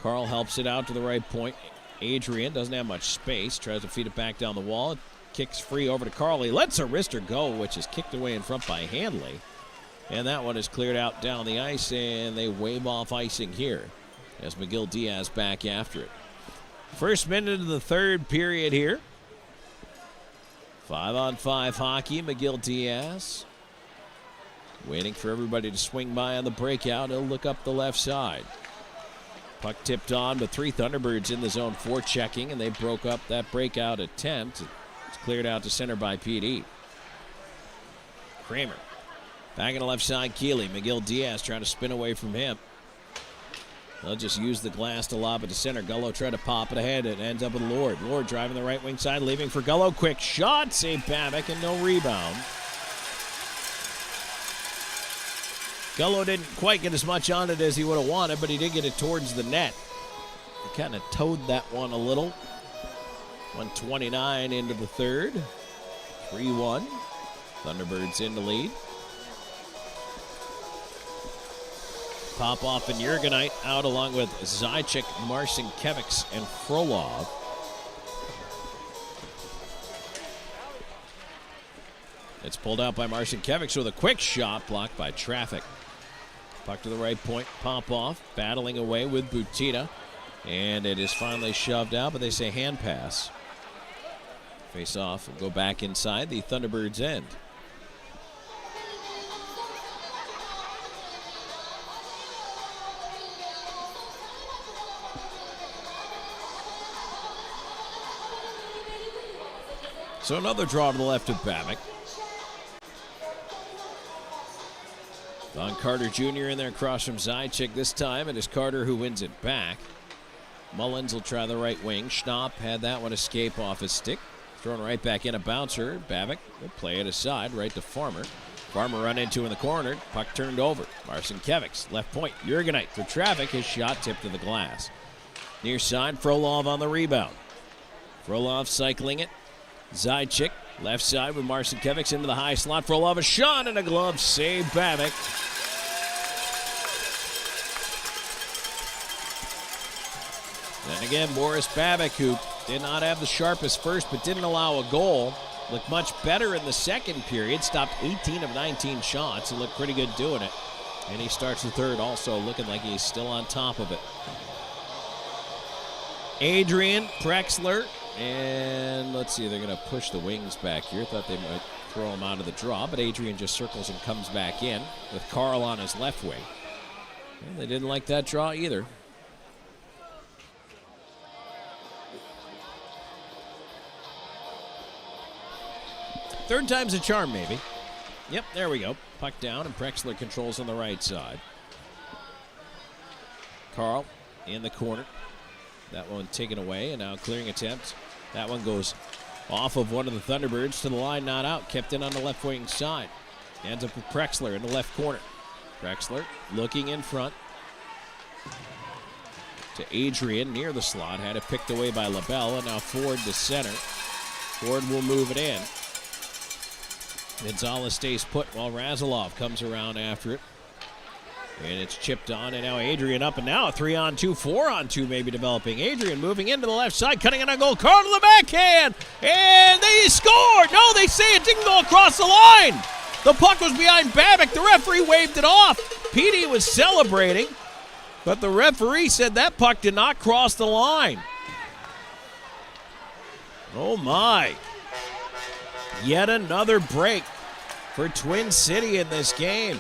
Carl helps it out to the right point. Adrian doesn't have much space. Tries to feed it back down the wall. Kicks free over to Carl. He lets a wrister go, which is kicked away in front by Hanley. And that one is cleared out down the ice, and they wave off icing here as Miguel Diaz back after it. First minute of the third period here. 5-on-5 hockey. Miguel Diaz waiting for everybody to swing by on the breakout. He'll look up the left side. Puck tipped on, but 3 Thunderbirds in the zone forechecking, and they broke up that breakout attempt. It's cleared out to center by PD. Kramer back on the left side. Keeley. Miguel Diaz trying to spin away from him. They'll just use the glass to lob it to center. Gullo tried to pop it ahead. It ends up with Lord. Lord driving the right wing side, leaving for Gullo. Quick shot, save Babick, and no rebound. Gullo didn't quite get as much on it as he would have wanted, but he did get it towards the net. He kind of towed that one a little. 1:29 into the third. 3-1. Thunderbirds in the lead. Popoff and Jurgenite out along with Zajac, Marcinkiewicz, and Frolov. It's pulled out by Marcinkiewicz with a quick shot blocked by traffic. Puck to the right point. Popoff battling away with Butita. And it is finally shoved out, but they say hand pass. Face off will go back inside the Thunderbirds' end. So another draw to the left of Babick. Don Carter Jr. in there across from Zajac this time. It is Carter who wins it back. Mullins will try the right wing. Schnapp had that one escape off his stick. Thrown right back in, a bouncer. Babick will play it aside, right to Farmer. Farmer run into in the corner. Puck turned over. Marcinkiewicz, left point. Jurgenite through traffic. His shot tipped to the glass. Near side, Frolov on the rebound. Frolov cycling it. Zajac, left side with Marcinkiewicz into the high slot. Frolov a shot and a glove save. Babick. And again, Boris Babik, who did not have the sharpest first but didn't allow a goal, looked much better in the second period, stopped 18 of 19 shots and looked pretty good doing it. And he starts the third also looking like he's still on top of it. Adrian Prexler, and let's see, they're going to push the wings back here. Thought they might throw him out of the draw, but Adrian just circles and comes back in with Carl on his left wing. Well, they didn't like that draw either. Third time's a charm, maybe. Yep, there we go. Puck down, and Prexler controls on the right side. Carl in the corner. That one taken away, and now clearing attempt. That one goes off of one of the Thunderbirds to the line, not out. Kept in on the left wing side. Ends up with Prexler in the left corner. Prexler looking in front to Adrian near the slot. Had it picked away by LaBelle, and now Ford to center. Ford will move it in. Gonzalez stays put while Razilov comes around after it. And it's chipped on, and now Adrian up, and now a 3-on-2, 4-on-2 maybe developing. Adrian moving into the left side, cutting in a goal. Carl to the backhand, and they scored! No, they say it didn't go across the line. The puck was behind Babik. The referee waved it off. PD was celebrating, but the referee said that puck did not cross the line. Oh, my. Yet another break for Twin City in this game.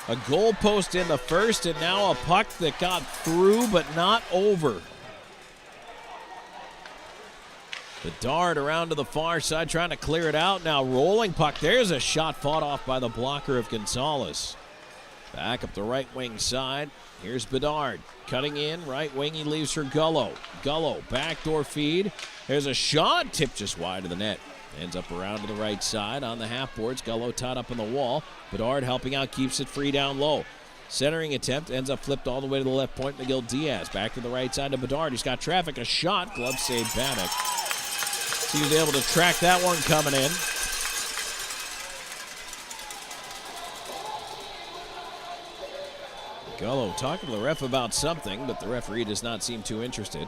A goal post in the first, and now a puck that got through but not over. Bedard around to the far side trying to clear it out. Now rolling puck. There's a shot fought off by the blocker of Gonzalez. Back up the right wing side. Here's Bedard cutting in. Right wing, he leaves for Gullo. Gullo, backdoor feed. There's a shot tipped just wide of the net. Ends up around to the right side on the half boards. Gullo tied up on the wall. Bedard helping out, keeps it free down low. Centering attempt ends up flipped all the way to the left point. Miguel Diaz back to the right side to Bedard. He's got traffic. A shot. Glove save Babik. He was able to track that one coming in. Gullo talking to the ref about something, but the referee does not seem too interested.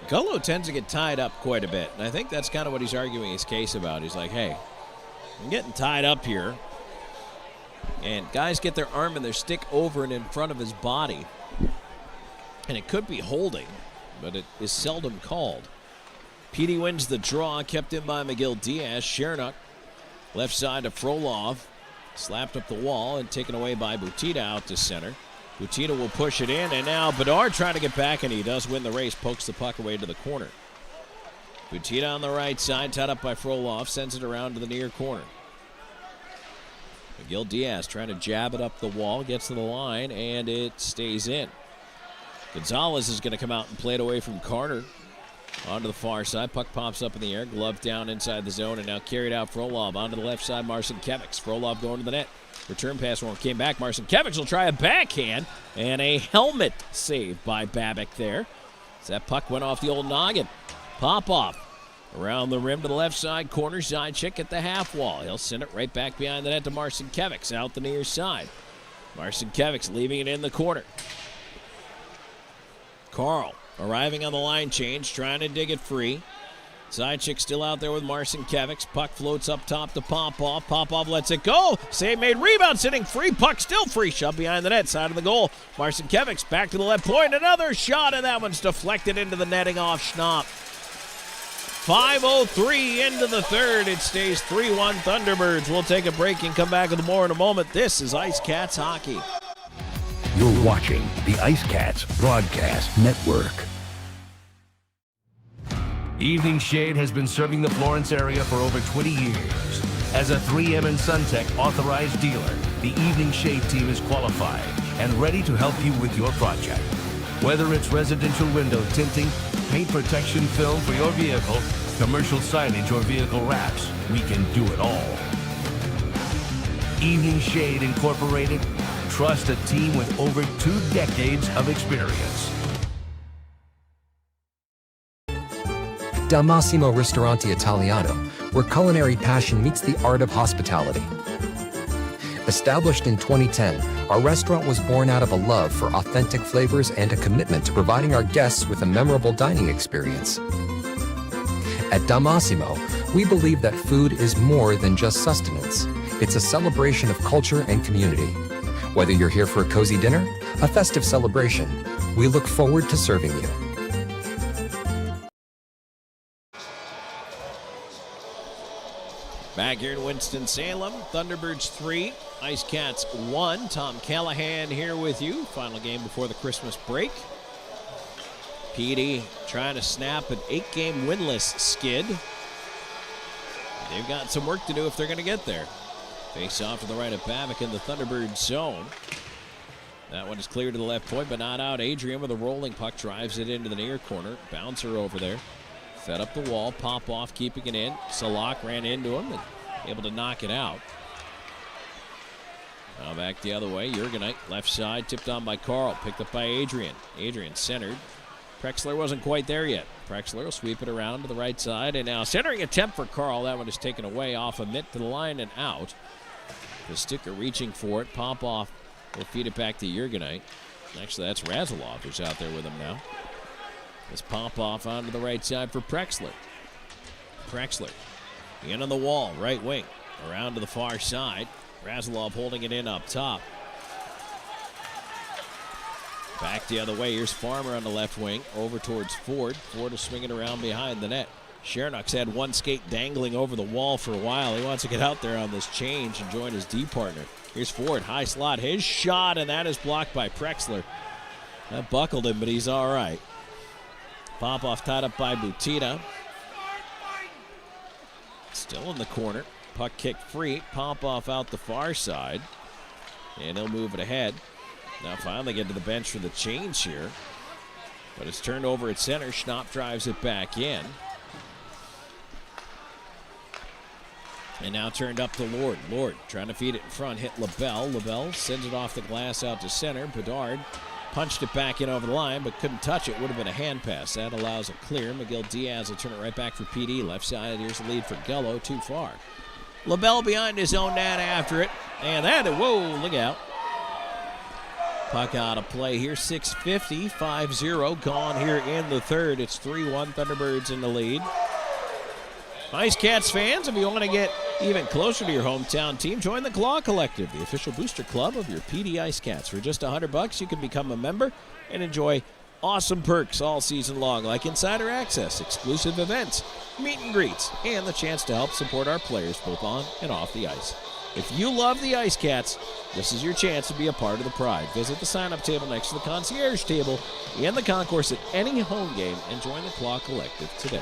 Gullo tends to get tied up quite a bit, and I think that's kind of what he's arguing his case about. He's like, hey, I'm getting tied up here, and guys get their arm and their stick over and in front of his body, and it could be holding, but it is seldom called. PD wins the draw, kept in by Miguel Diaz. Chernak, left side to Frolov, slapped up the wall and taken away by Butita out to center. Butita will push it in, and now Bedard trying to get back, and he does win the race, pokes the puck away to the corner. Butita on the right side, tied up by Frolov, sends it around to the near corner. Miguel Diaz trying to jab it up the wall, gets to the line, and it stays in. Gonzalez is going to come out and play it away from Carter. Onto the far side, puck pops up in the air, glove down inside the zone, and now carried out Frolov. Onto the left side, Marcinkiewicz. Frolov going to the net. Return pass one came back. Marcinkiewicz will try a backhand, and a helmet save by Babik there. As that puck went off the old noggin. Pop off. Around the rim to the left side, corner side check at the half wall. He'll send it right back behind the net to Marcinkiewicz out the near side. Marcinkiewicz leaving it in the corner. Carl arriving on the line change, trying to dig it free. Sidechick still out there with Marcinkiewicz. Puck floats up top to Popov. Popov lets it go. Save made, rebound sitting free. Puck still free. Shove behind the net, side of the goal. Marcinkiewicz back to the left point. Another shot, and that one's deflected into the netting off Schnapp. 5:03 into the third. It stays 3-1 Thunderbirds. We'll take a break and come back with more in a moment. This is IceCats Hockey. You're watching the IceCats Broadcast Network. Evening Shade has been serving the Florence area for over 20 years. As a 3M and SunTech authorized dealer, the Evening Shade team is qualified and ready to help you with your project. Whether it's residential window tinting, paint protection film for your vehicle, commercial signage, or vehicle wraps, we can do it all. Evening Shade Incorporated. Trust a team with over 2 decades of experience. Dal Massimo Ristorante Italiano, where culinary passion meets the art of hospitality. Established in 2010, our restaurant was born out of a love for authentic flavors and a commitment to providing our guests with a memorable dining experience. At Damasimo, we believe that food is more than just sustenance. It's a celebration of culture and community. Whether you're here for a cozy dinner, a festive celebration, we look forward to serving you. Back here in Winston-Salem, Thunderbirds 3, IceCats 1. Tom Callahan here with you. Final game before the Christmas break. PD trying to snap an 8-game winless skid. They've got some work to do if they're going to get there. Face off to the right of Babic in the Thunderbird zone. That one is clear to the left point, but not out. Adrian with a rolling puck drives it into the near corner. Bouncer over there. Fed up the wall. Pop off, keeping it in. Salak ran into him and able to knock it out. Now back the other way. Jurgenite, left side, tipped on by Carl. Picked up by Adrian. Adrian centered. Prexler wasn't quite there yet. Prexler will sweep it around to the right side. And now centering attempt for Carl. That one is taken away off a mitt to the line and out. The sticker reaching for it. Pop off will feed it back to Jurgenite. Actually, that's Razilov who's out there with him now. This pop off onto the right side for Prexler. Prexler in on the wall, right wing. Around to the far side. Razilov holding it in up top. Back the other way. Here's Farmer on the left wing. Over towards Ford. Ford will swing it around behind the net. Shernock's had one skate dangling over the wall for a while. He wants to get out there on this change and join his D partner. Here's Ford. High slot. His shot, and that is blocked by Prexler. That buckled him, but he's all right. Pop-off tied up by Butina. Still in the corner. Puck kick free. Pop-off out the far side. And he'll move it ahead. Now finally get to the bench for the change here. But it's turned over at center. Schnapp drives it back in. And now turned up to Lord. Lord trying to feed it in front. Hit LaBelle. LaBelle sends it off the glass out to center. Bedard punched it back in over the line, but couldn't touch it. Would have been a hand pass. That allows a clear. Miguel Diaz will turn it right back for PD. Left side, here's the lead for Gullo. Too far. LaBelle behind his own net after it. And that, whoa, look out. Puck out of play here. 6:50, 5-0. Gone here in the third. It's 3-1. Thunderbirds in the lead. IceCats fans, if you want to get even closer to your hometown team, join the Claw Collective, the official booster club of your PD IceCats. For just $100, you can become a member and enjoy awesome perks all season long, like insider access, exclusive events, meet and greets, and the chance to help support our players both on and off the ice. If you love the IceCats, this is your chance to be a part of the pride. Visit the sign-up table next to the concierge table in the concourse at any home game and join the Claw Collective today.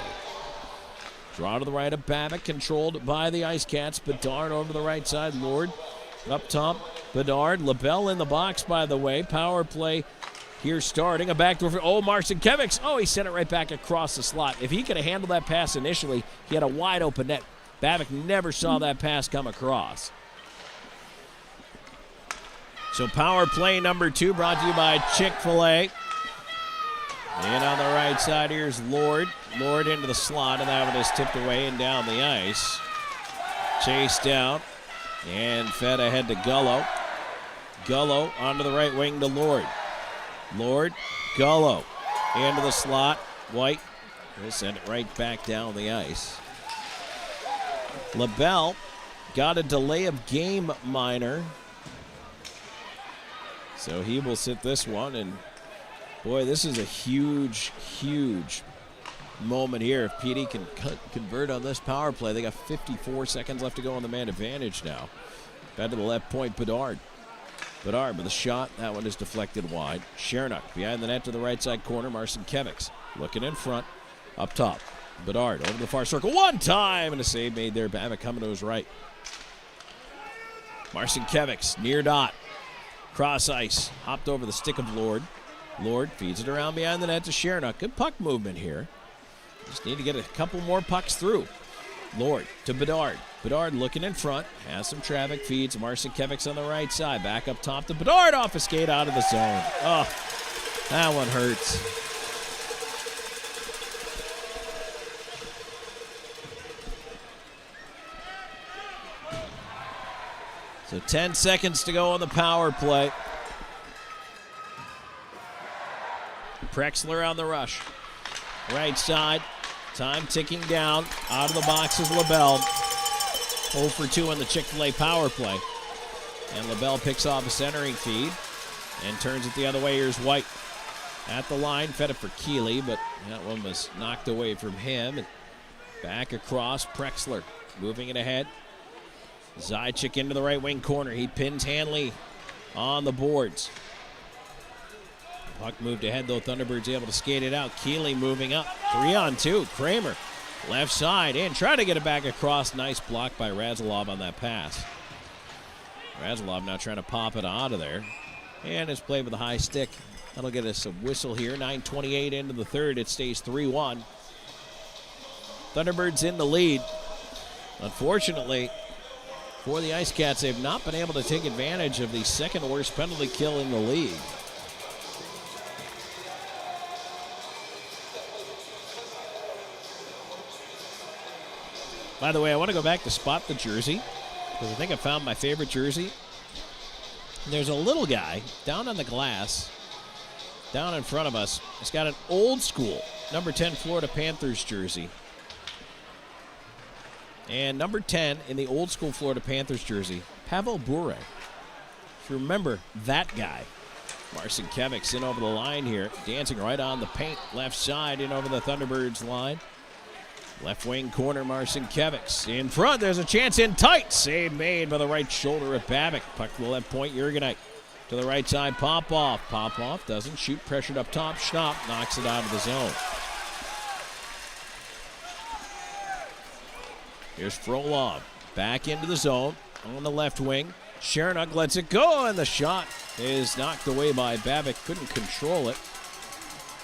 Draw to the right of Babic, controlled by the IceCats. Bedard over the right side. Lord up top. Bedard. LaBelle in the box, by the way. Power play here starting. A backdoor for Marcinkiewicz. Oh, he sent it right back across the slot. If he could have handled that pass initially, he had a wide open net. Babic never saw that pass come across. So power play number 2 brought to you by Chick-fil-A. And on the right side, here's Lord. Lord into the slot, and that one is tipped away and down the ice. Chased down and fed ahead to Gullo. Gullo onto the right wing to Lord. Lord, Gullo into the slot. White will send it right back down the ice. LaBelle got a delay of game minor. So he will sit this one, and boy, this is a huge, huge moment here. If PD can convert on this power play, they got 54 seconds left to go on the man advantage now. Back to the left point, Bedard. Bedard with a shot. That one is deflected wide. Shernock behind the net to the right side corner. Marcinkiewicz looking in front. Up top. Bedard over the far circle. One time, and a save made there. Babic coming to his right. Marcinkiewicz near dot. Cross ice. Hopped over the stick of Lord. Lord feeds it around behind the net to Shernock. Good puck movement here. Just need to get a couple more pucks through. Lord to Bedard. Bedard looking in front. Has some traffic. Feeds Marcinkiewicz on the right side. Back up top to Bedard. Off a skate out of the zone. Oh, that one hurts. So 10 seconds to go on the power play. Prexler on the rush. Right side. Time ticking down. Out of the box is LaBelle. 0 for 2 on the Chick-fil-A power play. And LaBelle picks off a centering feed and turns it the other way. Here's White at the line. Fed it for Keeley, but that one was knocked away from him. And back across, Prexler moving it ahead. Zajac into the right wing corner. He pins Hanley on the boards. Puck moved ahead, though. Thunderbirds able to skate it out. Keeley moving up. 3-on-2. Kramer left side in. Trying to get it back across. Nice block by Radulov on that pass. Radulov now trying to pop it out of there. And it's played with a high stick. That'll get us a whistle here. 9:28 into the third. It stays 3-1. Thunderbirds in the lead. Unfortunately, for the IceCats, they've not been able to take advantage of the second worst penalty kill in the league. By the way, I want to go back to spot the jersey, because I think I found my favorite jersey. There's a little guy down on the glass, down in front of us. He's got an old school number 10 Florida Panthers jersey. And number 10 in the old school Florida Panthers jersey, Pavel Bure. If you remember that guy. Marcin Kevics in over the line here, dancing right on the paint, left side in over the Thunderbirds line. Left wing corner, Marcin Kevics. In front, there's a chance in tight. Save made by the right shoulder of Babic. Puck to the left point, Jurgenite. To the right side, Popov. Popov doesn't shoot, pressured up top. Schnapp knocks it out of the zone. Here's Frolov. Back into the zone on the left wing. Shernock lets it go, and the shot is knocked away by Babic. Couldn't control it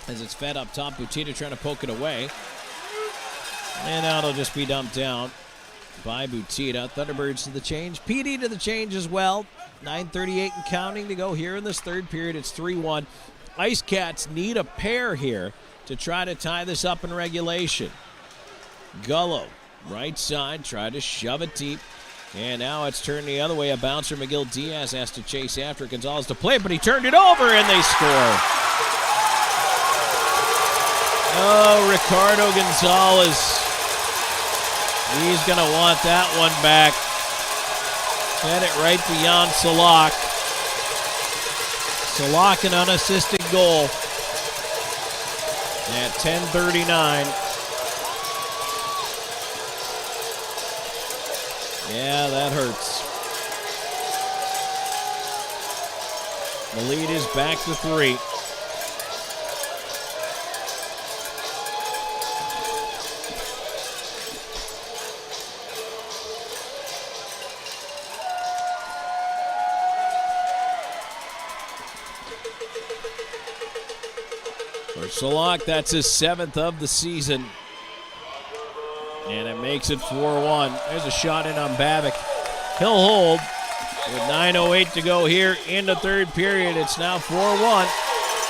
as it's fed up top. Butita trying to poke it away. And now it'll just be dumped down by Butita. Thunderbirds to the change. PD to the change as well. 9:38 and counting to go here in this third period. It's 3-1. IceCats need a pair here to try to tie this up in regulation. Gullo, right side, try to shove it deep. And now it's turned the other way. A bouncer, McGill Diaz, has to chase after Gonzalez to play, but he turned it over and they score. Oh, Ricardo Gonzalez. He's going to want that one back. Had it right beyond Salak. Salak an unassisted goal at 10:39. Yeah, that hurts. The lead is back to 3. Salak, that's his 7th of the season. And it makes it 4-1. There's a shot in on Babic. He'll hold with 9:08 to go here in the third period. It's now 4-1.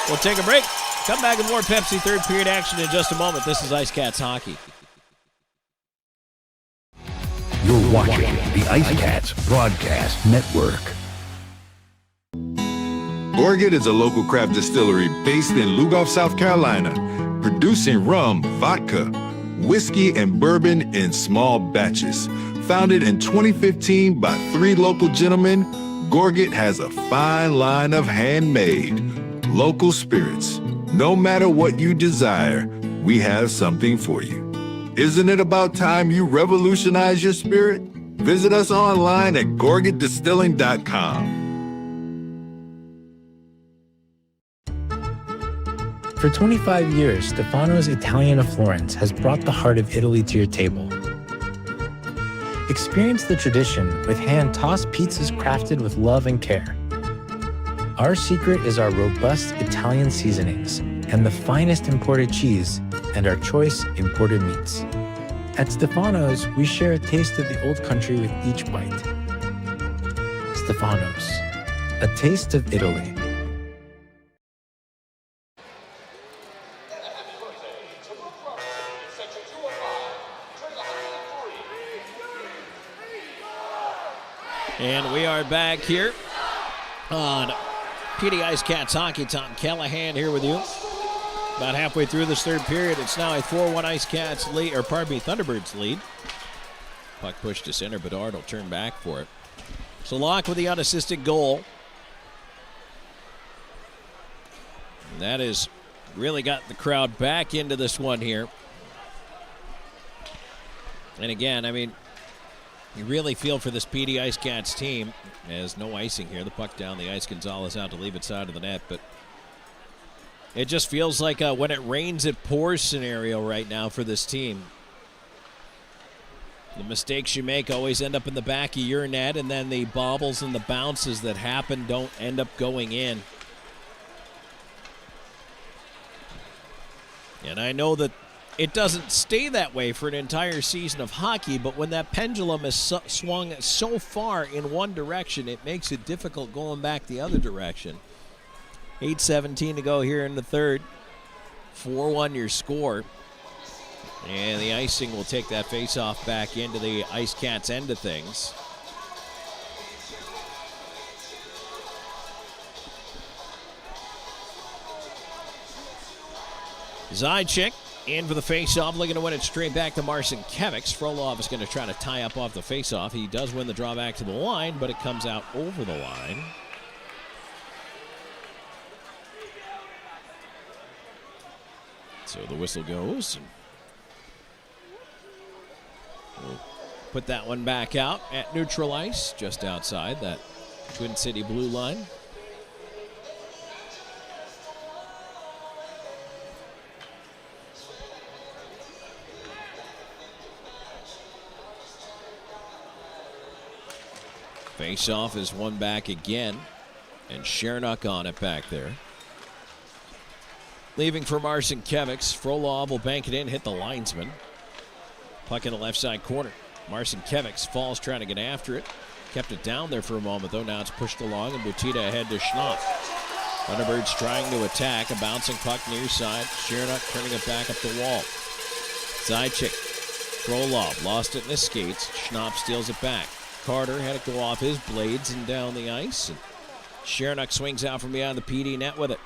We'll take a break. Come back with more Pepsi third period action in just a moment. This is IceCats Hockey. You're watching the IceCats Broadcast Network. Gorget is a local craft distillery based in Lugoff, South Carolina, producing rum, vodka, whiskey, and bourbon in small batches. Founded in 2015 by 3 local gentlemen, Gorget has a fine line of handmade, local spirits. No matter what you desire, we have something for you. Isn't it about time you revolutionize your spirit? Visit us online at gorgetdistilling.com. For 25 years, Stefano's Italian of Florence has brought the heart of Italy to your table. Experience the tradition with hand-tossed pizzas crafted with love and care. Our secret is our robust Italian seasonings and the finest imported cheese and our choice imported meats. At Stefano's, we share a taste of the old country with each bite. Stefano's, a taste of Italy. And we are back here on PD IceCats Hockey. Tom Callahan here with you. About halfway through this third period, it's now a 4-1 IceCats lead, or pardon me, Thunderbirds lead. Puck pushed to center, Bedard will turn back for it. So Locke with the unassisted goal. And that has really got the crowd back into this one here. And again, I mean, you really feel for this PD IceCats team. There's no icing here. The puck down the ice. Gonzalez out to leave it side of the net. But it just feels like a when it rains, it pours scenario right now for this team. The mistakes you make always end up in the back of your net, and then the bobbles and the bounces that happen don't end up going in. And I know that it doesn't stay that way for an entire season of hockey, but when that pendulum is swung so far in one direction, it makes it difficult going back the other direction. 8:17 to go here in the third. 4-1 your score. And the icing will take that face-off back into the IceCats end of things. Zajac in for the face-off, looking to win it straight back to Marcinkiewicz. Frolov is going to try to tie up off the face-off. He does win the draw back to the line, but it comes out over the line. So the whistle goes. And we'll put that one back out at neutral ice, just outside that Twin City blue line. Face-off is won back again, and Chernak on it back there. Leaving for Marcinkiewicz. Frolov will bank it in, hit the linesman. Puck in the left side corner. Marcinkiewicz falls trying to get after it. Kept it down there for a moment, though. Now it's pushed along, and Butita ahead to Schnapp. Thunderbirds trying to attack. A bouncing puck near side. Chernak turning it back up the wall. Zajac. Frolov lost it in his skates. Schnapp steals it back. Carter had it go off his blades and down the ice. And Chernak swings out from behind the PD net with it.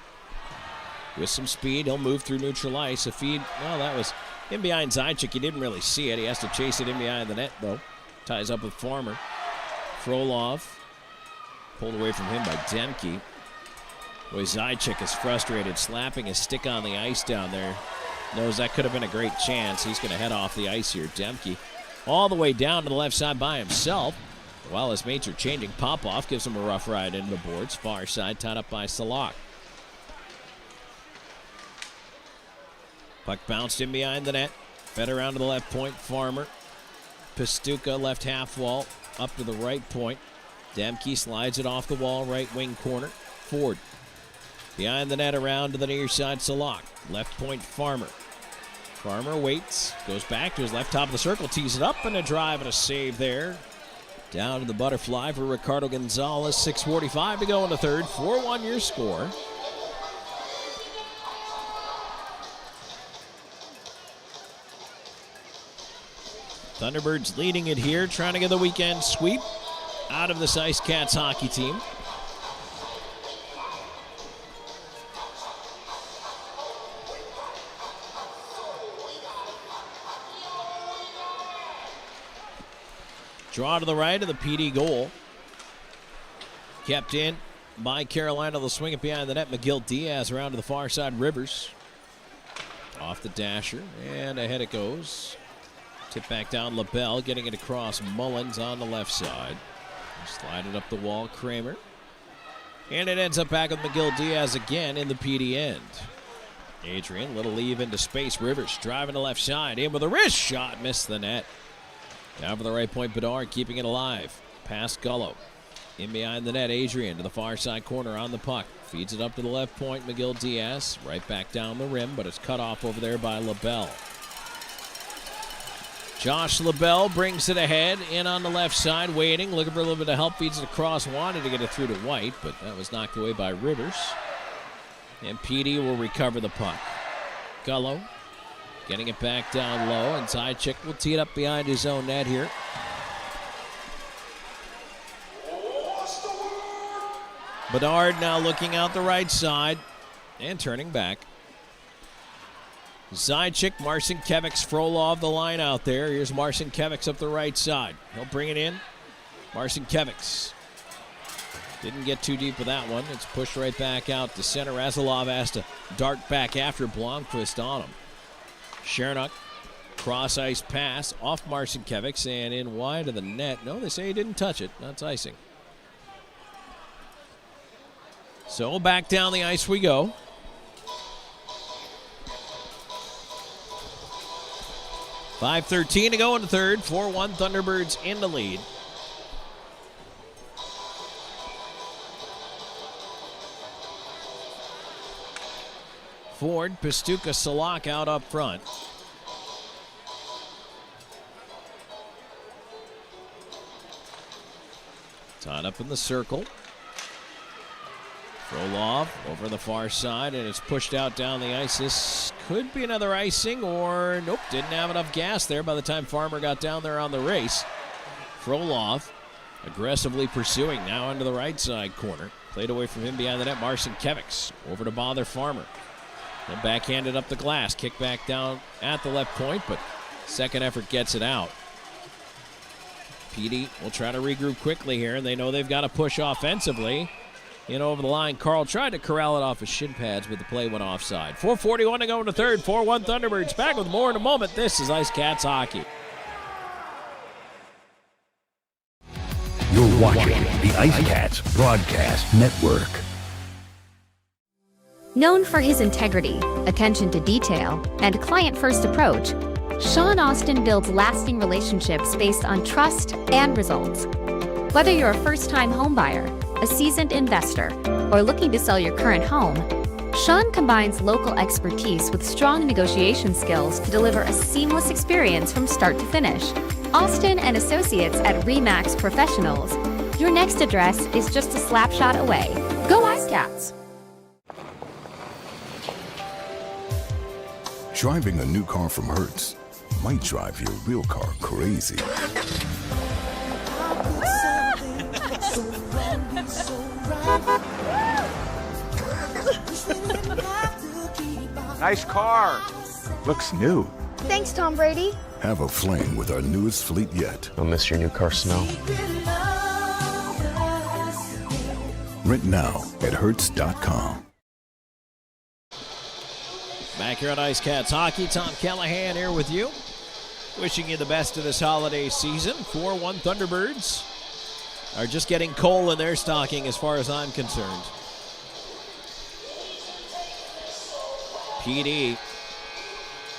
With some speed, he'll move through neutral ice. A feed, well, that was in behind Zajac. He didn't really see it. He has to chase it in behind the net, though. Ties up with Farmer. Frolov pulled away from him by Demke. Boy, Zajac is frustrated, slapping his stick on the ice down there. Knows that could have been a great chance. He's going to head off the ice here. Demke all the way down to the left side by himself. While his mates are changing, Popov gives him a rough ride into the boards. Far side tied up by Salak. Puck bounced in behind the net. Fed around to the left point. Farmer. Pastuca left half wall. Up to the right point. Demke slides it off the wall. Right wing corner. Ford. Behind the net around to the near side. Salak. Left point Farmer. Farmer waits. Goes back to his left top of the circle. Tees it up and a drive and a save there. Down to the butterfly for Ricardo Gonzalez. 6:45 to go in the third. 4-1 your score. Thunderbirds leading it here, trying to get the weekend sweep out of this IceCats hockey team. Draw to the right of the PD goal. Kept in by Carolina. They'll swing it behind the net. McGill Diaz around to the far side. Rivers off the dasher, and ahead it goes. Tip back down LaBelle, getting it across Mullins on the left side. Slide it up the wall, Kramer. And it ends up back with McGill Diaz again in the PD end. Adrian, little leave into space. Rivers driving to left side. In with a wrist shot, missed the net. Down for the right point, Bedard keeping it alive. Past Gullo. In behind the net, Adrian to the far side corner on the puck. Feeds it up to the left point, McGill Diaz. Right back down the rim, but it's cut off over there by LaBelle. Josh LaBelle brings it ahead, in on the left side, waiting, looking for a little bit of help, feeds it across, wanted to get it through to White, but that was knocked away by Rivers. And PD will recover the puck. Gullo getting it back down low, and Zajac will tee it up behind his own net here. Bedard now looking out the right side and turning back. Zajac, Marcinkiewicz, Frolov, the line out there. Here's Marcinkiewicz up the right side. He'll bring it in. Marcinkiewicz didn't get too deep with that one. It's pushed right back out to center. Razalov has to dart back after Blomqvist on him. Chernak, cross ice pass off Marcinkiewicz and in wide of the net. No, they say he didn't touch it. That's icing. So back down the ice we go. .5:13 to go in the third. 4-1 Thunderbirds in the lead. Ford, Pastuca, Salak out up front. Tied up in the circle. Frolov over the far side, and it's pushed out down the ice. This could be another icing, or nope, didn't have enough gas there by the time Farmer got down there on the race. Frolov aggressively pursuing now into the right side corner. Played away from him behind the net. Marcinkiewicz over to bother Farmer. Then backhanded up the glass. Kick back down at the left point, but second effort gets it out. PD will try to regroup quickly here, and they know they've got to push offensively. In over the line, Carl tried to corral it off his shin pads, but the play went offside. 4:41 to go in the third. 4-1 Thunderbirds. Back with more in a moment. This is IceCats hockey. You're watching the IceCats Broadcast Network. Known for his integrity, attention to detail, and client-first approach, Sean Austin builds lasting relationships based on trust and results. Whether you're a first-time homebuyer, a seasoned investor, or looking to sell your current home, Sean combines local expertise with strong negotiation skills to deliver a seamless experience from start to finish. Austin and Associates at RE/MAX Professionals. Your next address is just a slap shot away. Go IceCats! Driving a new car from Hertz might drive your real car crazy. Nice car. Looks new. Thanks, Tom Brady. Have a flame with our newest fleet yet. I'll miss your new car smell. Rent now at Hertz.com. Back here on IceCats Hockey, Tom Callahan here with you. Wishing you the best of this holiday season. 4-1 Thunderbirds are just getting coal in their stocking as far as I'm concerned. PD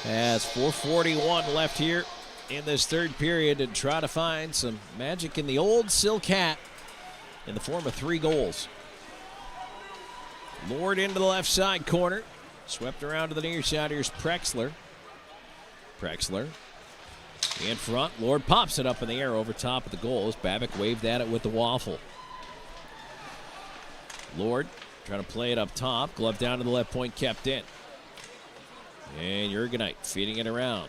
has 4:41 left here in this third period and try to find some magic in the old Silk hat in the form of 3 goals. Lord into the left side corner. Swept around to the near side. Here's Prexler. Prexler in front. Lord pops it up in the air over top of the goals. Babick waved at it with the waffle. Lord trying to play it up top. Glove down to the left point, kept in. And Jurgenite feeding it around.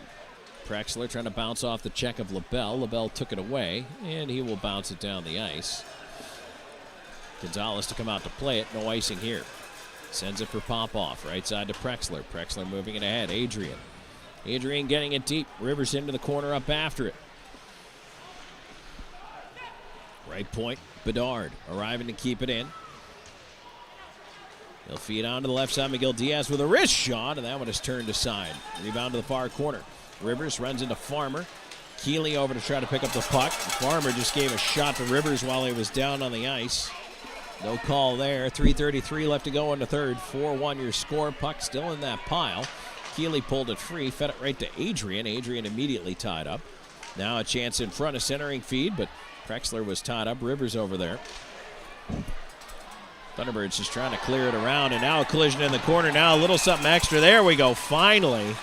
Prexler trying to bounce off the check of LaBelle. LaBelle took it away, and he will bounce it down the ice. Gonzalez to come out to play it. No icing here. Sends it for Popoff. Right side to Prexler. Prexler moving it ahead. Adrian. Adrian getting it deep. Rivers into the corner up after it. Right point. Bedard arriving to keep it in. He'll feed on to the left side. Miguel Diaz with a wrist shot, and that one is turned aside. Rebound to the far corner. Rivers runs into Farmer. Keeley over to try to pick up the puck. Farmer just gave a shot to Rivers while he was down on the ice. No call there. 3:33 left to go in the third. 4-1 your score. Puck still in that pile. Keeley pulled it free, fed it right to Adrian. Adrian immediately tied up. Now a chance in front, a centering feed, but Prexler was tied up. Rivers over there. Thunderbirds just trying to clear it around, and now a collision in the corner. Now a little something extra. There we go, finally.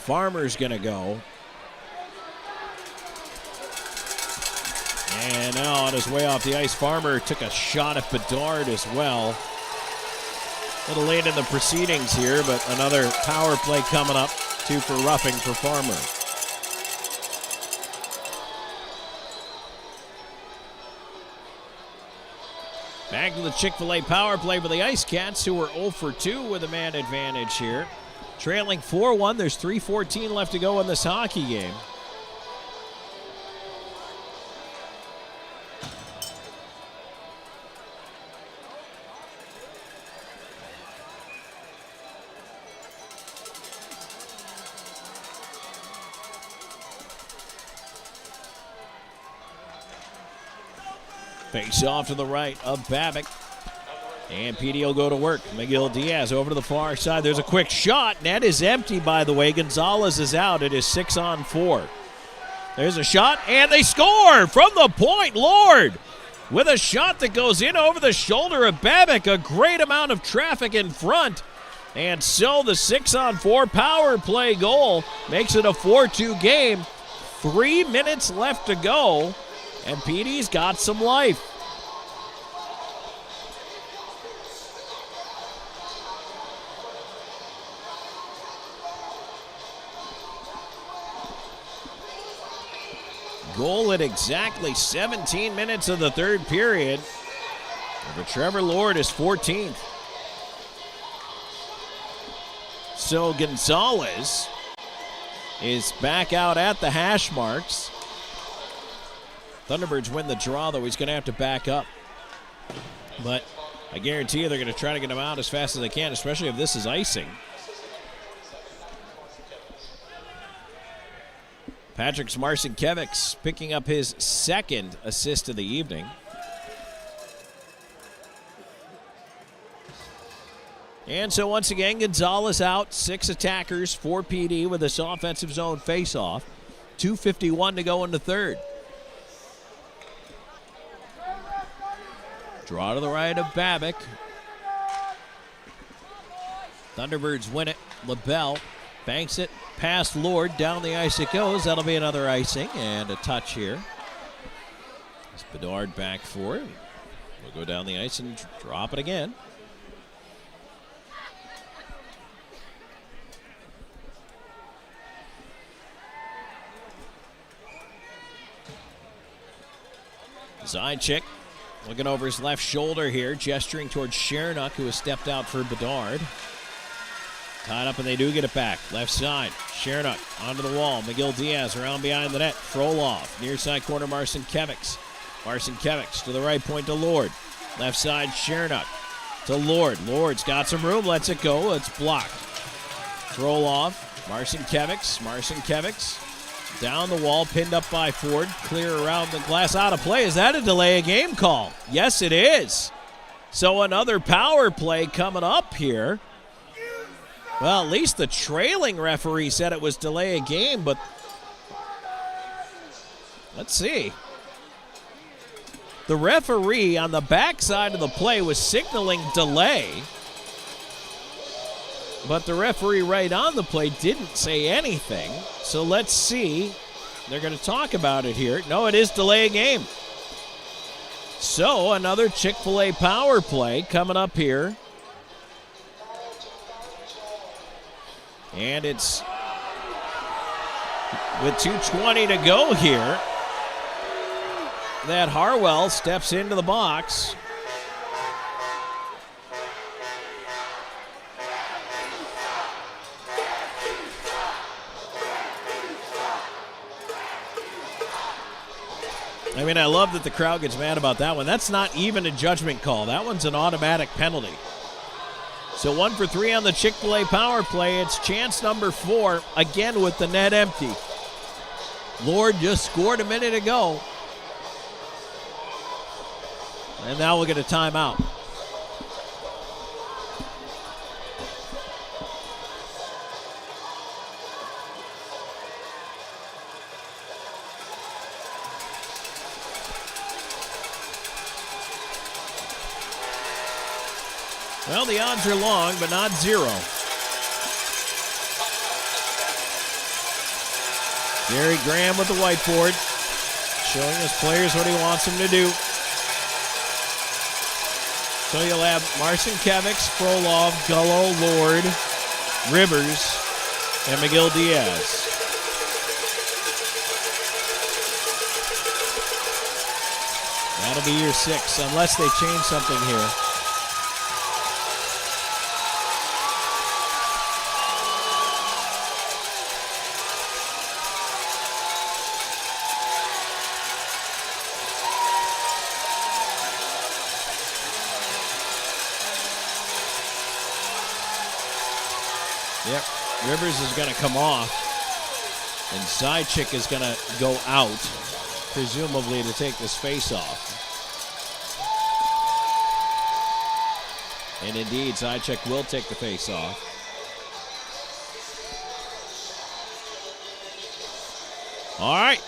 Farmer's going to go. And now on his way off the ice, Farmer took a shot at Bedard as well. A little late in the proceedings here, but another power play coming up. 2 for roughing for Farmer. Back to the Chick-fil-A power play for the IceCats, who are 0 for 2 with a man advantage here. Trailing 4-1. There's 3:14 left to go in this hockey game. Face off to the right of Babick. And PD will go to work. Miguel Diaz over to the far side. There's a quick shot. Net is empty, by the way. Gonzalez is out. It is 6-on-4. There's a shot, and they score from the point. Lord with a shot that goes in over the shoulder of Babick. A great amount of traffic in front. And so the 6-on-4 power play goal makes it a 4-2 game. 3 minutes left to go. And PD's got some life. Goal at exactly 17 minutes of the third period. For Trevor Lord is 14th. So Gonzalez is back out at the hash marks. Thunderbirds win the draw, though. He's going to have to back up. But I guarantee you they're going to try to get him out as fast as they can, especially if this is icing. Patrick Marcinkiewicz picking up his second assist of the evening. And so once again, Gonzalez out. 6 attackers for PD with this offensive zone faceoff. 2:51 to go in the third. Draw to the right of Babick. Thunderbirds win it. LaBelle banks it past Lord. Down the ice it goes. That'll be another icing and a touch here. It's Bedard back for it. We'll go down the ice and drop it again. Zajac looking over his left shoulder here, gesturing towards Chernock, who has stepped out for Bedard. Tied up, and they do get it back. Left side, Chernock onto the wall. Miguel Diaz around behind the net. Frolov, near side corner, Marcinkiewicz. Marcinkiewicz to the right point to Lord. Left side, Chernock to Lord. Lord's got some room, lets it go. It's blocked. Frolov, Marcinkiewicz. Down the wall, pinned up by Ford. Clear around the glass, out of play. Is that a delay of game call? Yes, it is. So another power play coming up here. Well, at least the trailing referee said it was delay of game, but let's see. The referee on the backside of the play was signaling delay, but the referee right on the play didn't say anything. So let's see. They're going to talk about it here. No, it is delay of game. So another Chick-fil-A power play coming up here. And it's with 2:20 to go here that Harwell steps into the box. I mean, I love that the crowd gets mad about that one. That's not even a judgment call. That one's an automatic penalty. So 1 for 3 on the Chick-fil-A power play. It's chance number 4, again with the net empty. Lord just scored a minute ago. And now we'll get a timeout. Well, the odds are long, but not zero. Gary Graham with the whiteboard, showing his players what he wants them to do. So you'll have Marcinkiewicz, Frolov, Gullo, Lord, Rivers, and Miguel Diaz. That'll be year 6, unless they change something here. Yep, Rivers is going to come off, and Zychik is going to go out, presumably to take this face-off. And indeed, Zychik will take the face-off. All right,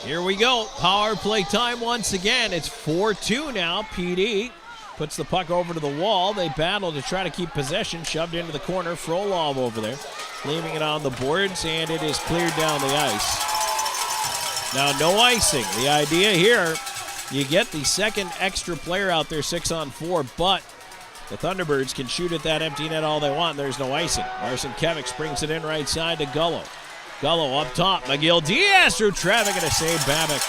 here we go. Power play time once again. It's 4-2 now. PD puts the puck over to the wall. They battle to try to keep possession. Shoved into the corner. Frolov over there, leaving it on the boards, and it is cleared down the ice. Now, no icing. The idea here, you get the second extra player out there, 6-on-4, but the Thunderbirds can shoot at that empty net all they want. There's no icing. Marcinkiewicz brings it in right side to Gullo. Gullo up top. McGill Diaz through traffic, and a save. Babbitt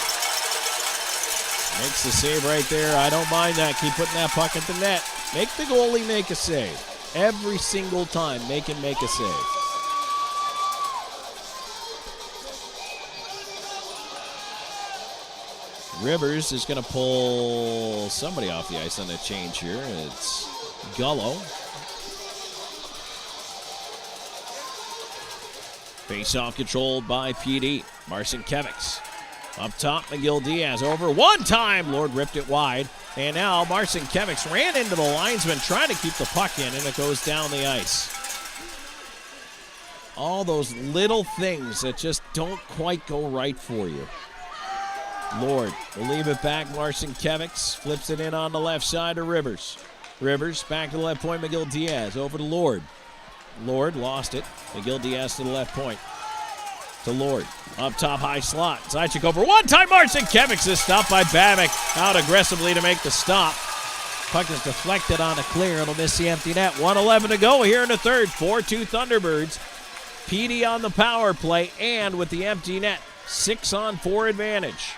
makes the save right there. I don't mind that. Keep putting that puck at the net. Make the goalie make a save. Every single time, make him make a save. Rivers is going to pull somebody off the ice on a change here. It's Gullo. Face-off controlled by PD. Marcinkiewicz. Up top, McGill Diaz over one time. Lord ripped it wide. And now Marcinkiewicz ran into the linesman trying to keep the puck in, and it goes down the ice. All those little things that just don't quite go right for you. Lord will leave it back. Marcinkiewicz flips it in on the left side to Rivers. Rivers back to the left point. McGill Diaz over to Lord. Lord lost it. McGill Diaz to the left point. To Lord. Up top, high slot. Zychik over one time. Marcinkiewicz is stopped by Babbitt. Out aggressively to make the stop. Puck is deflected on a clear. It'll miss the empty net. 1:11 to go here in the third. 4-2 Thunderbirds. PD on the power play and with the empty net. 6-on-4 advantage.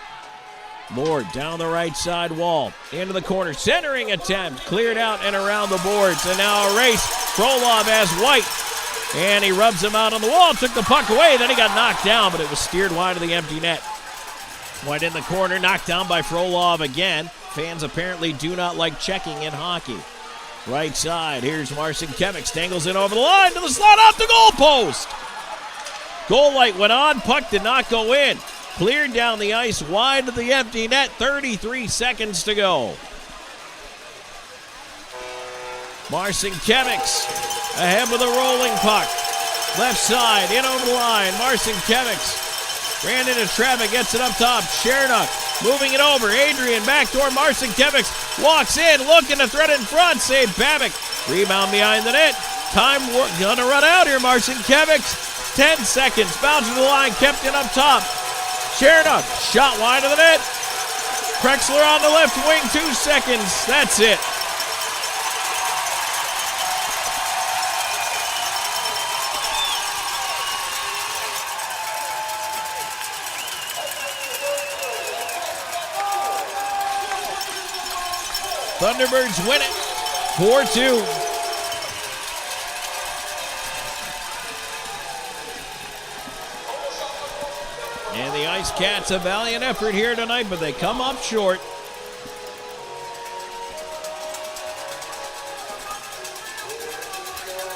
Lord down the right side wall. Into the corner. Centering attempt. Cleared out and around the boards. And now a race. Frolov has White. And he rubs him out on the wall. Took the puck away. Then he got knocked down, but it was steered wide of the empty net. White in the corner. Knocked down by Frolov again. Fans apparently do not like checking in hockey. Right side. Here's Marcinkiewicz. Dangles it over the line to the slot. Off the goal post. Goal light went on. Puck did not go in. Cleared down the ice wide of the empty net. 33 seconds to go. Marcinkiewicz ahead with a rolling puck. Left side, in over the line. Marcinkiewicz ran into traffic, gets it up top. Chernock moving it over. Adrian backdoor. Marcinkiewicz walks in, looking to thread in front. Save Babbitt. Rebound behind the net. Time gonna run out here. Marcinkiewicz. 10 seconds. Bounce to the line, kept it up top. Chernock shot wide of the net. Krexler on the left wing. 2 seconds. That's it. Thunderbirds win it, 4-2. And the IceCats, a valiant effort here tonight, but they come up short.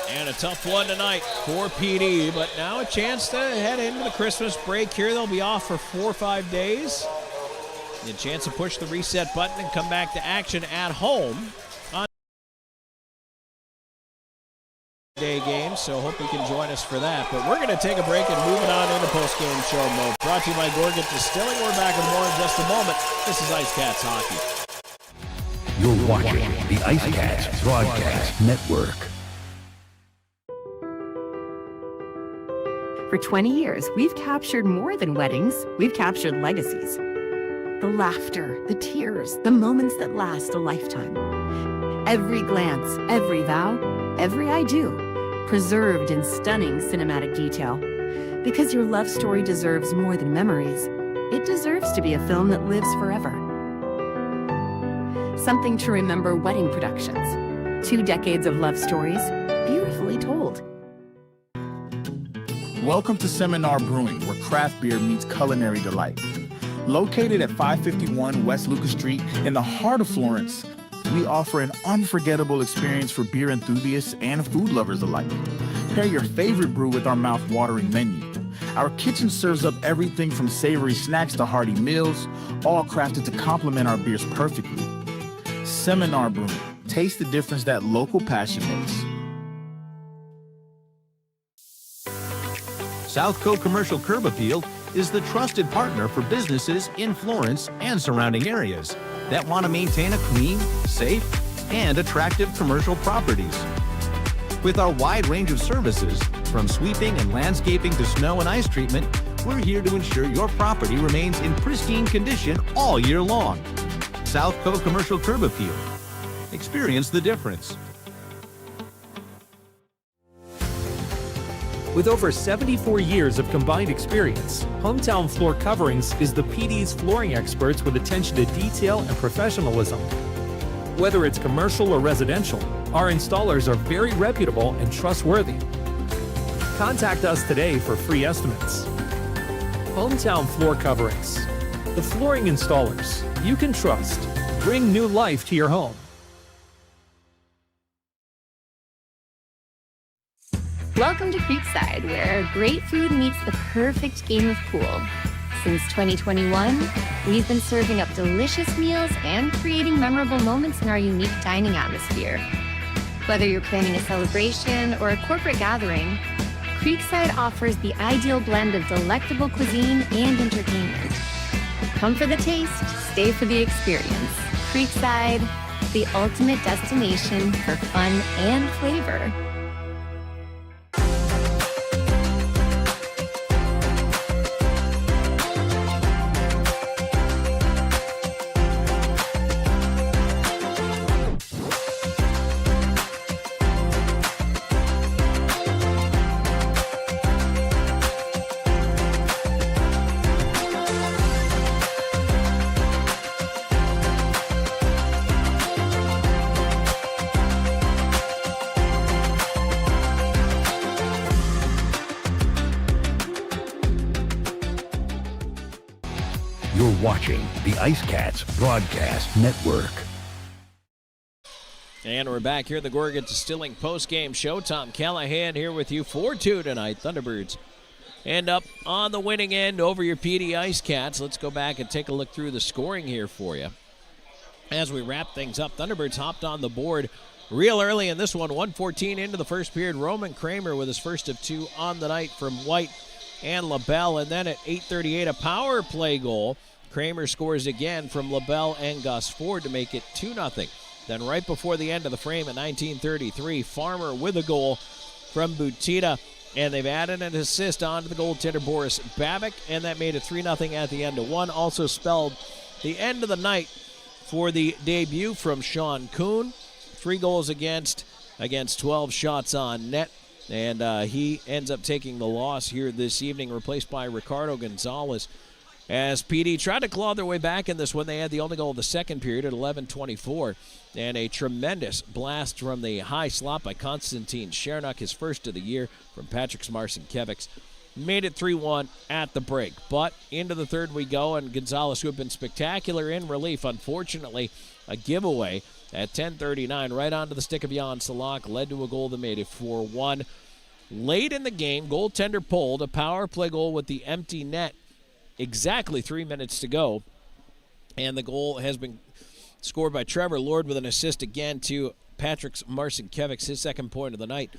And a tough one tonight for PD, but now a chance to head into the Christmas break here. They'll be off for 4 or 5 days. A chance to push the reset button and come back to action at home on day game, so hope you can join us for that. But we're going to take a break and move it on into postgame show mode. Brought to you by Gorgat Distilling. We're back with more in just a moment. This is IceCats Hockey. You're watching the IceCats Broadcast Network. For 20 years, we've captured more than weddings. We've captured legacies. The laughter, the tears, the moments that last a lifetime. Every glance, every vow, every I do, preserved in stunning cinematic detail. Because your love story deserves more than memories. It deserves to be a film that lives forever. Something to remember wedding productions. 2 decades of love stories, beautifully told. Welcome to Seminar Brewing, where craft beer meets culinary delight. Located at 551 West Lucas Street in the heart of Florence, we offer an unforgettable experience for beer enthusiasts and food lovers alike. Pair your favorite brew with our mouth-watering menu. Our kitchen serves up everything from savory snacks to hearty meals, all crafted to complement our beers perfectly. Seminar Brewing. Taste the difference that local passion makes. Southco Commercial Curb Appeal is the trusted partner for businesses in Florence and surrounding areas that want to maintain a clean, safe, and attractive commercial properties. With our wide range of services, from sweeping and landscaping to snow and ice treatment, we're here to ensure your property remains in pristine condition all year long. Southco Commercial Curb Appeal. Experience the difference. With over 74 years of combined experience, Hometown Floor Coverings is the PD's flooring experts with attention to detail and professionalism. Whether it's commercial or residential, our installers are very reputable and trustworthy. Contact us today for free estimates. Hometown Floor Coverings, the flooring installers you can trust. Bring new life to your home. Welcome to Creekside, where great food meets the perfect game of pool. Since 2021, we've been serving up delicious meals and creating memorable moments in our unique dining atmosphere. Whether you're planning a celebration or a corporate gathering, Creekside offers the ideal blend of delectable cuisine and entertainment. Come for the taste, stay for the experience. Creekside, the ultimate destination for fun and flavor. You're watching the IceCats Broadcast Network. And we're back here at the Gorgon Distilling postgame show. Tom Callahan here with you. 4-2 tonight. Thunderbirds end up on the winning end over your PD IceCats. Let's go back and take a look through the scoring here for you. As we wrap things up, Thunderbirds hopped on the board real early in this one. 1:14 into the first period. Roman Kramer with his first of 2 on the night from White and LaBelle. And then at 8:38, a power play goal. Kramer scores again from LaBelle and Gus Ford to make it 2-0. Then right before the end of the frame at 19:33, Farmer with a goal from Butita. And they've added an assist onto the goaltender Boris Babic, and that made it 3-0 at the end of one. Also spelled the end of the night for the debut from Sean Kuhn. 3 goals against 12 shots on net. And he ends up taking the loss here this evening, replaced by Ricardo Gonzalez. As PD tried to claw their way back in this one, they had the only goal of the second period at 11:24. And a tremendous blast from the high slot by Konstantin Chernuk, his first of the year, from Patrick Marcinkiewicz. Made it 3-1 at the break. But into the third we go, and Gonzalez, who had been spectacular in relief, unfortunately, a giveaway at 10:39 right onto the stick of Jan Salak, led to a goal that made it 4-1. Late in the game, goaltender pulled a power play goal with the empty net. Exactly 3 minutes to go. And the goal has been scored by Trevor Lord with an assist again to Patrick Marcinkiewicz, his second point of the night.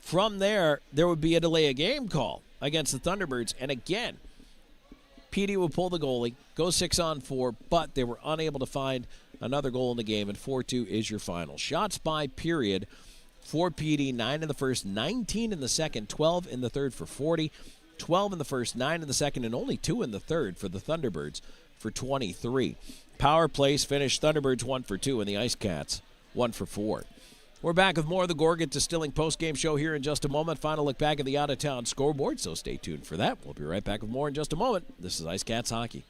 From there would be a delay of game call against the Thunderbirds. And again, PD will pull the goalie, go 6-on-4, but they were unable to find another goal in the game, and 4-2 is your final. Shots by period for PD, 9 in the first, 19 in the second, 12 in the third for 40, 12 in the first, 9 in the second, and only 2 in the third for the Thunderbirds for 23. Power plays finished Thunderbirds 1 for 2, and the IceCats 1 for 4. We're back with more of the Gorgon Distilling postgame show here in just a moment. Final look back at the out-of-town scoreboard, so stay tuned for that. We'll be right back with more in just a moment. This is IceCats Hockey.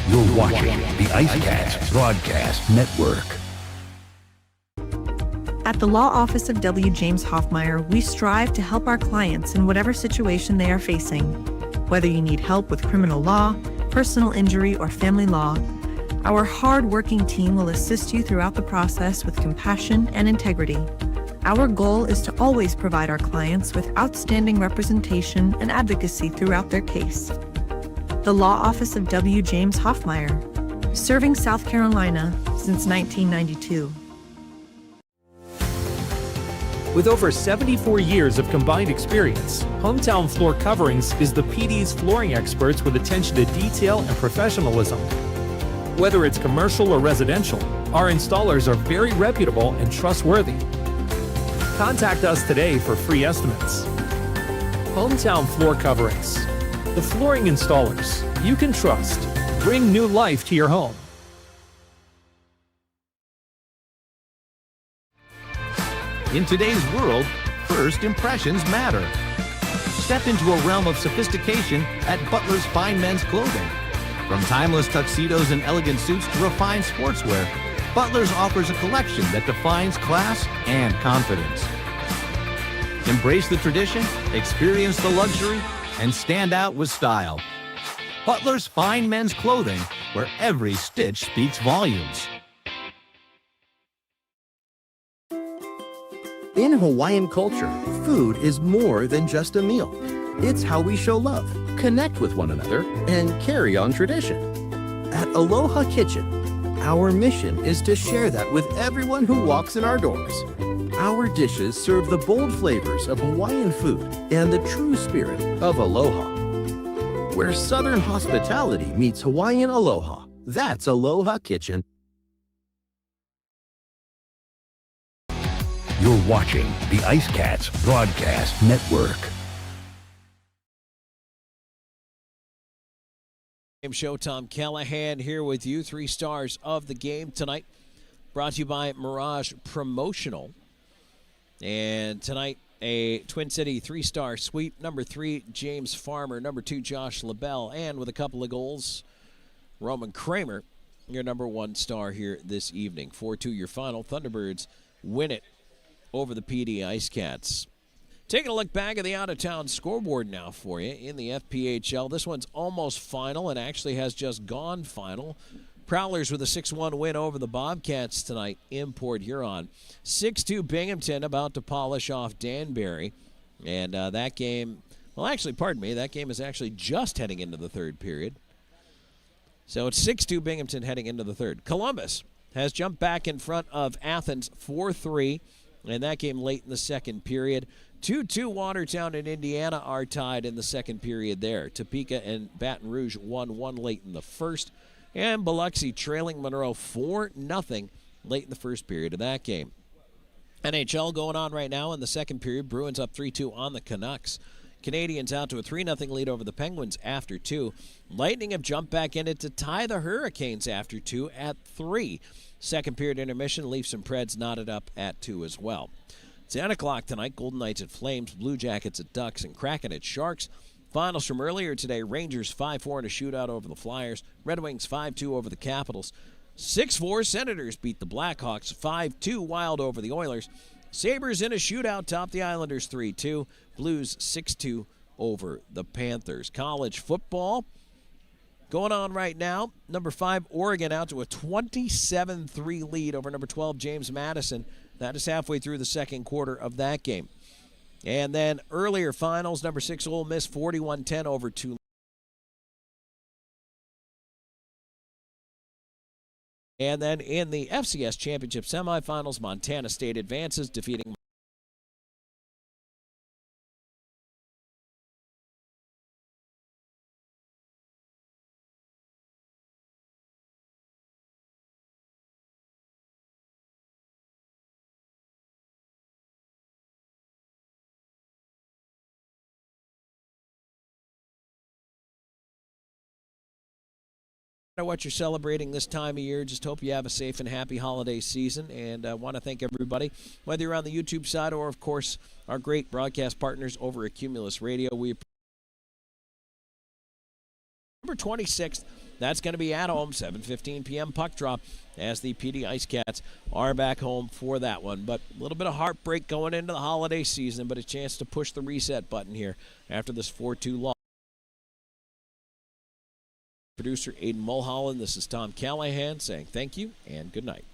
You're watching the IceCats Broadcast Network. At the Law Office of W. James Hoffmeyer, we strive to help our clients in whatever situation they are facing. Whether you need help with criminal law, personal injury, or family law, our hard-working team will assist you throughout the process with compassion and integrity. Our goal is to always provide our clients with outstanding representation and advocacy throughout their case. The Law Office of W. James Hoffmeyer, serving South Carolina since 1992. With over 74 years of combined experience, Hometown Floor Coverings is the PD's flooring experts with attention to detail and professionalism. Whether it's commercial or residential, our installers are very reputable and trustworthy. Contact us today for free estimates. Hometown Floor Coverings, the flooring installers you can trust. Bring new life to your home. In today's world, first impressions matter. Step into a realm of sophistication at Butler's Fine Men's Clothing. From timeless tuxedos and elegant suits to refined sportswear, Butler's offers a collection that defines class and confidence. Embrace the tradition, experience the luxury, and stand out with style. Butler's Fine Men's Clothing, where every stitch speaks volumes. In Hawaiian culture, food is more than just a meal. It's how we show love, connect with one another, and carry on tradition. At Aloha Kitchen, our mission is to share that with everyone who walks in our doors. Our dishes serve the bold flavors of Hawaiian food and the true spirit of aloha. Where Southern hospitality meets Hawaiian aloha, that's Aloha Kitchen. You're watching the IceCats Broadcast Network. Game show, Tom Callahan here with you. 3 stars of the game tonight, brought to you by Mirage Promotional. And tonight, a Twin City 3-star sweep. Number 3, James Farmer. Number 2, Josh LaBelle. And with a couple of goals, Roman Kramer, your number 1 star here this evening. 4-2 your final. Thunderbirds win it over the PD IceCats. Taking a look back at the out-of-town scoreboard now for you in the FPHL. This one's almost final and actually has just gone final. Prowlers with a 6-1 win over the Bobcats tonight in Port Huron. 6-2 Binghamton about to polish off Danbury. And that game, well, actually, pardon me, that game is actually just heading into the third period. So it's 6-2 Binghamton heading into the third. Columbus has jumped back in front of Athens 4-3. And that game late in the second period. 2-2 Watertown and Indiana are tied in the second period there. Topeka and Baton Rouge 1-1 late in the first. And Biloxi trailing Monroe 4-0 late in the first period of that game. NHL going on right now in the second period. Bruins up 3-2 on the Canucks. Canadians out to a 3-0 lead over the Penguins after 2. Lightning have jumped back in it to tie the Hurricanes after 2 at 3. Second period intermission, Leafs and Preds knotted up at 2 as well. 10 o'clock tonight, Golden Knights at Flames, Blue Jackets at Ducks, and Kraken at Sharks. Finals from earlier today, Rangers 5-4 in a shootout over the Flyers. Red Wings 5-2 over the Capitals. 6-4 Senators beat the Blackhawks. 5-2 Wild over the Oilers. Sabres in a shootout top the Islanders 3-2. Blues 6-2 over the Panthers. College football going on right now. Number 5, Oregon out to a 27-3 lead over number 12, James Madison. That is halfway through the second quarter of that game. And then earlier finals, number 6, Ole Miss 41-10 over Tulane. And then in the FCS Championship semifinals, Montana State advances, defeating what you're celebrating this time of year. Just hope you have a safe and happy holiday season, and I want to thank everybody, whether you're on the YouTube side or, of course, our great broadcast partners over at Cumulus Radio. We November 26th. That's going to be at home, 7:15 p.m. puck drop, as the PD IceCats are back home for that one. But a little bit of heartbreak going into the holiday season, but a chance to push the reset button here after this 4-2 loss. Producer Aiden Mulholland, this is Tom Callahan saying thank you and good night.